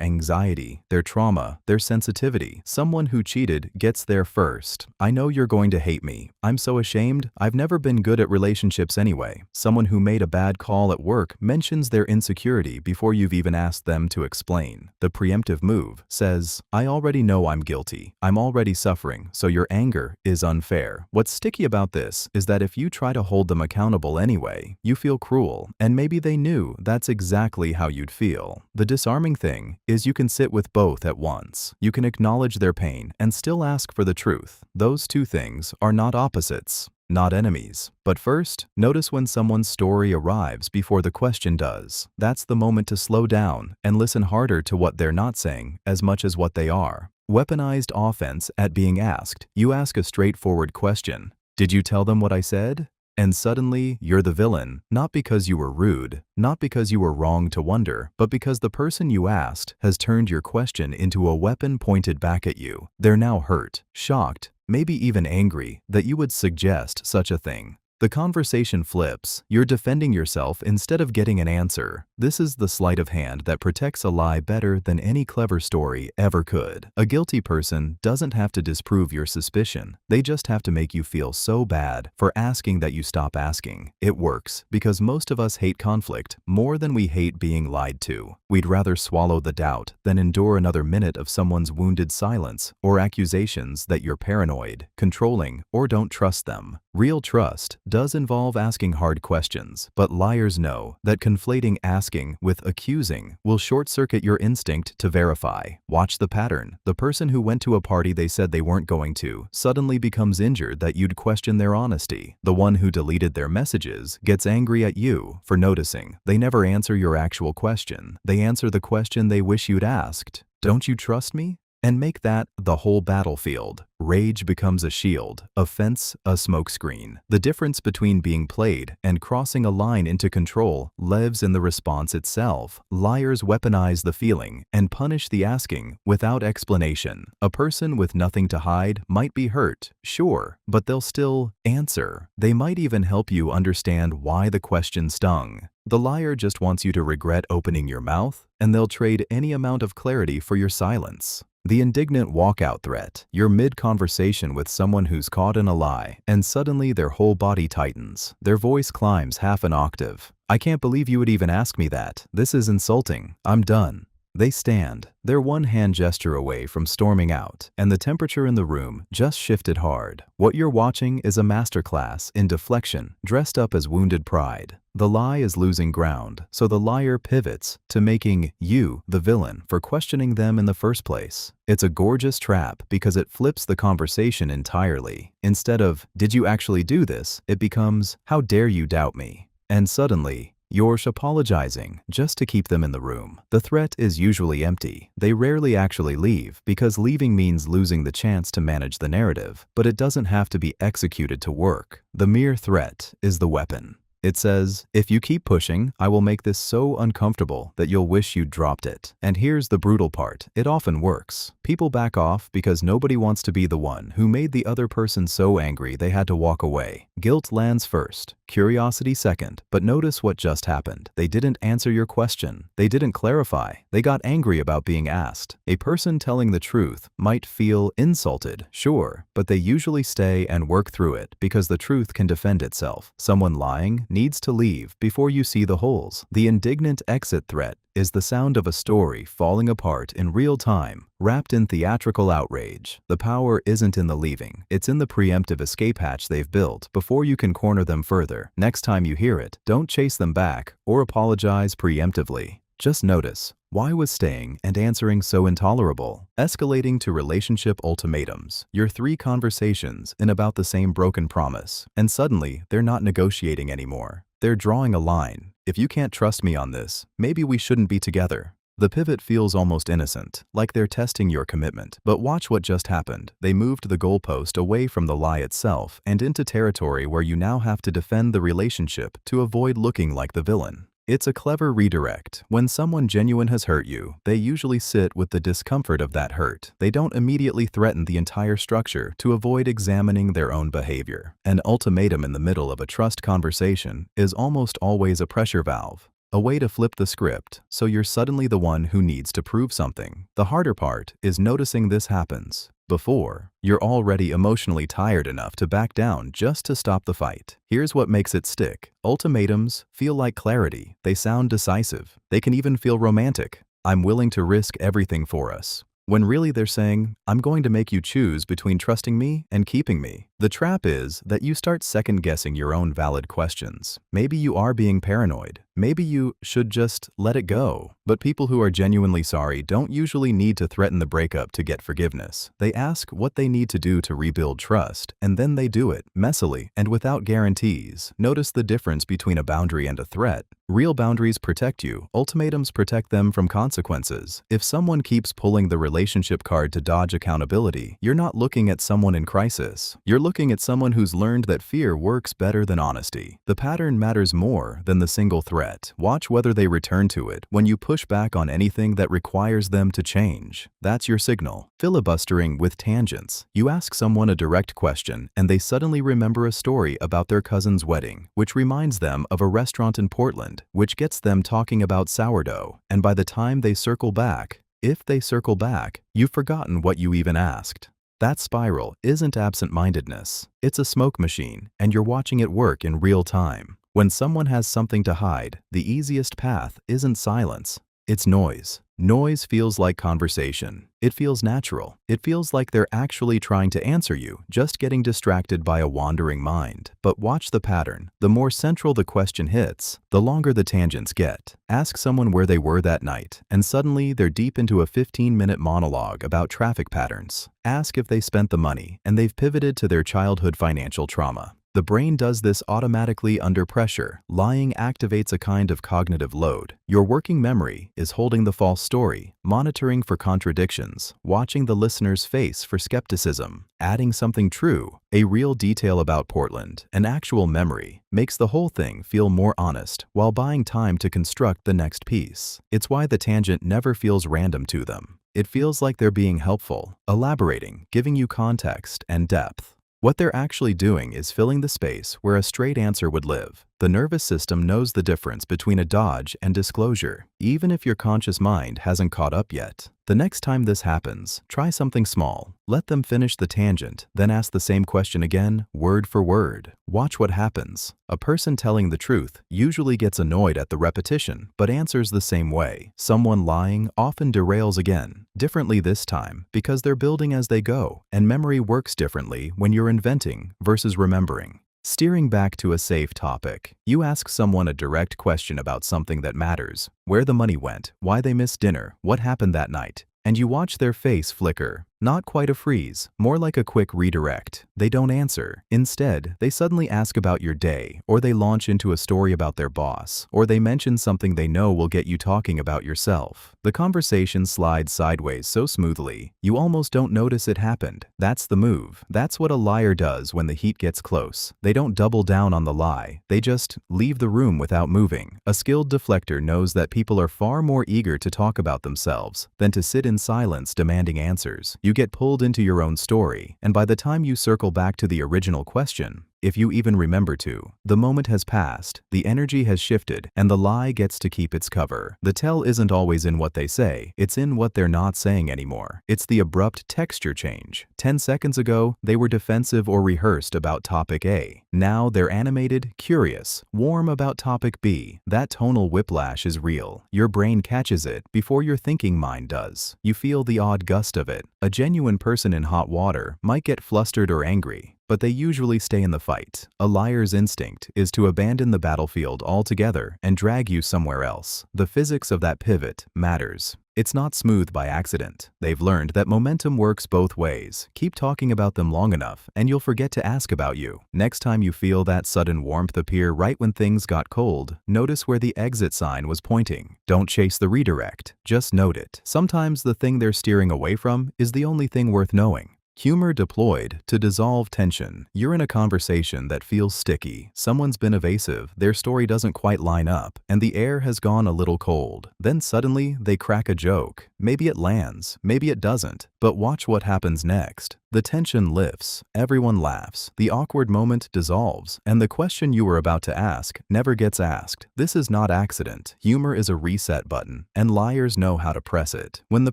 anxiety, their trauma, their sensitivity. Someone who cheated gets there first. I know you're going to hate me. I'm so ashamed. I've never been good at relationships anyway. Someone who made a bad call at work mentions their insecurity before you've even asked them to explain. The preemptive move says, I already know I'm guilty. I'm already suffering, so your anger is unfair. What's sticky about this is that if you try to hold them accountable anyway, you feel cruel, and maybe they knew that's exactly how you'd feel. The disarming thing is you can sit with both at once. You can acknowledge their pain and still ask for the truth. Those two things are not opposites, not enemies. But first, notice when someone's story arrives before the question does. That's the moment to slow down and listen harder to what they're not saying as much as what they are. Weaponized offense at being asked. You ask a straightforward question. Did you tell them what I said? And suddenly, you're the villain, not because you were rude, not because you were wrong to wonder, but because the person you asked has turned your question into a weapon pointed back at you. They're now hurt, shocked, maybe even angry that you would suggest such a thing. The conversation flips. You're defending yourself instead of getting an answer. This is the sleight of hand that protects a lie better than any clever story ever could. A guilty person doesn't have to disprove your suspicion. They just have to make you feel so bad for asking that you stop asking. It works because most of us hate conflict more than we hate being lied to. We'd rather swallow the doubt than endure another minute of someone's wounded silence or accusations that you're paranoid, controlling, or don't trust them. Real trust does involve asking hard questions, but liars know that conflating asking with accusing will short-circuit your instinct to verify. Watch the pattern. The person who went to a party they said they weren't going to suddenly becomes injured that you'd question their honesty. The one who deleted their messages gets angry at you for noticing. They never answer your actual question. They answer the question they wish you'd asked. Don't you trust me? And make that the whole battlefield. Rage becomes a shield, offense a smokescreen. The difference between being played and crossing a line into control lives in the response itself. Liars weaponize the feeling and punish the asking without explanation. A person with nothing to hide might be hurt, sure, but they'll still answer. They might even help you understand why the question stung. The liar just wants you to regret opening your mouth, and they'll trade any amount of clarity for your silence. The indignant walkout threat. You're mid-conversation with someone who's caught in a lie, and suddenly their whole body tightens. Their voice climbs half an octave. I can't believe you would even ask me that. This is insulting. I'm done. They stand. They're one hand gesture away from storming out, and the temperature in the room just shifted hard. What you're watching is a masterclass in deflection, dressed up as wounded pride. The lie is losing ground, so the liar pivots to making you the villain for questioning them in the first place. It's a gorgeous trap because it flips the conversation entirely. Instead of, did you actually do this? It becomes, how dare you doubt me? And suddenly, you're apologizing just to keep them in the room. The threat is usually empty. They rarely actually leave because leaving means losing the chance to manage the narrative, but it doesn't have to be executed to work. The mere threat is the weapon. It says, if you keep pushing, I will make this so uncomfortable that you'll wish you'd dropped it. And here's the brutal part. It often works. People back off because nobody wants to be the one who made the other person so angry they had to walk away. Guilt lands first, curiosity second, but notice what just happened. They didn't answer your question. They didn't clarify. They got angry about being asked. A person telling the truth might feel insulted, sure, but they usually stay and work through it because the truth can defend itself. Someone lying needs to leave before you see the holes. The indignant exit threat is the sound of a story falling apart in real time, wrapped in theatrical outrage. The power isn't in the leaving, it's in the preemptive escape hatch they've built before you can corner them further. Next time you hear it, don't chase them back or apologize preemptively. Just notice, why was staying and answering so intolerable? Escalating to relationship ultimatums. Your 3 conversations in about the same broken promise, and suddenly they're not negotiating anymore. They're drawing a line. If you can't trust me on this, maybe we shouldn't be together. The pivot feels almost innocent, like they're testing your commitment. But watch what just happened. They moved the goalpost away from the lie itself and into territory where you now have to defend the relationship to avoid looking like the villain. It's a clever redirect. When someone genuine has hurt you, they usually sit with the discomfort of that hurt. They don't immediately threaten the entire structure to avoid examining their own behavior. An ultimatum in the middle of a trust conversation is almost always a pressure valve. A way to flip the script so you're suddenly the one who needs to prove something. The harder part is noticing this happens before you're already emotionally tired enough to back down just to stop the fight. Here's what makes it stick. Ultimatums feel like clarity. They sound decisive. They can even feel romantic. I'm willing to risk everything for us. When really they're saying, I'm going to make you choose between trusting me and keeping me. The trap is that you start second-guessing your own valid questions. Maybe you are being paranoid. Maybe you should just let it go. But people who are genuinely sorry don't usually need to threaten the breakup to get forgiveness. They ask what they need to do to rebuild trust, and then they do it, messily and without guarantees. Notice the difference between a boundary and a threat. Real boundaries protect you. Ultimatums protect them from consequences. If someone keeps pulling the relationship card to dodge accountability, you're not looking at someone in crisis. You're looking at someone who's learned that fear works better than honesty. The pattern matters more than the single threat. Watch whether they return to it when you push back on anything that requires them to change. That's your signal. Filibustering with tangents. You ask someone a direct question and they suddenly remember a story about their cousin's wedding, which reminds them of a restaurant in Portland, which gets them talking about sourdough. And by the time they circle back, if they circle back, you've forgotten what you even asked. That spiral isn't absent-mindedness. It's a smoke machine, and you're watching it work in real time. When someone has something to hide, the easiest path isn't silence, it's noise. Noise feels like conversation. It feels natural. It feels like they're actually trying to answer you, just getting distracted by a wandering mind. But watch the pattern. The more central the question hits, the longer the tangents get. Ask someone where they were that night, and suddenly they're deep into a 15-minute monologue about traffic patterns. Ask if they spent the money, and they've pivoted to their childhood financial trauma. The brain does this automatically under pressure. Lying activates a kind of cognitive load. Your working memory is holding the false story, monitoring for contradictions, watching the listener's face for skepticism, adding something true, a real detail about Portland, an actual memory, makes the whole thing feel more honest while buying time to construct the next piece. It's why the tangent never feels random to them. It feels like they're being helpful, elaborating, giving you context and depth. What they're actually doing is filling the space where a straight answer would live. The nervous system knows the difference between a dodge and disclosure, even if your conscious mind hasn't caught up yet. The next time this happens, try something small. Let them finish the tangent, then ask the same question again, word for word. Watch what happens. A person telling the truth usually gets annoyed at the repetition, but answers the same way. Someone lying often derails again, differently this time, because they're building as they go, and memory works differently when you're inventing versus remembering. Steering back to a safe topic, you ask someone a direct question about something that matters, where the money went, why they missed dinner, what happened that night, and you watch their face flicker. Not quite a freeze, more like a quick redirect. They don't answer. Instead, they suddenly ask about your day, or they launch into a story about their boss, or they mention something they know will get you talking about yourself. The conversation slides sideways so smoothly, you almost don't notice it happened. That's the move. That's what a liar does when the heat gets close. They don't double down on the lie. They just leave the room without moving. A skilled deflector knows that people are far more eager to talk about themselves than to sit in silence demanding answers. You get pulled into your own story, and by the time you circle back to the original question, if you even remember to, the moment has passed, the energy has shifted, and the lie gets to keep its cover. The tell isn't always in what they say, it's in what they're not saying anymore. It's the abrupt texture change. 10 seconds ago, they were defensive or rehearsed about topic A. Now they're animated, curious, warm about topic B. That tonal whiplash is real. Your brain catches it before your thinking mind does. You feel the odd gust of it. A genuine person in hot water might get flustered or angry, but they usually stay in the fight. A liar's instinct is to abandon the battlefield altogether and drag you somewhere else. The physics of that pivot matters. It's not smooth by accident. They've learned that momentum works both ways. Keep talking about them long enough, and you'll forget to ask about you. Next time you feel that sudden warmth appear right when things got cold, notice where the exit sign was pointing. Don't chase the redirect, just note it. Sometimes the thing they're steering away from is the only thing worth knowing. Humor deployed to dissolve tension. You're in a conversation that feels sticky. Someone's been evasive, their story doesn't quite line up, and the air has gone a little cold. Then suddenly, they crack a joke. Maybe it lands, maybe it doesn't, but watch what happens next. The tension lifts, everyone laughs, the awkward moment dissolves, and the question you were about to ask never gets asked. This is not accident. Humor is a reset button, and liars know how to press it. When the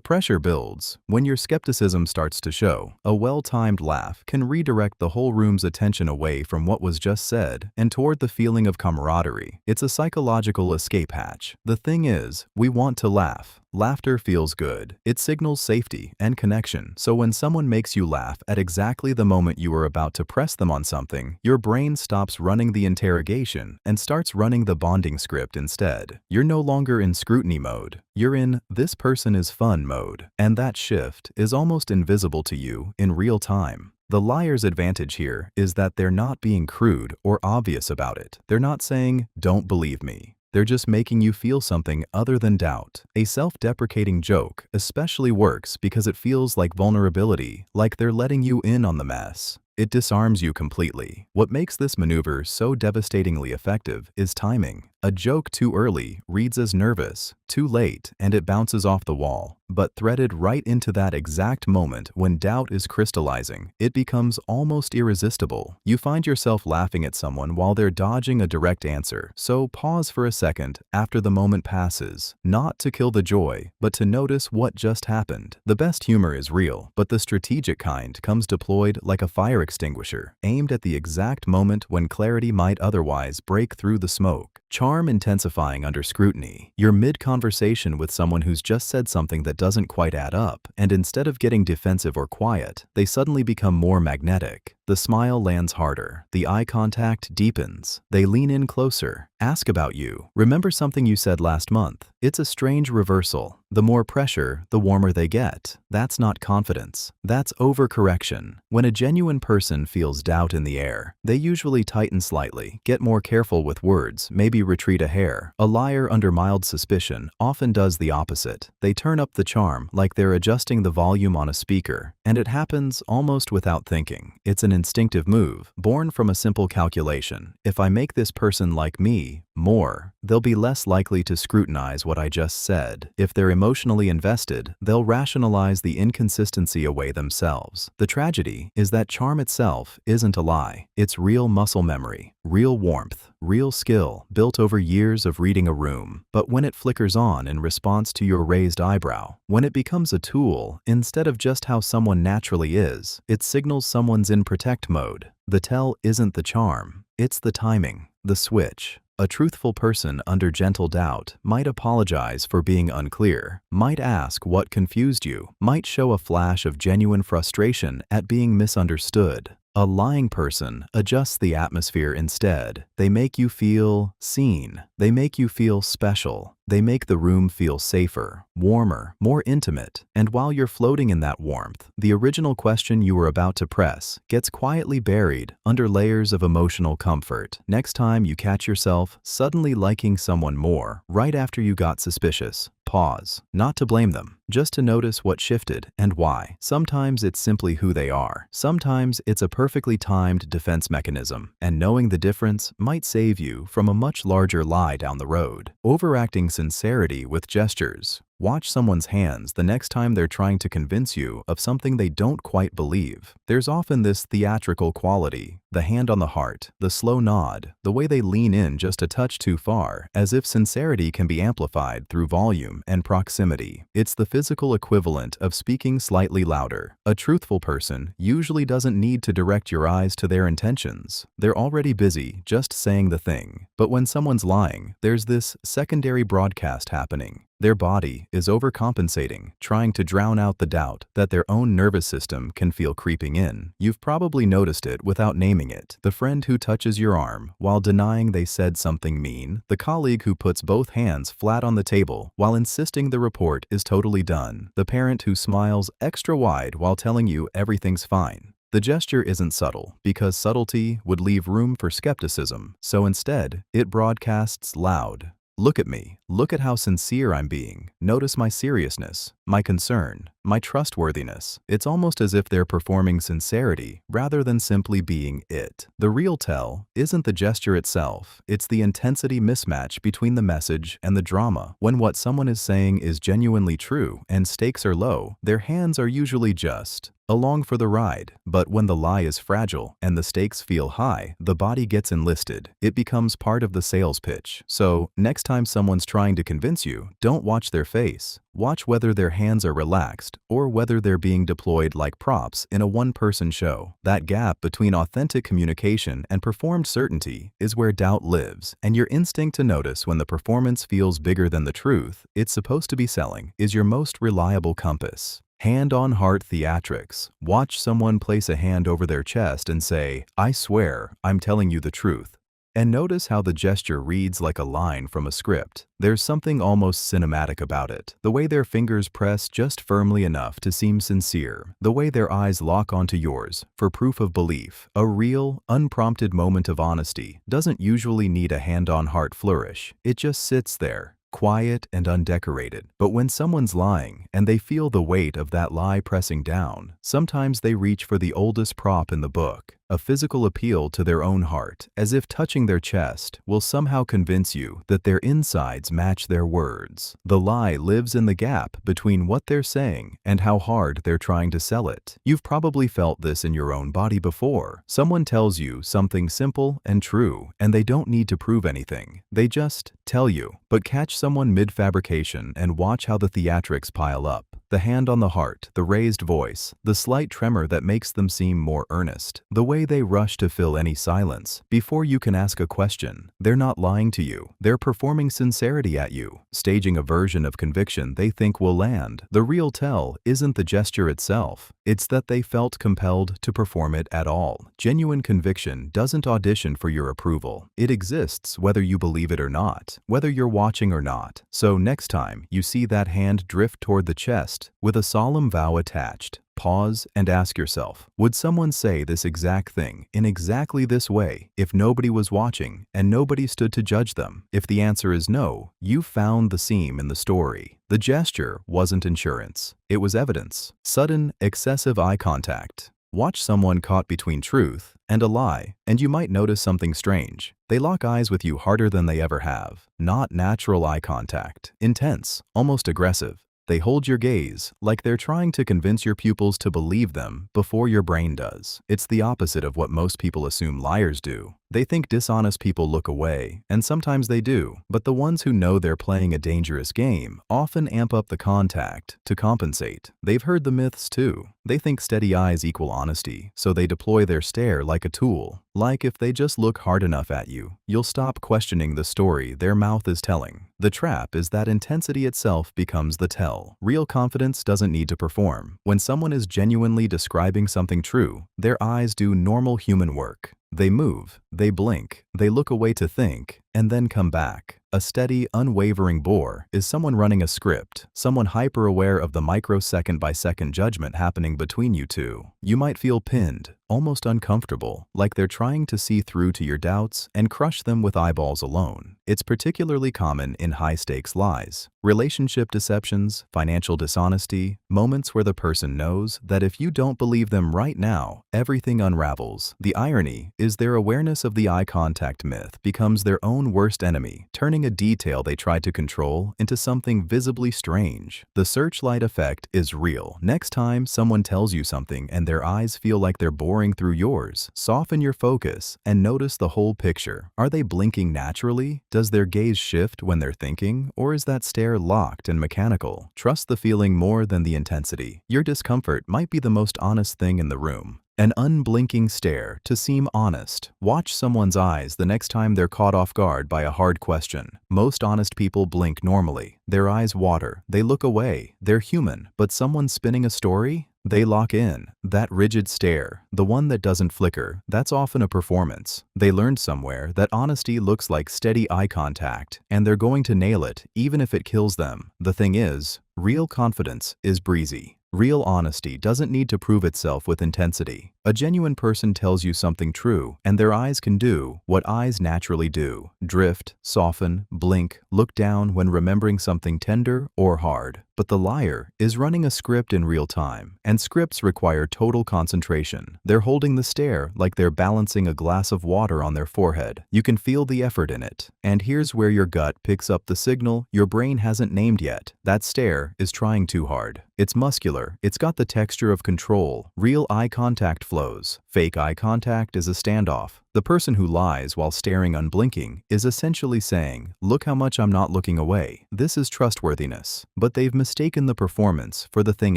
pressure builds, when your skepticism starts to show, a well-timed laugh can redirect the whole room's attention away from what was just said and toward the feeling of camaraderie. It's a psychological escape hatch. The thing is, we want to laugh. Laughter feels good. It signals safety and connection. So when someone makes you laugh at exactly the moment you are about to press them on something, your brain stops running the interrogation and starts running the bonding script instead. You're no longer in scrutiny mode. You're in "this person is fun" mode. And that shift is almost invisible to you in real time. The liar's advantage here is that they're not being crude or obvious about it. They're not saying, "Don't believe me." They're just making you feel something other than doubt. A self-deprecating joke especially works because it feels like vulnerability, like they're letting you in on the mess. It disarms you completely. What makes this maneuver so devastatingly effective is timing. A joke too early reads as nervous, too late, and it bounces off the wall. But threaded right into that exact moment when doubt is crystallizing, it becomes almost irresistible. You find yourself laughing at someone while they're dodging a direct answer. So pause for a second after the moment passes, not to kill the joy, but to notice what just happened. The best humor is real, but the strategic kind comes deployed like a fire extinguisher, aimed at the exact moment when clarity might otherwise break through the smoke. Charm intensifying under scrutiny. You're mid-conversation with someone who's just said something that doesn't quite add up, and instead of getting defensive or quiet, they suddenly become more magnetic. The smile lands harder. The eye contact deepens. They lean in closer. Ask about you. Remember something you said last month? It's a strange reversal. The more pressure, the warmer they get. That's not confidence. That's overcorrection. When a genuine person feels doubt in the air, they usually tighten slightly, get more careful with words, maybe retreat a hair. A liar under mild suspicion often does the opposite. They turn up the charm like they're adjusting the volume on a speaker, and it happens almost without thinking. It's an instinctive move, born from a simple calculation. If I make this person like me more, they'll be less likely to scrutinize what I just said. If they're emotionally invested, they'll rationalize the inconsistency away themselves. The tragedy is that charm itself isn't a lie. It's real muscle memory, real warmth, real skill built over years of reading a room. But when it flickers on in response to your raised eyebrow, when it becomes a tool instead of just how someone naturally is, it signals someone's in protect mode. The tell isn't the charm, it's the timing, the switch. A truthful person under gentle doubt might apologize for being unclear, might ask what confused you, might show a flash of genuine frustration at being misunderstood. A lying person adjusts the atmosphere instead. They make you feel seen. They make you feel special. They make the room feel safer, warmer, more intimate. And while you're floating in that warmth, the original question you were about to press gets quietly buried under layers of emotional comfort. Next time you catch yourself suddenly liking someone more, right after you got suspicious, pause. Not to blame them, just to notice what shifted and why. Sometimes it's simply who they are. Sometimes it's a perfectly timed defense mechanism, and knowing the difference might save you from a much larger lie down the road. Overacting sincerity with gestures. Watch someone's hands the next time they're trying to convince you of something they don't quite believe. There's often this theatrical quality, the hand on the heart, the slow nod, the way they lean in just a touch too far, as if sincerity can be amplified through volume and proximity. It's the physical equivalent of speaking slightly louder. A truthful person usually doesn't need to direct your eyes to their intentions. They're already busy just saying the thing. But when someone's lying, there's this secondary broadcast happening. Their body is overcompensating, trying to drown out the doubt that their own nervous system can feel creeping in. You've probably noticed it without naming it. The friend who touches your arm while denying they said something mean. The colleague who puts both hands flat on the table while insisting the report is totally done. The parent who smiles extra wide while telling you everything's fine. The gesture isn't subtle because subtlety would leave room for skepticism, so instead, it broadcasts loud. Look at me. Look at how sincere I'm being. Notice my seriousness. my concern, my trustworthiness. It's almost as if they're performing sincerity rather than simply being it. The real tell isn't the gesture itself, it's the intensity mismatch between the message and the drama. When what someone is saying is genuinely true and stakes are low, their hands are usually just along for the ride. But when the lie is fragile and the stakes feel high, the body gets enlisted. It becomes part of the sales pitch. So, next time someone's trying to convince you, don't watch their face. Watch whether their hands are relaxed or whether they're being deployed like props in a one-person show. That gap between authentic communication and performed certainty is where doubt lives, and your instinct to notice when the performance feels bigger than the truth it's supposed to be selling is your most reliable compass. Hand-on-heart theatrics. Watch someone place a hand over their chest and say, "I swear, I'm telling you the truth." And notice how the gesture reads like a line from a script. There's something almost cinematic about it. The way their fingers press just firmly enough to seem sincere. The way their eyes lock onto yours for proof of belief. A real, unprompted moment of honesty doesn't usually need a hand-on-heart flourish. It just sits there, quiet and undecorated. But when someone's lying and they feel the weight of that lie pressing down, sometimes they reach for the oldest prop in the book, a physical appeal to their own heart, as if touching their chest will somehow convince you that their insides match their words. The lie lives in the gap between what they're saying and how hard they're trying to sell it. You've probably felt this in your own body before. Someone tells you something simple and true, and they don't need to prove anything. They just tell you. But catch someone mid-fabrication and watch how the theatrics pile up. The hand on the heart, the raised voice, the slight tremor that makes them seem more earnest, the way they rush to fill any silence before you can ask a question. They're not lying to you. They're performing sincerity at you, staging a version of conviction they think will land. The real tell isn't the gesture itself. It's that they felt compelled to perform it at all. Genuine conviction doesn't audition for your approval. It exists whether you believe it or not, whether you're watching or not. So next time you see that hand drift toward the chest with a solemn vow attached, pause and ask yourself, would someone say this exact thing in exactly this way if nobody was watching and nobody stood to judge them? If the answer is no, you found the seam in the story. The gesture wasn't insurance. It was evidence. Sudden, excessive eye contact. Watch someone caught between truth and a lie, and you might notice something strange. They lock eyes with you harder than they ever have. Not natural eye contact. Intense, almost aggressive. They hold your gaze like they're trying to convince your pupils to believe them before your brain does. It's the opposite of what most people assume liars do. They think dishonest people look away, and sometimes they do, but the ones who know they're playing a dangerous game often amp up the contact to compensate. They've heard the myths too. They think steady eyes equal honesty, so they deploy their stare like a tool. Like if they just look hard enough at you, you'll stop questioning the story their mouth is telling. The trap is that intensity itself becomes the tell. Real confidence doesn't need to perform. When someone is genuinely describing something true, their eyes do normal human work. They move, they blink, they look away to think, and then come back. A steady, unwavering bore is someone running a script, someone hyper-aware of the microsecond-by-second judgment happening between you two. You might feel pinned, almost uncomfortable, like they're trying to see through to your doubts and crush them with eyeballs alone. It's particularly common in high-stakes lies, relationship deceptions, financial dishonesty, moments where the person knows that if you don't believe them right now, everything unravels. The irony is their awareness of the eye contact myth becomes their own worst enemy, turning a detail they tried to control into something visibly strange. The searchlight effect is real. Next time someone tells you something and their eyes feel like they're boring through yours, soften your focus and notice the whole picture. Are they blinking naturally? Does their gaze shift when they're thinking? Or is that stare locked and mechanical? Trust the feeling more than the intensity. Your discomfort might be the most honest thing in the room. An unblinking stare to seem honest. Watch someone's eyes the next time they're caught off guard by a hard question. Most honest people blink normally. Their eyes water. They look away. They're human. But someone spinning a story? They lock in. That rigid stare, the one that doesn't flicker, that's often a performance. They learned somewhere that honesty looks like steady eye contact, and they're going to nail it even if it kills them. The thing is, real confidence is breezy. Real honesty doesn't need to prove itself with intensity. A genuine person tells you something true, and their eyes can do what eyes naturally do: drift, soften, blink, look down when remembering something tender or hard. But the liar is running a script in real time, and scripts require total concentration. They're holding the stare like they're balancing a glass of water on their forehead. You can feel the effort in it. And here's where your gut picks up the signal your brain hasn't named yet. That stare is trying too hard. It's muscular. It's got the texture of control. Real eye contact flows. Fake eye contact is a standoff. The person who lies while staring unblinking is essentially saying, "Look how much I'm not looking away." This is trustworthiness. But they've mistaken the performance for the thing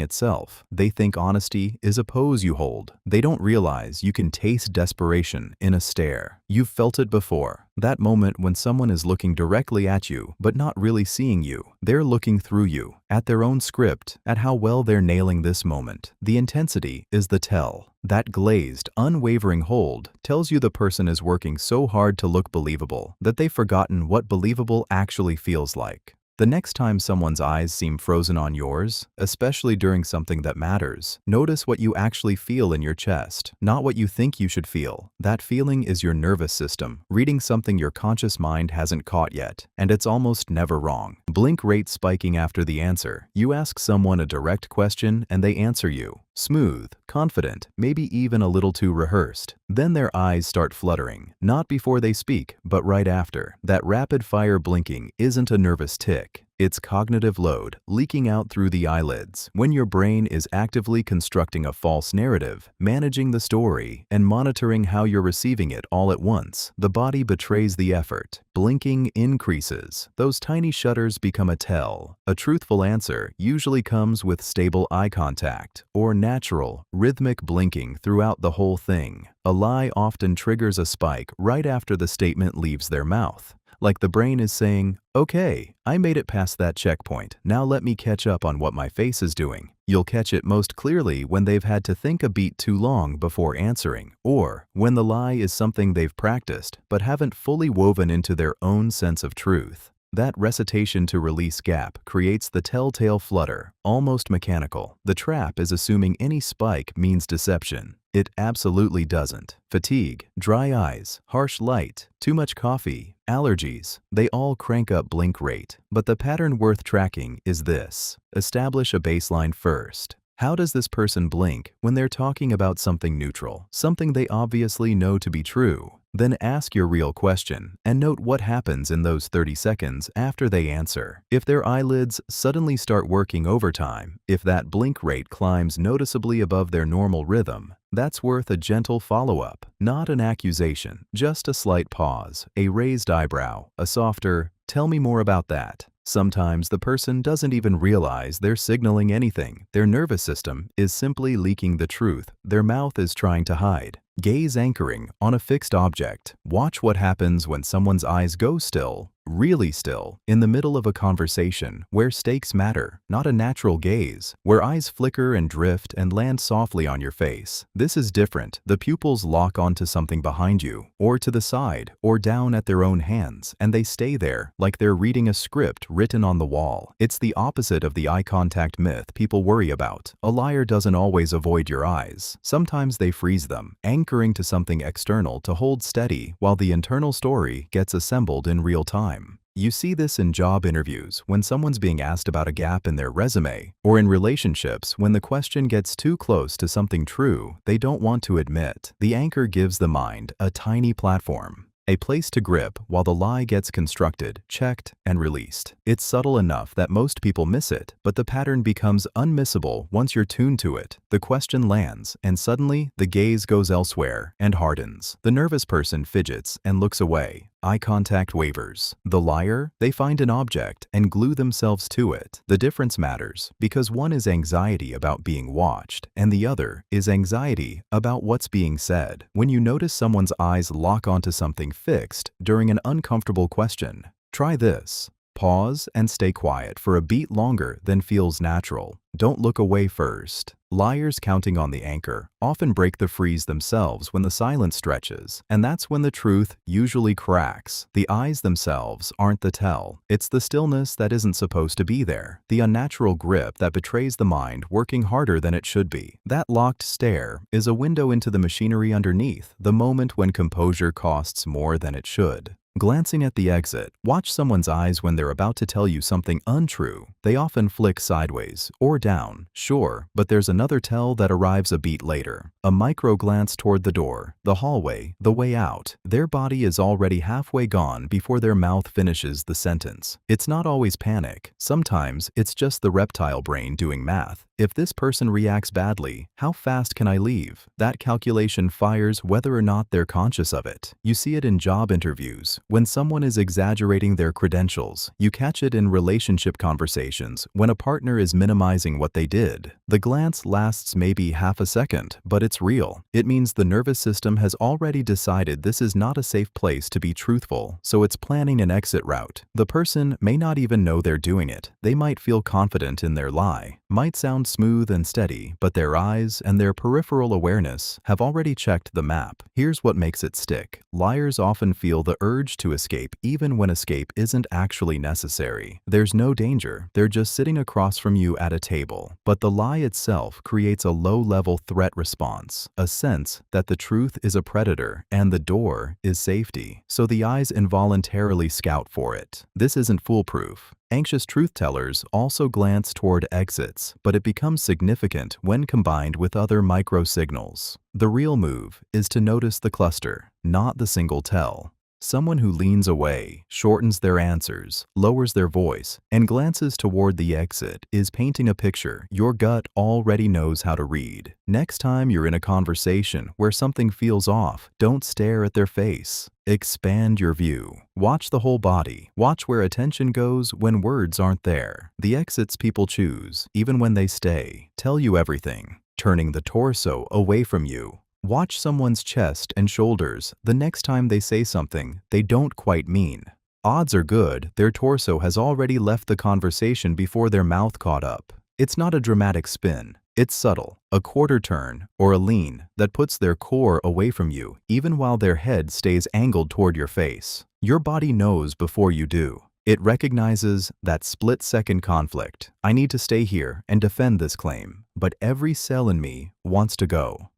itself. They think honesty is a pose you hold. They don't realize you can taste desperation in a stare. You've felt it before. That moment when someone is looking directly at you but not really seeing you. They're looking through you, at their own script, at how well they're nailing this moment. The intensity is the tell. That glazed, unwavering hold tells you the person is working so hard to look believable that they've forgotten what believable actually feels like. The next time someone's eyes seem frozen on yours, especially during something that matters, notice what you actually feel in your chest, not what you think you should feel. That feeling is your nervous system, reading something your conscious mind hasn't caught yet, and it's almost never wrong. Blink rate spiking after the answer. You ask someone a direct question and they answer you. Smooth, confident, maybe even a little too rehearsed. Then their eyes start fluttering, not before they speak, but right after. That rapid-fire blinking isn't a nervous tick. It's cognitive load leaking out through the eyelids when your brain is actively constructing a false narrative, managing the story, and monitoring how you're receiving it all at once. The body betrays the effort. Blinking increases. Those tiny shudders become a tell. A truthful answer usually comes with stable eye contact or natural, rhythmic blinking throughout the whole thing. A lie often triggers a spike right after the statement leaves their mouth. Like the brain is saying, "Okay, I made it past that checkpoint. Now let me catch up on what my face is doing." You'll catch it most clearly when they've had to think a beat too long before answering, or when the lie is something they've practiced but haven't fully woven into their own sense of truth. That recitation to release gap creates the telltale flutter, almost mechanical. The trap is assuming any spike means deception. It absolutely doesn't. Fatigue, dry eyes, harsh light, too much coffee, allergies, they all crank up blink rate. But the pattern worth tracking is this. Establish a baseline first. How does this person blink when they're talking about something neutral, something they obviously know to be true? Then ask your real question and note what happens in those 30 seconds after they answer. If their eyelids suddenly start working overtime, if that blink rate climbs noticeably above their normal rhythm, that's worth a gentle follow-up, not an accusation, just a slight pause, a raised eyebrow, a softer, "Tell me more about that." Sometimes the person doesn't even realize they're signaling anything. Their nervous system is simply leaking the truth their mouth is trying to hide. Gaze anchoring on a fixed object. Watch what happens when someone's eyes go still, really still, in the middle of a conversation where stakes matter, not a natural gaze, where eyes flicker and drift and land softly on your face. This is different. The pupils lock onto something behind you, or to the side, or down at their own hands, and they stay there like they're reading a script written on the wall. It's the opposite of the eye contact myth people worry about. A liar doesn't always avoid your eyes. Sometimes they freeze them, anchoring to something external to hold steady while the internal story gets assembled in real time. You see this in job interviews when someone's being asked about a gap in their resume, or in relationships when the question gets too close to something true they don't want to admit. The anchor gives the mind a tiny platform, a place to grip while the lie gets constructed, checked, and released. It's subtle enough that most people miss it, but the pattern becomes unmissable once you're tuned to it. The question lands, and suddenly the gaze goes elsewhere and hardens. The nervous person fidgets and looks away. Eye contact wavers. The liar, they find an object and glue themselves to it. The difference matters because one is anxiety about being watched and the other is anxiety about what's being said. When you notice someone's eyes lock onto something fixed during an uncomfortable question, try this. Pause and stay quiet for a beat longer than feels natural. Don't look away first. Liars counting on the anchor often break the freeze themselves when the silence stretches, and that's when the truth usually cracks. The eyes themselves aren't the tell. It's the stillness that isn't supposed to be there, the unnatural grip that betrays the mind working harder than it should be. That locked stare is a window into the machinery underneath, the moment when composure costs more than it should. Glancing at the exit, watch someone's eyes when they're about to tell you something untrue. They often flick sideways or down, sure, but there's another tell that arrives a beat later. A micro glance toward the door, the hallway, the way out. Their body is already halfway gone before their mouth finishes the sentence. It's not always panic. Sometimes it's just the reptile brain doing math. If this person reacts badly, how fast can I leave? That calculation fires whether or not they're conscious of it. You see it in job interviews. When someone is exaggerating their credentials, you catch it in relationship conversations when a partner is minimizing what they did. The glance lasts maybe half a second, but it's real. It means the nervous system has already decided this is not a safe place to be truthful, so it's planning an exit route. The person may not even know they're doing it. They might feel confident in their lie, might sound smooth and steady, but their eyes and their peripheral awareness have already checked the map. Here's what makes it stick. Liars often feel the urge to escape even when escape isn't actually necessary. There's no danger, they're just sitting across from you at a table. But the lie itself creates a low-level threat response, a sense that the truth is a predator and the door is safety. So the eyes involuntarily scout for it. This isn't foolproof. Anxious truth-tellers also glance toward exits, but it becomes significant when combined with other micro-signals. The real move is to notice the cluster, not the single tell. Someone who leans away, shortens their answers, lowers their voice, and glances toward the exit is painting a picture your gut already knows how to read. Next time you're in a conversation where something feels off, don't stare at their face. Expand your view. Watch the whole body. Watch where attention goes when words aren't there. The exits people choose, even when they stay, tell you everything. Turning the torso away from you. Watch someone's chest and shoulders the next time they say something they don't quite mean. Odds are good their torso has already left the conversation before their mouth caught up. It's not a dramatic spin. It's subtle, a quarter turn or a lean that puts their core away from you even while their head stays angled toward your face. Your body knows before you do. It recognizes that split-second conflict. I need to stay here and defend this claim, but every cell in me wants to go.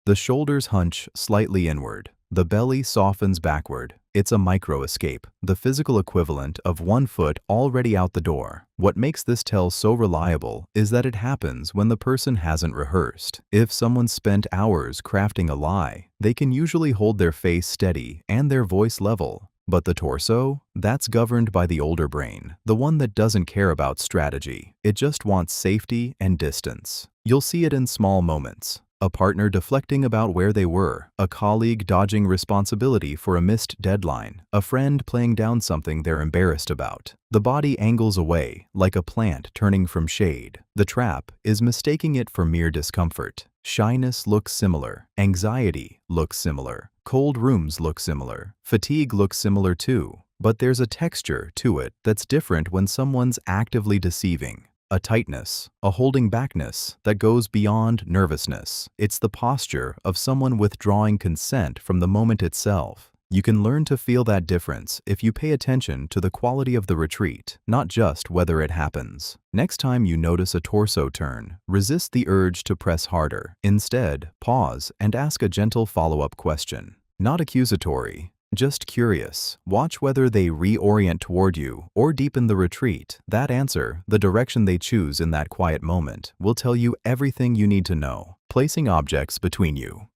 The shoulders hunch slightly inward. The belly softens backward. It's a micro-escape, the physical equivalent of one foot already out the door. What makes this tell so reliable is that it happens when the person hasn't rehearsed. If someone spent hours crafting a lie, they can usually hold their face steady and their voice level. But the torso? That's governed by the older brain, the one that doesn't care about strategy. It just wants safety and distance. You'll see it in small moments. A partner deflecting about where they were, a colleague dodging responsibility for a missed deadline, a friend playing down something they're embarrassed about. The body angles away, like a plant turning from shade. The trap is mistaking it for mere discomfort. Shyness looks similar. Anxiety looks similar. Cold rooms look similar. Fatigue looks similar too. But there's a texture to it that's different when someone's actively deceiving. A tightness, a holding backness that goes beyond nervousness. It's the posture of someone withdrawing consent from the moment itself. You can learn to feel that difference if you pay attention to the quality of the retreat, not just whether it happens. Next time you notice a torso turn, resist the urge to press harder. Instead, pause and ask a gentle follow-up question. Not accusatory, just curious. Watch whether they reorient toward you or deepen the retreat. That answer, the direction they choose in that quiet moment, will tell you everything you need to know. Placing objects between you.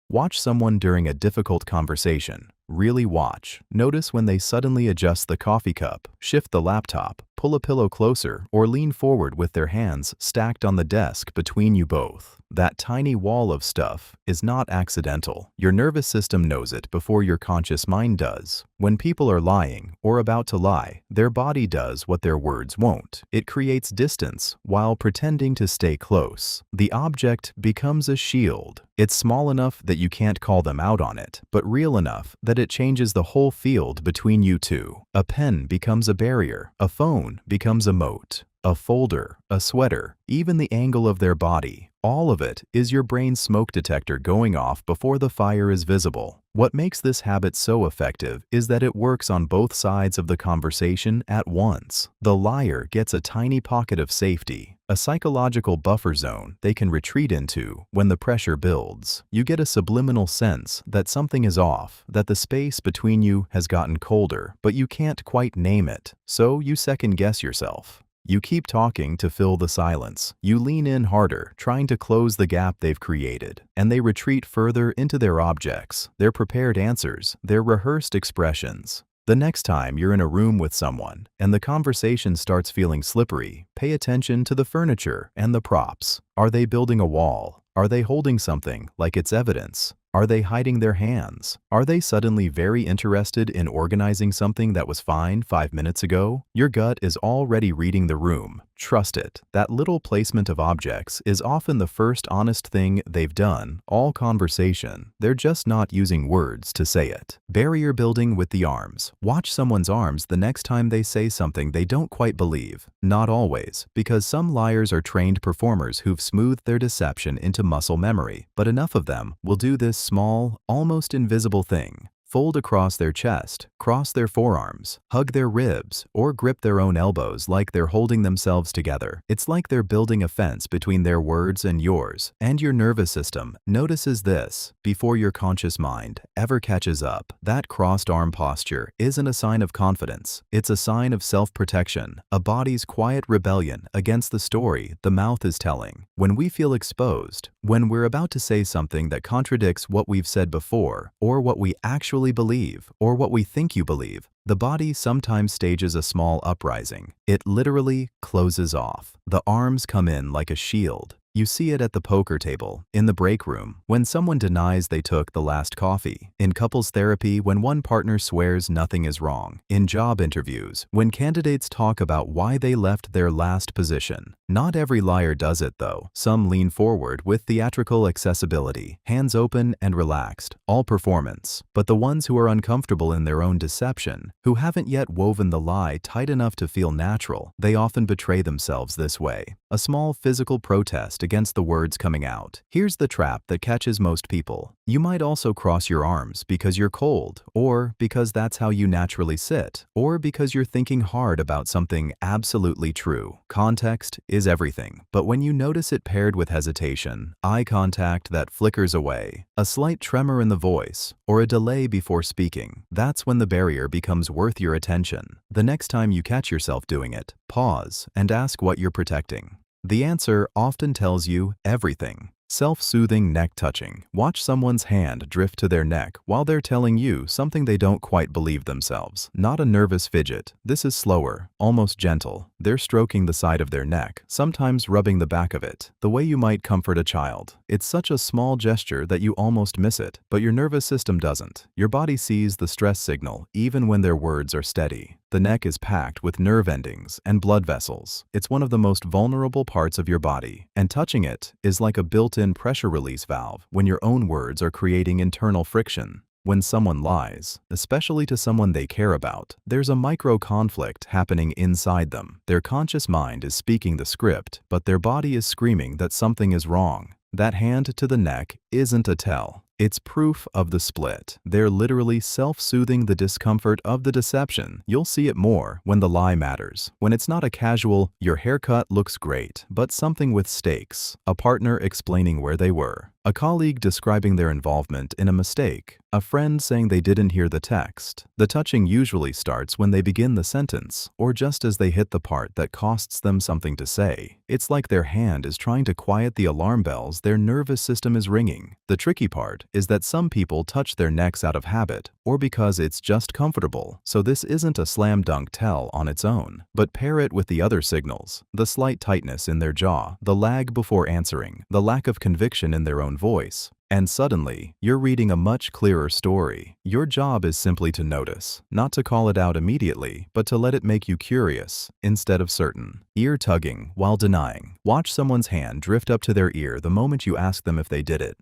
Watch someone during a difficult conversation. Really watch. Notice when they suddenly adjust the coffee cup, shift the laptop, pull a pillow closer, or lean forward with their hands stacked on the desk between you both. That tiny wall of stuff is not accidental. Your nervous system knows it before your conscious mind does. When people are lying or about to lie, their body does what their words won't. It creates distance while pretending to stay close. The object becomes a shield. It's small enough that you can't call them out on it, but real enough that it changes the whole field between you two. A pen becomes a barrier. A phone becomes a moat. A folder, a sweater, even the angle of their body. All of it is your brain's smoke detector going off before the fire is visible. What makes this habit so effective is that it works on both sides of the conversation at once. The liar gets a tiny pocket of safety, a psychological buffer zone they can retreat into when the pressure builds. You get a subliminal sense that something is off, that the space between you has gotten colder, but you can't quite name it, so you second-guess yourself. You keep talking to fill the silence. You lean in harder, trying to close the gap they've created, and they retreat further into their objects, their prepared answers, their rehearsed expressions. The next time you're in a room with someone and the conversation starts feeling slippery, pay attention to the furniture and the props. Are they building a wall? Are they holding something like it's evidence? Are they hiding their hands? Are they suddenly very interested in organizing something that was fine 5 minutes ago? Your gut is already reading the room. Trust it. That little placement of objects is often the first honest thing they've done all conversation. They're just not using words to say it. Barrier building with the arms. Watch someone's arms the next time they say something they don't quite believe. Not always, because some liars are trained performers who've smoothed their deception into muscle memory, but enough of them will do this small, almost invisible thing. Fold across their chest, cross their forearms, hug their ribs, or grip their own elbows like they're holding themselves together. It's like they're building a fence between their words and yours. And your nervous system notices this before your conscious mind ever catches up. That crossed arm posture isn't a sign of confidence. It's a sign of self-protection, a body's quiet rebellion against the story the mouth is telling. When we feel exposed, when we're about to say something that contradicts what we've said before, or what we actually believe, or what we think you believe, the body sometimes stages a small uprising. It literally closes off. The arms come in like a shield. You see it at the poker table, in the break room, when someone denies they took the last coffee, in couples therapy when one partner swears nothing is wrong, in job interviews when candidates talk about why they left their last position. Not every liar does it though. Some lean forward with theatrical accessibility, hands open and relaxed, all performance. But the ones who are uncomfortable in their own deception, who haven't yet woven the lie tight enough to feel natural, they often betray themselves this way. A small physical protest against the words coming out. Here's the trap that catches most people. You might also cross your arms because you're cold, or because that's how you naturally sit, or because you're thinking hard about something absolutely true. Context is everything, but when you notice it paired with hesitation, eye contact that flickers away, a slight tremor in the voice, or a delay before speaking, that's when the barrier becomes worth your attention. The next time you catch yourself doing it, pause and ask what you're protecting. The answer often tells you everything. Self-soothing neck touching. Watch someone's hand drift to their neck while they're telling you something they don't quite believe themselves. Not a nervous fidget. This is slower, almost gentle. They're stroking the side of their neck, sometimes rubbing the back of it, the way you might comfort a child. It's such a small gesture that you almost miss it, but your nervous system doesn't. Your body sees the stress signal even when their words are steady. The neck is packed with nerve endings and blood vessels. It's one of the most vulnerable parts of your body, and touching it is like a built-in pressure release valve when your own words are creating internal friction. When someone lies, especially to someone they care about, there's a micro-conflict happening inside them. Their conscious mind is speaking the script, but their body is screaming that something is wrong. That hand to the neck isn't a tell. It's proof of the split. They're literally self-soothing the discomfort of the deception. You'll see it more when the lie matters. When it's not a casual, your haircut looks great, but something with stakes. A partner explaining where they were. A colleague describing their involvement in a mistake. A friend saying they didn't hear the text. The touching usually starts when they begin the sentence, or just as they hit the part that costs them something to say. It's like their hand is trying to quiet the alarm bells their nervous system is ringing. The tricky part is that some people touch their necks out of habit, or because it's just comfortable, so this isn't a slam dunk tell on its own. But pair it with the other signals: the slight tightness in their jaw, the lag before answering, the lack of conviction in their own voice, and suddenly, you're reading a much clearer story. Your job is simply to notice, not to call it out immediately, but to let it make you curious instead of certain. Ear tugging while denying. Watch someone's hand drift up to their ear the moment you ask them if they did it.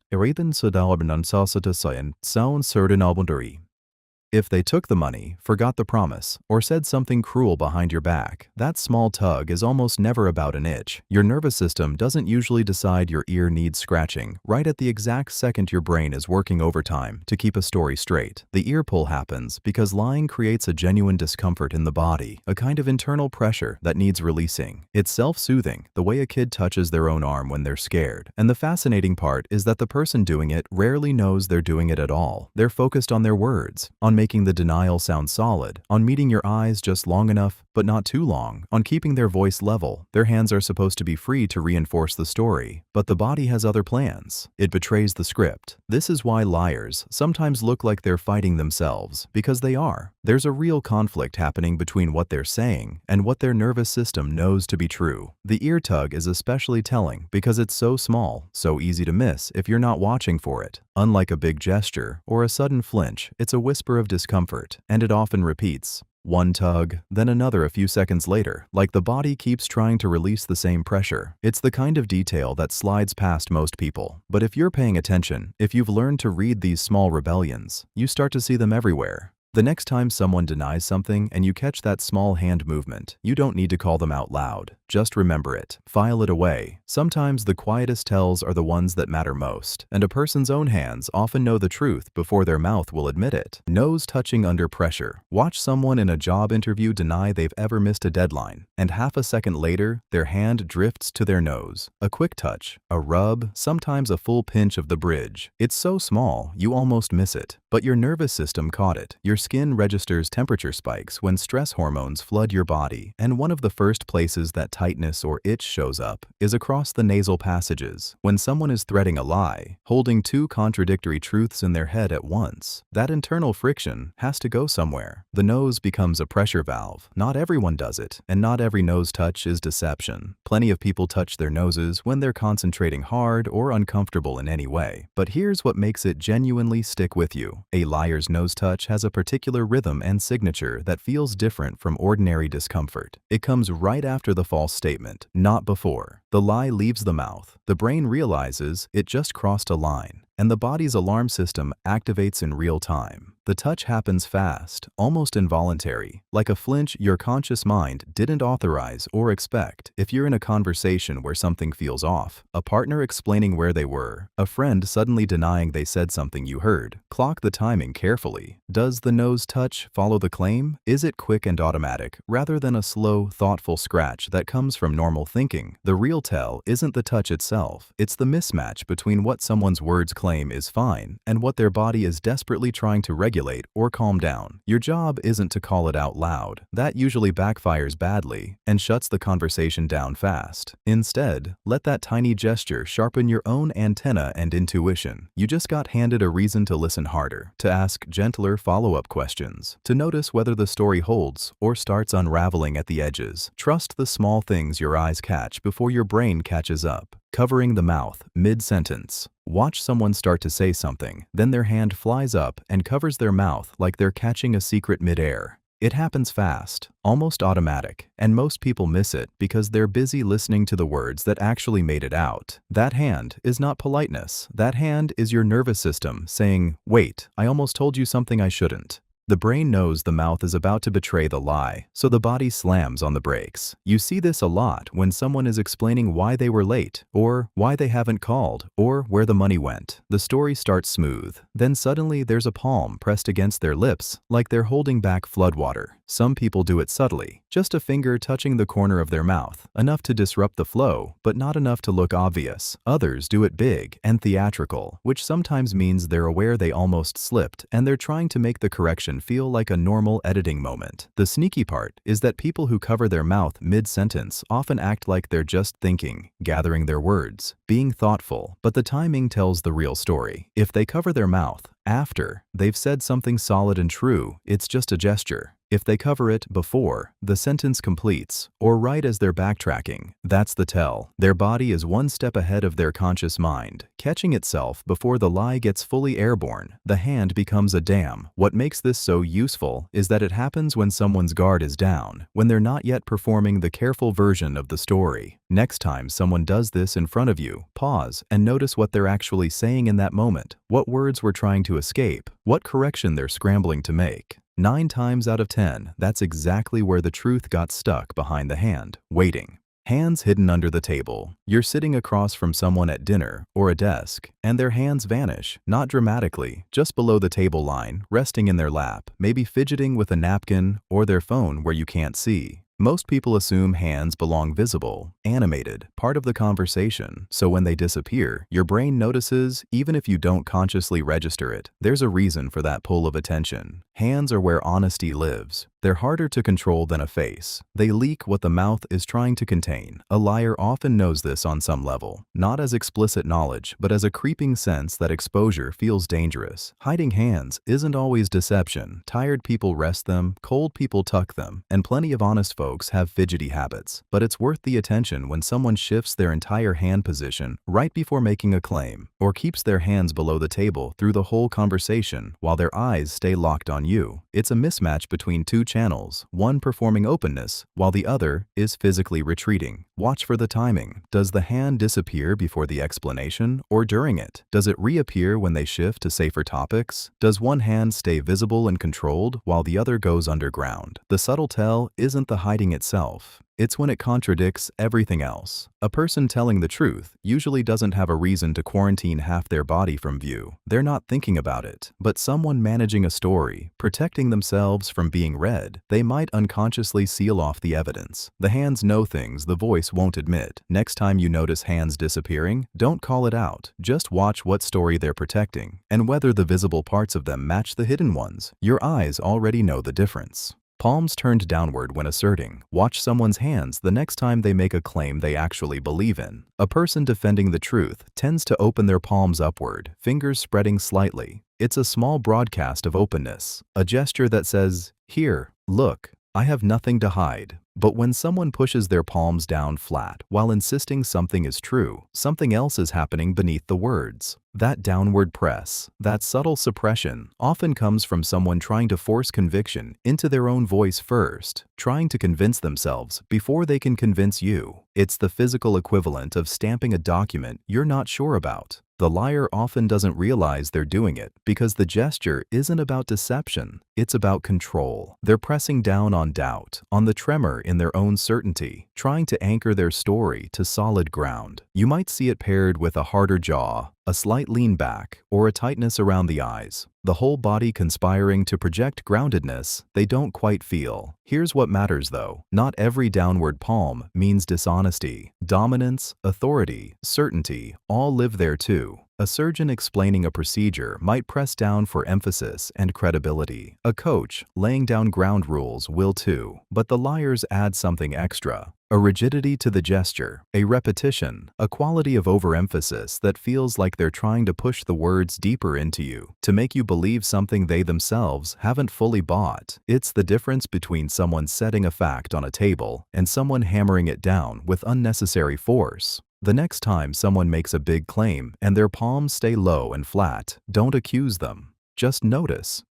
If they took the money, forgot the promise, or said something cruel behind your back, that small tug is almost never about an itch. Your nervous system doesn't usually decide your ear needs scratching right at the exact second your brain is working overtime to keep a story straight. The ear pull happens because lying creates a genuine discomfort in the body, a kind of internal pressure that needs releasing. It's self-soothing, the way a kid touches their own arm when they're scared. And the fascinating part is that the person doing it rarely knows they're doing it at all. They're focused on their words, on making the denial sound solid, on meeting your eyes just long enough but not too long, on keeping their voice level. Their hands are supposed to be free to reinforce the story, but the body has other plans. It betrays the script. This is why liars sometimes look like they're fighting themselves, because they are. There's a real conflict happening between what they're saying and what their nervous system knows to be true. The ear tug is especially telling because it's so small, so easy to miss if you're not watching for it. Unlike a big gesture or a sudden flinch, it's a whisper of discomfort, and it often repeats. One tug, then another a few seconds later, like the body keeps trying to release the same pressure. It's the kind of detail that slides past most people. But if you're paying attention, if you've learned to read these small rebellions, you start to see them everywhere. The next time someone denies something and you catch that small hand movement, you don't need to call them out loud. Just remember it. File it away. Sometimes the quietest tells are the ones that matter most, and a person's own hands often know the truth before their mouth will admit it. Nose touching under pressure. Watch someone in a job interview deny they've ever missed a deadline, and half a second later, their hand drifts to their nose. A quick touch, a rub, sometimes a full pinch of the bridge. It's so small, you almost miss it. But your nervous system caught it. Your skin registers temperature spikes when stress hormones flood your body, and one of the first places that tightness or itch shows up is across the nasal passages. When someone is threading a lie, holding two contradictory truths in their head at once, that internal friction has to go somewhere. The nose becomes a pressure valve. Not everyone does it, and not every nose touch is deception. Plenty of people touch their noses when they're concentrating hard or uncomfortable in any way. But here's what makes it genuinely stick with you. A liar's nose touch has a particular rhythm and signature that feels different from ordinary discomfort. It comes right after the false statement, not before. The lie leaves the mouth. The brain realizes it just crossed a line, and the body's alarm system activates in real time. The touch happens fast, almost involuntary, like a flinch your conscious mind didn't authorize or expect. If you're in a conversation where something feels off, a partner explaining where they were, a friend suddenly denying they said something you heard, clock the timing carefully. Does the nose touch follow the claim? Is it quick and automatic, rather than a slow, thoughtful scratch that comes from normal thinking? The real tell isn't the touch itself, it's the mismatch between what someone's words claim is fine and what their body is desperately trying to regulate or calm down. Your job isn't to call it out loud. That usually backfires badly and shuts the conversation down fast. Instead, let that tiny gesture sharpen your own antenna and intuition. You just got handed a reason to listen harder, to ask gentler follow-up questions, to notice whether the story holds or starts unraveling at the edges. Trust the small things your eyes catch before your brain catches up. Covering the mouth mid-sentence. Watch someone start to say something, then their hand flies up and covers their mouth like they're catching a secret mid-air. It happens fast, almost automatic, and most people miss it because they're busy listening to the words that actually made it out. That hand is not politeness. That hand is your nervous system saying, "Wait, I almost told you something I shouldn't." The brain knows the mouth is about to betray the lie, so the body slams on the brakes. You see this a lot when someone is explaining why they were late, or why they haven't called, or where the money went. The story starts smooth. Then suddenly there's a palm pressed against their lips, like they're holding back floodwater. Some people do it subtly, just a finger touching the corner of their mouth, enough to disrupt the flow, but not enough to look obvious. Others do it big and theatrical, which sometimes means they're aware they almost slipped and they're trying to make the correction feel like a normal editing moment. The sneaky part is that people who cover their mouth mid-sentence often act like they're just thinking, gathering their words, being thoughtful, but the timing tells the real story. If they cover their mouth after they've said something solid and true, it's just a gesture. If they cover it before the sentence completes, or right as they're backtracking, that's the tell. Their body is one step ahead of their conscious mind, catching itself before the lie gets fully airborne. The hand becomes a dam. What makes this so useful is that it happens when someone's guard is down, when they're not yet performing the careful version of the story. Next time someone does this in front of you, pause and notice what they're actually saying in that moment, what words we're trying to escape, what correction they're scrambling to make. 9 times out of 10, that's exactly where the truth got stuck behind the hand, waiting. Hands hidden under the table. You're sitting across from someone at dinner or a desk, and their hands vanish, not dramatically, just below the table line, resting in their lap, maybe fidgeting with a napkin or their phone where you can't see. Most people assume hands belong visible, animated, part of the conversation, so when they disappear, your brain notices even if you don't consciously register it. There's a reason for that pull of attention. Hands are where honesty lives. They're harder to control than a face. They leak what the mouth is trying to contain. A liar often knows this on some level, not as explicit knowledge, but as a creeping sense that exposure feels dangerous. Hiding hands isn't always deception. Tired people rest them, cold people tuck them, and plenty of honest folks have fidgety habits. But it's worth the attention when someone shifts their entire hand position right before making a claim, or keeps their hands below the table through the whole conversation while their eyes stay locked on you. It's a mismatch between two channels, one performing openness while the other is physically retreating. Watch for the timing. Does the hand disappear before the explanation or during it? Does it reappear when they shift to safer topics? Does one hand stay visible and controlled while the other goes underground? The subtle tell isn't the hiding itself. It's when it contradicts everything else. A person telling the truth usually doesn't have a reason to quarantine half their body from view. They're not thinking about it. But someone managing a story, protecting themselves from being read, they might unconsciously seal off the evidence. The hands know things the voice won't admit. Next time you notice hands disappearing, don't call it out. Just watch what story they're protecting and whether the visible parts of them match the hidden ones. Your eyes already know the difference. Palms turned downward when asserting. Watch someone's hands the next time they make a claim they actually believe in. A person defending the truth tends to open their palms upward, fingers spreading slightly. It's a small broadcast of openness, a gesture that says, "Here, look, I have nothing to hide." But when someone pushes their palms down flat while insisting something is true, something else is happening beneath the words. That downward press, that subtle suppression, often comes from someone trying to force conviction into their own voice first, trying to convince themselves before they can convince you. It's the physical equivalent of stamping a document you're not sure about. The liar often doesn't realize they're doing it because the gesture isn't about deception, it's about control. They're pressing down on doubt, on the tremor in their own certainty, trying to anchor their story to solid ground. You might see it paired with a harder jaw, a slight lean back, or a tightness around the eyes. The whole body conspiring to project groundedness they don't quite feel. Here's what matters though. Not every downward palm means dishonesty. Dominance, authority, certainty all live there too. A surgeon explaining a procedure might press down for emphasis and credibility. A coach laying down ground rules will too, but the liars add something extra. A rigidity to the gesture, a repetition, a quality of overemphasis that feels like they're trying to push the words deeper into you, to make you believe something they themselves haven't fully bought. It's the difference between someone setting a fact on a table and someone hammering it down with unnecessary force. The next time someone makes a big claim and their palms stay low and flat, don't accuse them. Just notice.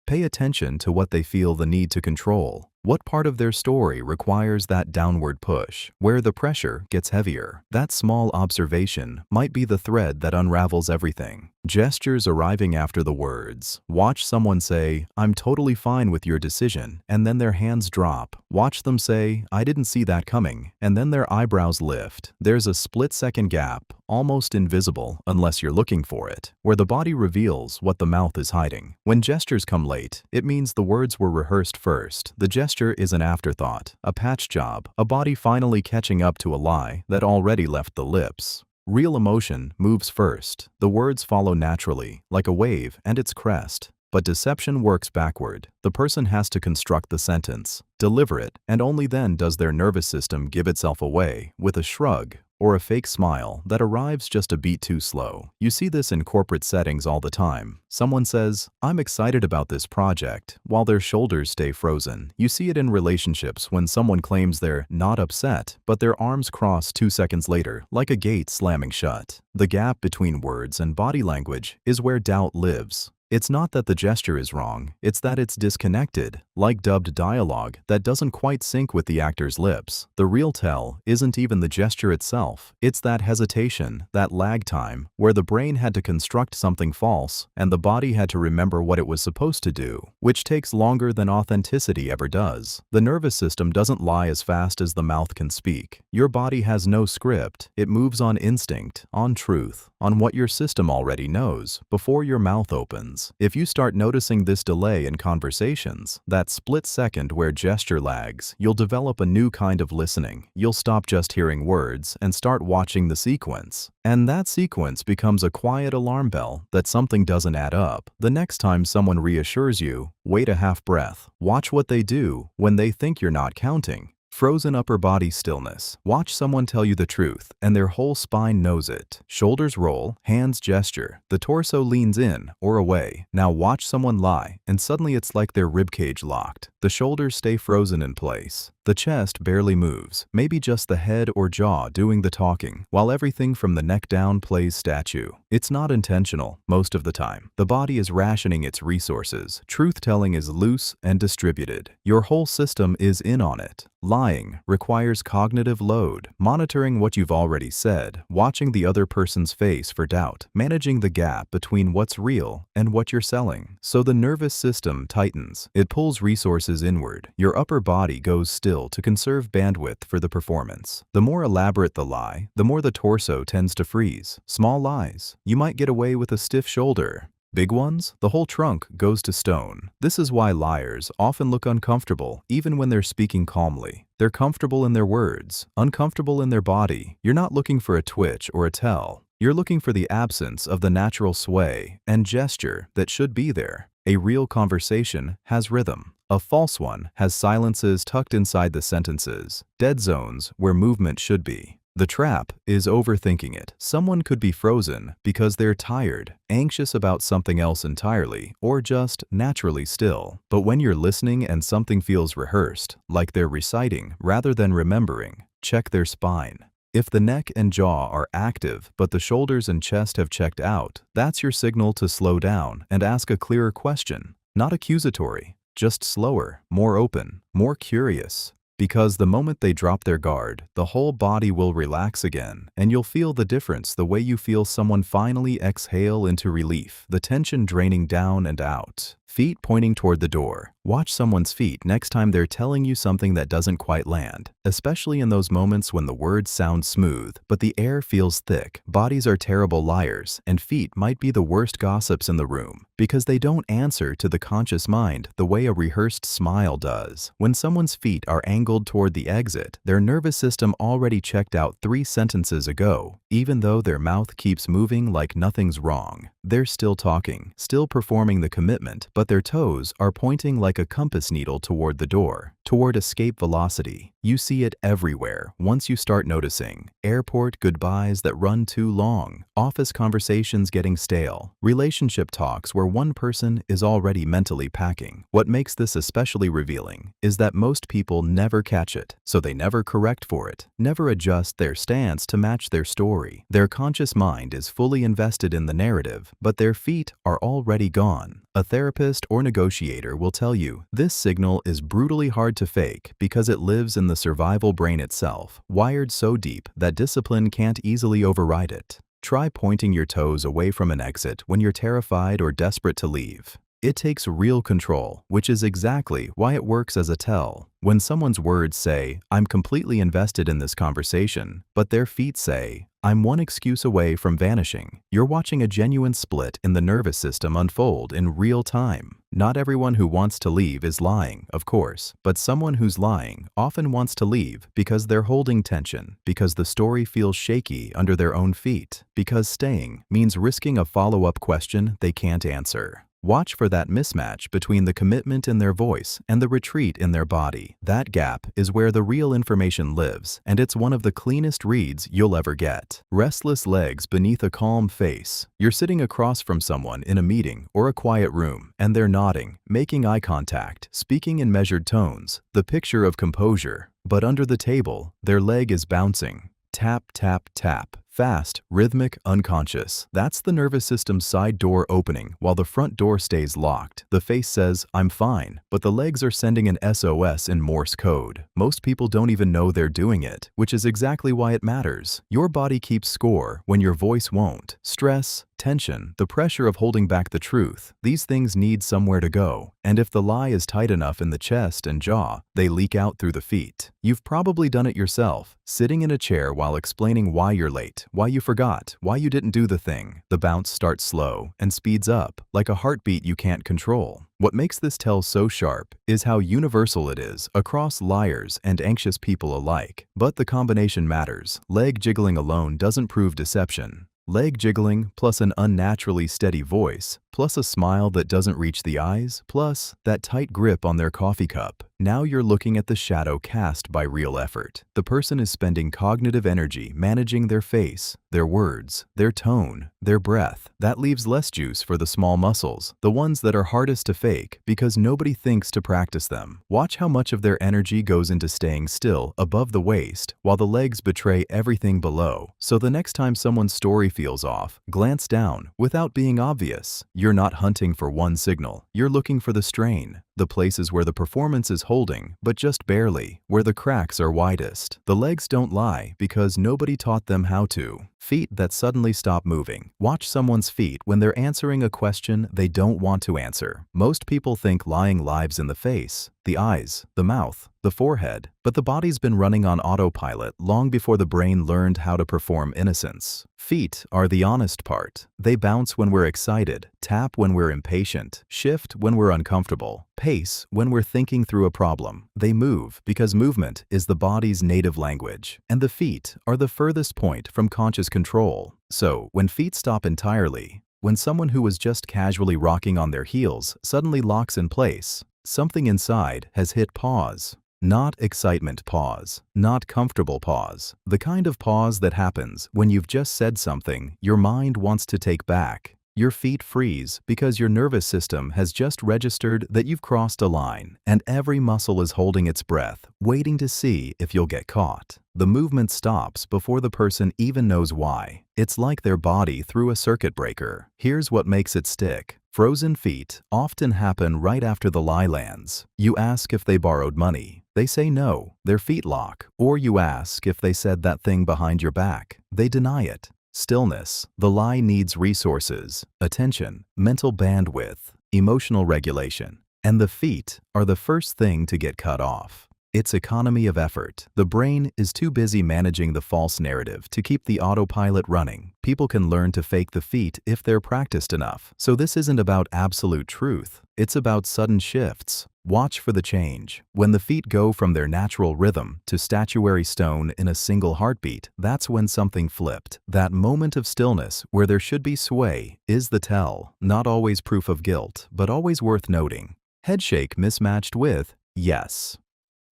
Pay attention to what they feel the need to control. What part of their story requires that downward push, where the pressure gets heavier? That small observation might be the thread that unravels everything. Gestures arriving after the words. Watch someone say, "I'm totally fine with your decision," and then their hands drop. Watch them say, "I didn't see that coming," and then their eyebrows lift. There's a split-second gap, almost invisible unless you're looking for it, where the body reveals what the mouth is hiding. When gestures come late, it means the words were rehearsed first. The gesture is an afterthought, a patch job, a body finally catching up to a lie that already left the lips. Real emotion moves first. The words follow naturally, like a wave and its crest. But deception works backward. The person has to construct the sentence, deliver it, and only then does their nervous system give itself away with a shrug or a fake smile that arrives just a beat too slow. You see this in corporate settings all the time. Someone says, "I'm excited about this project," while their shoulders stay frozen. You see it in relationships when someone claims they're not upset, but their arms cross 2 seconds later, like a gate slamming shut. The gap between words and body language is where doubt lives. It's not that the gesture is wrong, it's that it's disconnected, like dubbed dialogue that doesn't quite sync with the actor's lips. The real tell isn't even the gesture itself, it's that hesitation, that lag time, where the brain had to construct something false and the body had to remember what it was supposed to do, which takes longer than authenticity ever does. The nervous system doesn't lie as fast as the mouth can speak. Your body has no script, it moves on instinct, on truth, on what your system already knows, before your mouth opens. If you start noticing this delay in conversations, that split second where gesture lags, you'll develop a new kind of listening. You'll stop just hearing words and start watching the sequence. And that sequence becomes a quiet alarm bell that something doesn't add up. The next time someone reassures you, wait a half breath. Watch what they do when they think you're not counting. Frozen upper body stillness. Watch someone tell you the truth, and their whole spine knows it. Shoulders roll, hands gesture, the torso leans in or away. Now watch someone lie, and suddenly it's like their ribcage locked. The shoulders stay frozen in place. The chest barely moves, maybe just the head or jaw doing the talking, while everything from the neck down plays statue. It's not intentional, most of the time. The body is rationing its resources. Truth-telling is loose and distributed. Your whole system is in on it. Lying requires cognitive load, monitoring what you've already said, watching the other person's face for doubt, managing the gap between what's real and what you're selling. So the nervous system tightens. It pulls resources inward. Your upper body goes still to conserve bandwidth for the performance. The more elaborate the lie, the more the torso tends to freeze. Small lies, you might get away with a stiff shoulder. Big ones, the whole trunk goes to stone. This is why liars often look uncomfortable even when they're speaking calmly. They're comfortable in their words, uncomfortable in their body. You're not looking for a twitch or a tell. You're looking for the absence of the natural sway and gesture that should be there. A real conversation has rhythm. A false one has silences tucked inside the sentences, dead zones where movement should be. The trap is overthinking it. Someone could be frozen because they're tired, anxious about something else entirely, or just naturally still. But when you're listening and something feels rehearsed, like they're reciting rather than remembering, check their spine. If the neck and jaw are active, but the shoulders and chest have checked out, that's your signal to slow down and ask a clearer question. Not accusatory, just slower, more open, more curious. Because the moment they drop their guard, the whole body will relax again, and you'll feel the difference the way you feel someone finally exhale into relief, the tension draining down and out. Feet pointing toward the door. Watch someone's feet next time they're telling you something that doesn't quite land, especially in those moments when the words sound smooth, but the air feels thick. Bodies are terrible liars, and feet might be the worst gossips in the room, because they don't answer to the conscious mind the way a rehearsed smile does. When someone's feet are angled toward the exit, their nervous system already checked out 3 sentences ago. Even though their mouth keeps moving like nothing's wrong, they're still talking, still performing the commitment, but their toes are pointing like a compass needle toward the door, toward escape velocity. You see it everywhere once you start noticing. Airport goodbyes that run too long, office conversations getting stale, relationship talks where one person is already mentally packing. What makes this especially revealing is that most people never catch it, so they never correct for it, never adjust their stance to match their story. Their conscious mind is fully invested in the narrative, but their feet are already gone. A therapist or negotiator will tell you this signal is brutally hard to fake because it lives in the survival brain itself, wired so deep that discipline can't easily override it. Try pointing your toes away from an exit when you're terrified or desperate to leave. It takes real control, which is exactly why it works as a tell. When someone's words say, "I'm completely invested in this conversation," but their feet say, "I'm one excuse away from vanishing," you're watching a genuine split in the nervous system unfold in real time. Not everyone who wants to leave is lying, of course, but someone who's lying often wants to leave because they're holding tension, because the story feels shaky under their own feet, because staying means risking a follow-up question they can't answer. Watch for that mismatch between the commitment in their voice and the retreat in their body. That gap is where the real information lives, and it's one of the cleanest reads you'll ever get. Restless legs beneath a calm face. You're sitting across from someone in a meeting or a quiet room, and they're nodding, making eye contact, speaking in measured tones, the picture of composure. But under the table, their leg is bouncing. Tap, tap, tap. Fast, rhythmic, unconscious. That's the nervous system's side door opening while the front door stays locked. The face says, "I'm fine," but the legs are sending an SOS in Morse code. Most people don't even know they're doing it, which is exactly why it matters. Your body keeps score when your voice won't. Stress, tension, the pressure of holding back the truth. These things need somewhere to go. And if the lie is tight enough in the chest and jaw, they leak out through the feet. You've probably done it yourself, sitting in a chair while explaining why you're late, why you forgot, why you didn't do the thing. The bounce starts slow and speeds up, like a heartbeat you can't control. What makes this tell so sharp is how universal it is across liars and anxious people alike. But the combination matters. Leg jiggling alone doesn't prove deception. Leg jiggling plus an unnaturally steady voice, plus a smile that doesn't reach the eyes, plus that tight grip on their coffee cup. Now you're looking at the shadow cast by real effort. The person is spending cognitive energy managing their face, their words, their tone, their breath. That leaves less juice for the small muscles, the ones that are hardest to fake because nobody thinks to practice them. Watch how much of their energy goes into staying still above the waist while the legs betray everything below. So the next time someone's story feels off, glance down without being obvious. You're not hunting for one signal. You're looking for the strain, the places where the performance is holding, but just barely, where the cracks are widest. The legs don't lie because nobody taught them how to. Feet that suddenly stop moving. Watch someone's feet when they're answering a question they don't want to answer. Most people think lying lives in the face, the eyes, the mouth, the forehead, but the body's been running on autopilot long before the brain learned how to perform innocence. Feet are the honest part. They bounce when we're excited, tap when we're impatient, shift when we're uncomfortable, pace when we're thinking through a problem. They move because movement is the body's native language, and the feet are the furthest point from conscious control. So, when feet stop entirely, when someone who was just casually rocking on their heels suddenly locks in place, something inside has hit pause. Not excitement pause, not comfortable pause, the kind of pause that happens when you've just said something your mind wants to take back. Your feet freeze because your nervous system has just registered that you've crossed a line, and every muscle is holding its breath, waiting to see if you'll get caught. The movement stops before the person even knows why. It's like their body threw a circuit breaker. Here's what makes it stick. Frozen feet often happen right after the lie lands. You ask if they borrowed money. They say no, their feet lock. Or you ask if they said that thing behind your back. They deny it. Stillness. The lie needs resources, attention, mental bandwidth, emotional regulation. And the feet are the first thing to get cut off. It's economy of effort. The brain is too busy managing the false narrative to keep the autopilot running. People can learn to fake the feet if they're practiced enough. So this isn't about absolute truth. It's about sudden shifts. Watch for the change. When the feet go from their natural rhythm to statuary stone in a single heartbeat, that's when something flipped. That moment of stillness where there should be sway is the tell. Not always proof of guilt, but always worth noting. Headshake mismatched with yes.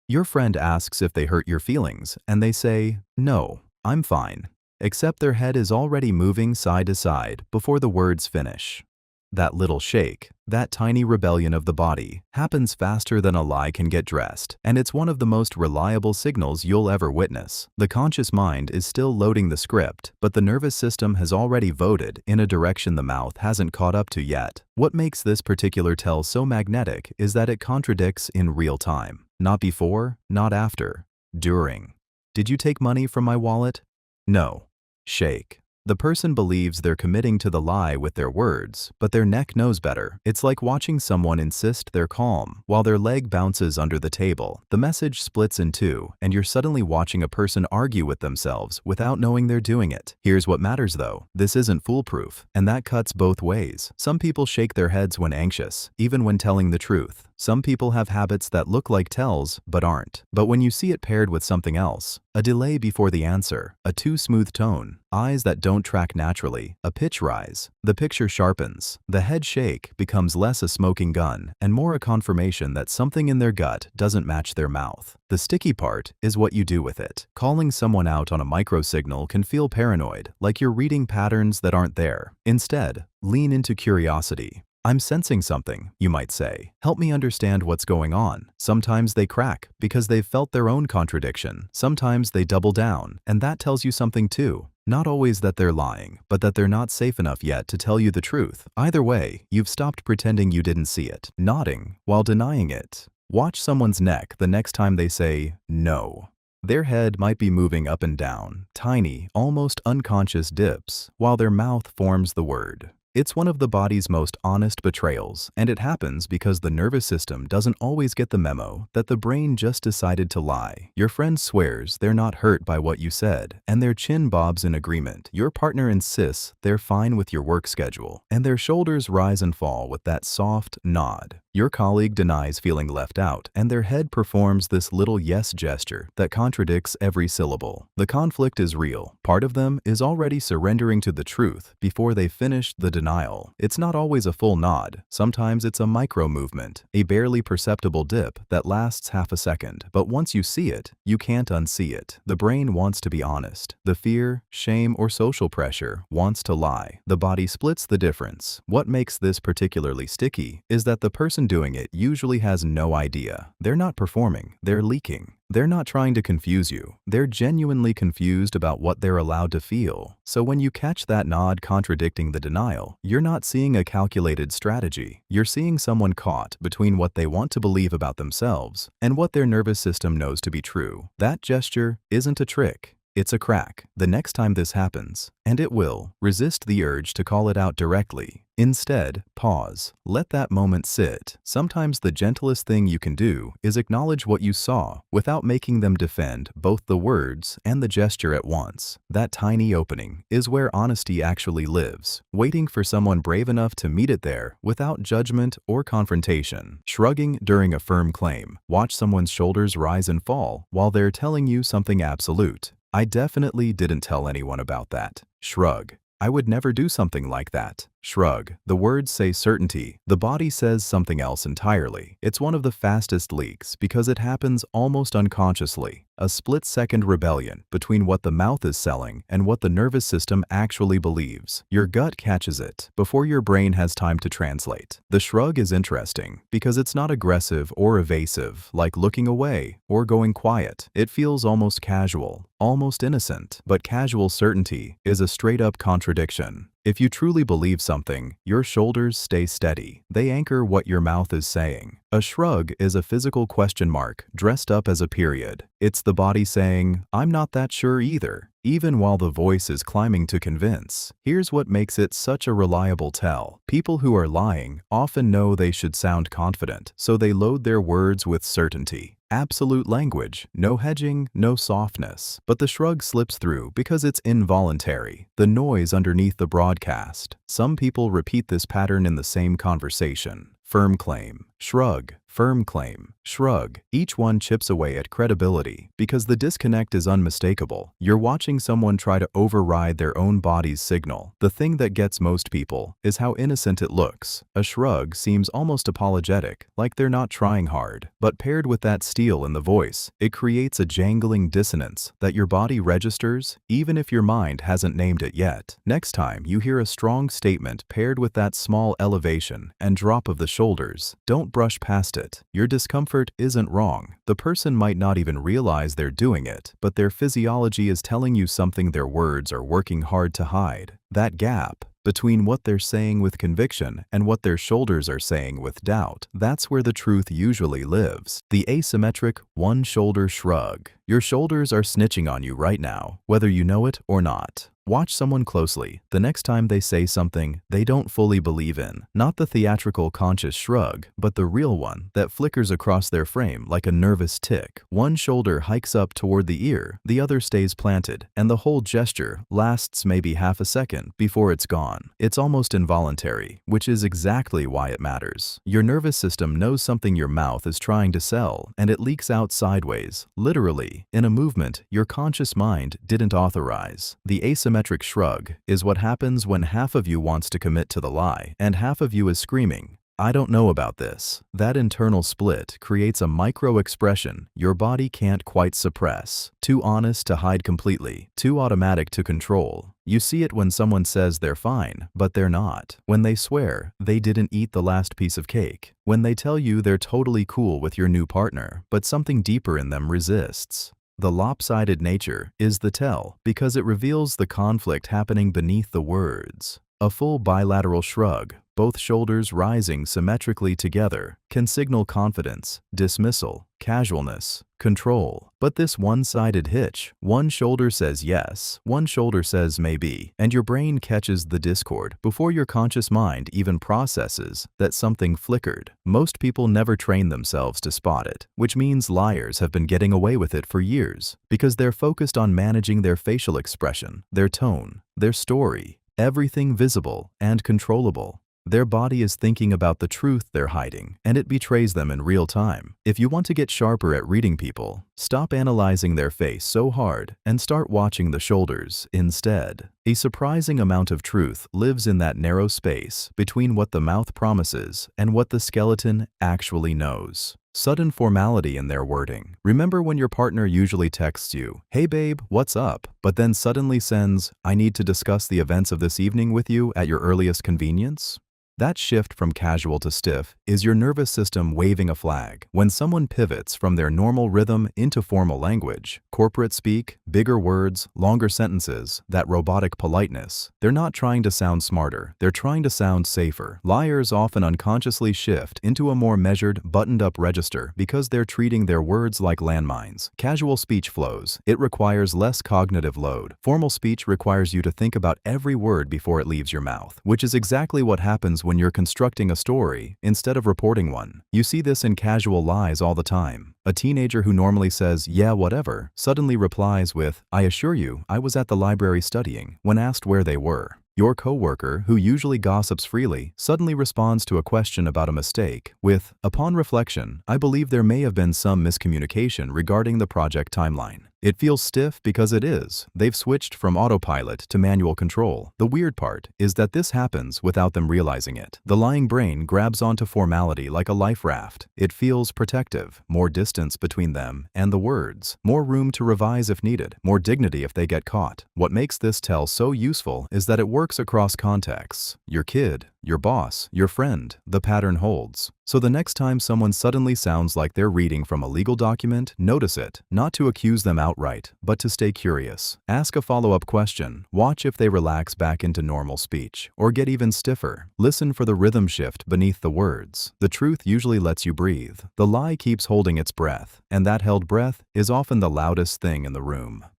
Your friend asks if they hurt your feelings, and they say, "No, I'm fine," except their head is already moving side to side before the words finish. That little shake, that tiny rebellion of the body, happens faster than a lie can get dressed, and it's one of the most reliable signals you'll ever witness. The conscious mind is still loading the script, but the nervous system has already voted in a direction the mouth hasn't caught up to yet. What makes this particular tell so magnetic is that it contradicts in real time. Not before, not after, during. Did you take money from my wallet? No. Shake. The person believes they're committing to the lie with their words, but their neck knows better. It's like watching someone insist they're calm while their leg bounces under the table. The message splits in two, and you're suddenly watching a person argue with themselves without knowing they're doing it. Here's what matters though. This isn't foolproof, and that cuts both ways. Some people shake their heads when anxious, even when telling the truth. Some people have habits that look like tells, but aren't. But when you see it paired with something else, a delay before the answer, a too smooth tone, eyes that don't track naturally, a pitch rise, the picture sharpens. The head shake becomes less a smoking gun and more a confirmation that something in their gut doesn't match their mouth. The sticky part is what you do with it. Calling someone out on a microsignal can feel paranoid, like you're reading patterns that aren't there. Instead, lean into curiosity. I'm sensing something, you might say. Help me understand what's going on. Sometimes they crack because they've felt their own contradiction. Sometimes they double down, and that tells you something too. Not always that they're lying, but that they're not safe enough yet to tell you the truth. Either way, you've stopped pretending you didn't see it, nodding while denying it. Watch someone's neck the next time they say no. Their head might be moving up and down, tiny, almost unconscious dips, while their mouth forms the word. It's one of the body's most honest betrayals, and it happens because the nervous system doesn't always get the memo that the brain just decided to lie. Your friend swears they're not hurt by what you said, and their chin bobs in agreement. Your partner insists they're fine with your work schedule, and their shoulders rise and fall with that soft nod. Your colleague denies feeling left out, and their head performs this little yes gesture that contradicts every syllable. The conflict is real. Part of them is already surrendering to the truth before they finished the denial. It's not always a full nod. Sometimes it's a micro movement, a barely perceptible dip that lasts half a second. But once you see it, you can't unsee it. The brain wants to be honest. The fear, shame, or social pressure wants to lie. The body splits the difference. What makes this particularly sticky is that the person doing it usually has no idea. They're not performing, they're leaking. They're not trying to confuse you. They're genuinely confused about what they're allowed to feel. So when you catch that nod contradicting the denial, you're not seeing a calculated strategy. You're seeing someone caught between what they want to believe about themselves and what their nervous system knows to be true. That gesture isn't a trick. It's a crack. The next time this happens, and it will, resist the urge to call it out directly. Instead, pause. Let that moment sit. Sometimes the gentlest thing you can do is acknowledge what you saw without making them defend both the words and the gesture at once. That tiny opening is where honesty actually lives, waiting for someone brave enough to meet it there without judgment or confrontation. Shrugging during a firm claim. Watch someone's shoulders rise and fall while they're telling you something absolute. I definitely didn't tell anyone about that. Shrug. I would never do something like that. Shrug. The words say certainty. The body says something else entirely. It's one of the fastest leaks because it happens almost unconsciously. A split-second rebellion between what the mouth is selling and what the nervous system actually believes. Your gut catches it before your brain has time to translate. The shrug is interesting because it's not aggressive or evasive, like looking away or going quiet. It feels almost casual, almost innocent. But casual certainty is a straight-up contradiction. If you truly believe something, your shoulders stay steady. They anchor what your mouth is saying. A shrug is a physical question mark dressed up as a period. It's the body saying, I'm not that sure either, even while the voice is climbing to convince. Here's what makes it such a reliable tell. People who are lying often know they should sound confident, so they load their words with certainty. Absolute language, no hedging, no softness. But the shrug slips through because it's involuntary, the noise underneath the broadcast. Some people repeat this pattern in the same conversation. Firm claim, shrug, firm claim, shrug. Each one chips away at credibility because the disconnect is unmistakable. You're watching someone try to override their own body's signal. The thing that gets most people is how innocent it looks. A shrug seems almost apologetic, like they're not trying hard. But paired with that steel in the voice, it creates a jangling dissonance that your body registers even if your mind hasn't named it yet. Next time you hear a strong statement paired with that small elevation and drop of the shoulders, don't brush past it. Your discomfort isn't wrong. The person might not even realize they're doing it, but their physiology is telling you something their words are working hard to hide. That gap between what they're saying with conviction and what their shoulders are saying with doubt, that's where the truth usually lives. The asymmetric one-shoulder shrug. Your shoulders are snitching on you right now, whether you know it or not. Watch someone closely. The next time they say something they don't fully believe in, not the theatrical conscious shrug, but the real one that flickers across their frame like a nervous tick. One shoulder hikes up toward the ear, the other stays planted, and the whole gesture lasts maybe half a second before it's gone. It's almost involuntary, which is exactly why it matters. Your nervous system knows something your mouth is trying to sell, and it leaks out sideways, literally, in a movement your conscious mind didn't authorize. The asymmetric shrug is what happens when half of you wants to commit to the lie and half of you is screaming, "I don't know about this." That internal split creates a micro-expression your body can't quite suppress. Too honest to hide completely, too automatic to control. You see it when someone says they're fine, but they're not. When they swear they didn't eat the last piece of cake. When they tell you they're totally cool with your new partner, but something deeper in them resists. The lopsided nature is the tell because it reveals the conflict happening beneath the words. A full bilateral shrug, both shoulders rising symmetrically together, can signal confidence, dismissal, casualness, control. But this one-sided hitch, one shoulder says yes, one shoulder says maybe, and your brain catches the discord before your conscious mind even processes that something flickered. Most people never train themselves to spot it, which means liars have been getting away with it for years because they're focused on managing their facial expression, their tone, their story, everything visible and controllable. Their body is thinking about the truth they're hiding, and it betrays them in real time. If you want to get sharper at reading people, stop analyzing their face so hard and start watching the shoulders instead. A surprising amount of truth lives in that narrow space between what the mouth promises and what the skeleton actually knows. Sudden formality in their wording. Remember when your partner usually texts you, "Hey babe, what's up?" but then suddenly sends, "I need to discuss the events of this evening with you at your earliest convenience"? That shift from casual to stiff is your nervous system waving a flag. When someone pivots from their normal rhythm into formal language, corporate speak, bigger words, longer sentences, that robotic politeness, they're not trying to sound smarter, they're trying to sound safer. Liars often unconsciously shift into a more measured, buttoned-up register because they're treating their words like landmines. Casual speech flows. It requires less cognitive load. Formal speech requires you to think about every word before it leaves your mouth, which is exactly what happens when you're constructing a story instead of reporting one. You see this in casual lies all the time. A teenager who normally says, "Yeah, whatever," suddenly replies with, "I assure you, I was at the library studying," when asked where they were. Your coworker, who usually gossips freely, suddenly responds to a question about a mistake with, "Upon reflection, I believe there may have been some miscommunication regarding the project timeline." It feels stiff because it is. They've switched from autopilot to manual control. The weird part is that this happens without them realizing it. The lying brain grabs onto formality like a life raft. It feels protective, more distance between them and the words, more room to revise if needed, more dignity if they get caught. What makes this tell so useful is that it works across contexts. Your kid, your boss, your friend, the pattern holds. So the next time someone suddenly sounds like they're reading from a legal document, notice it, not to accuse them outright, but to stay curious. Ask a follow-up question, watch if they relax back into normal speech, or get even stiffer. Listen for the rhythm shift beneath the words. The truth usually lets you breathe. The lie keeps holding its breath, and that held breath is often the loudest thing in the room.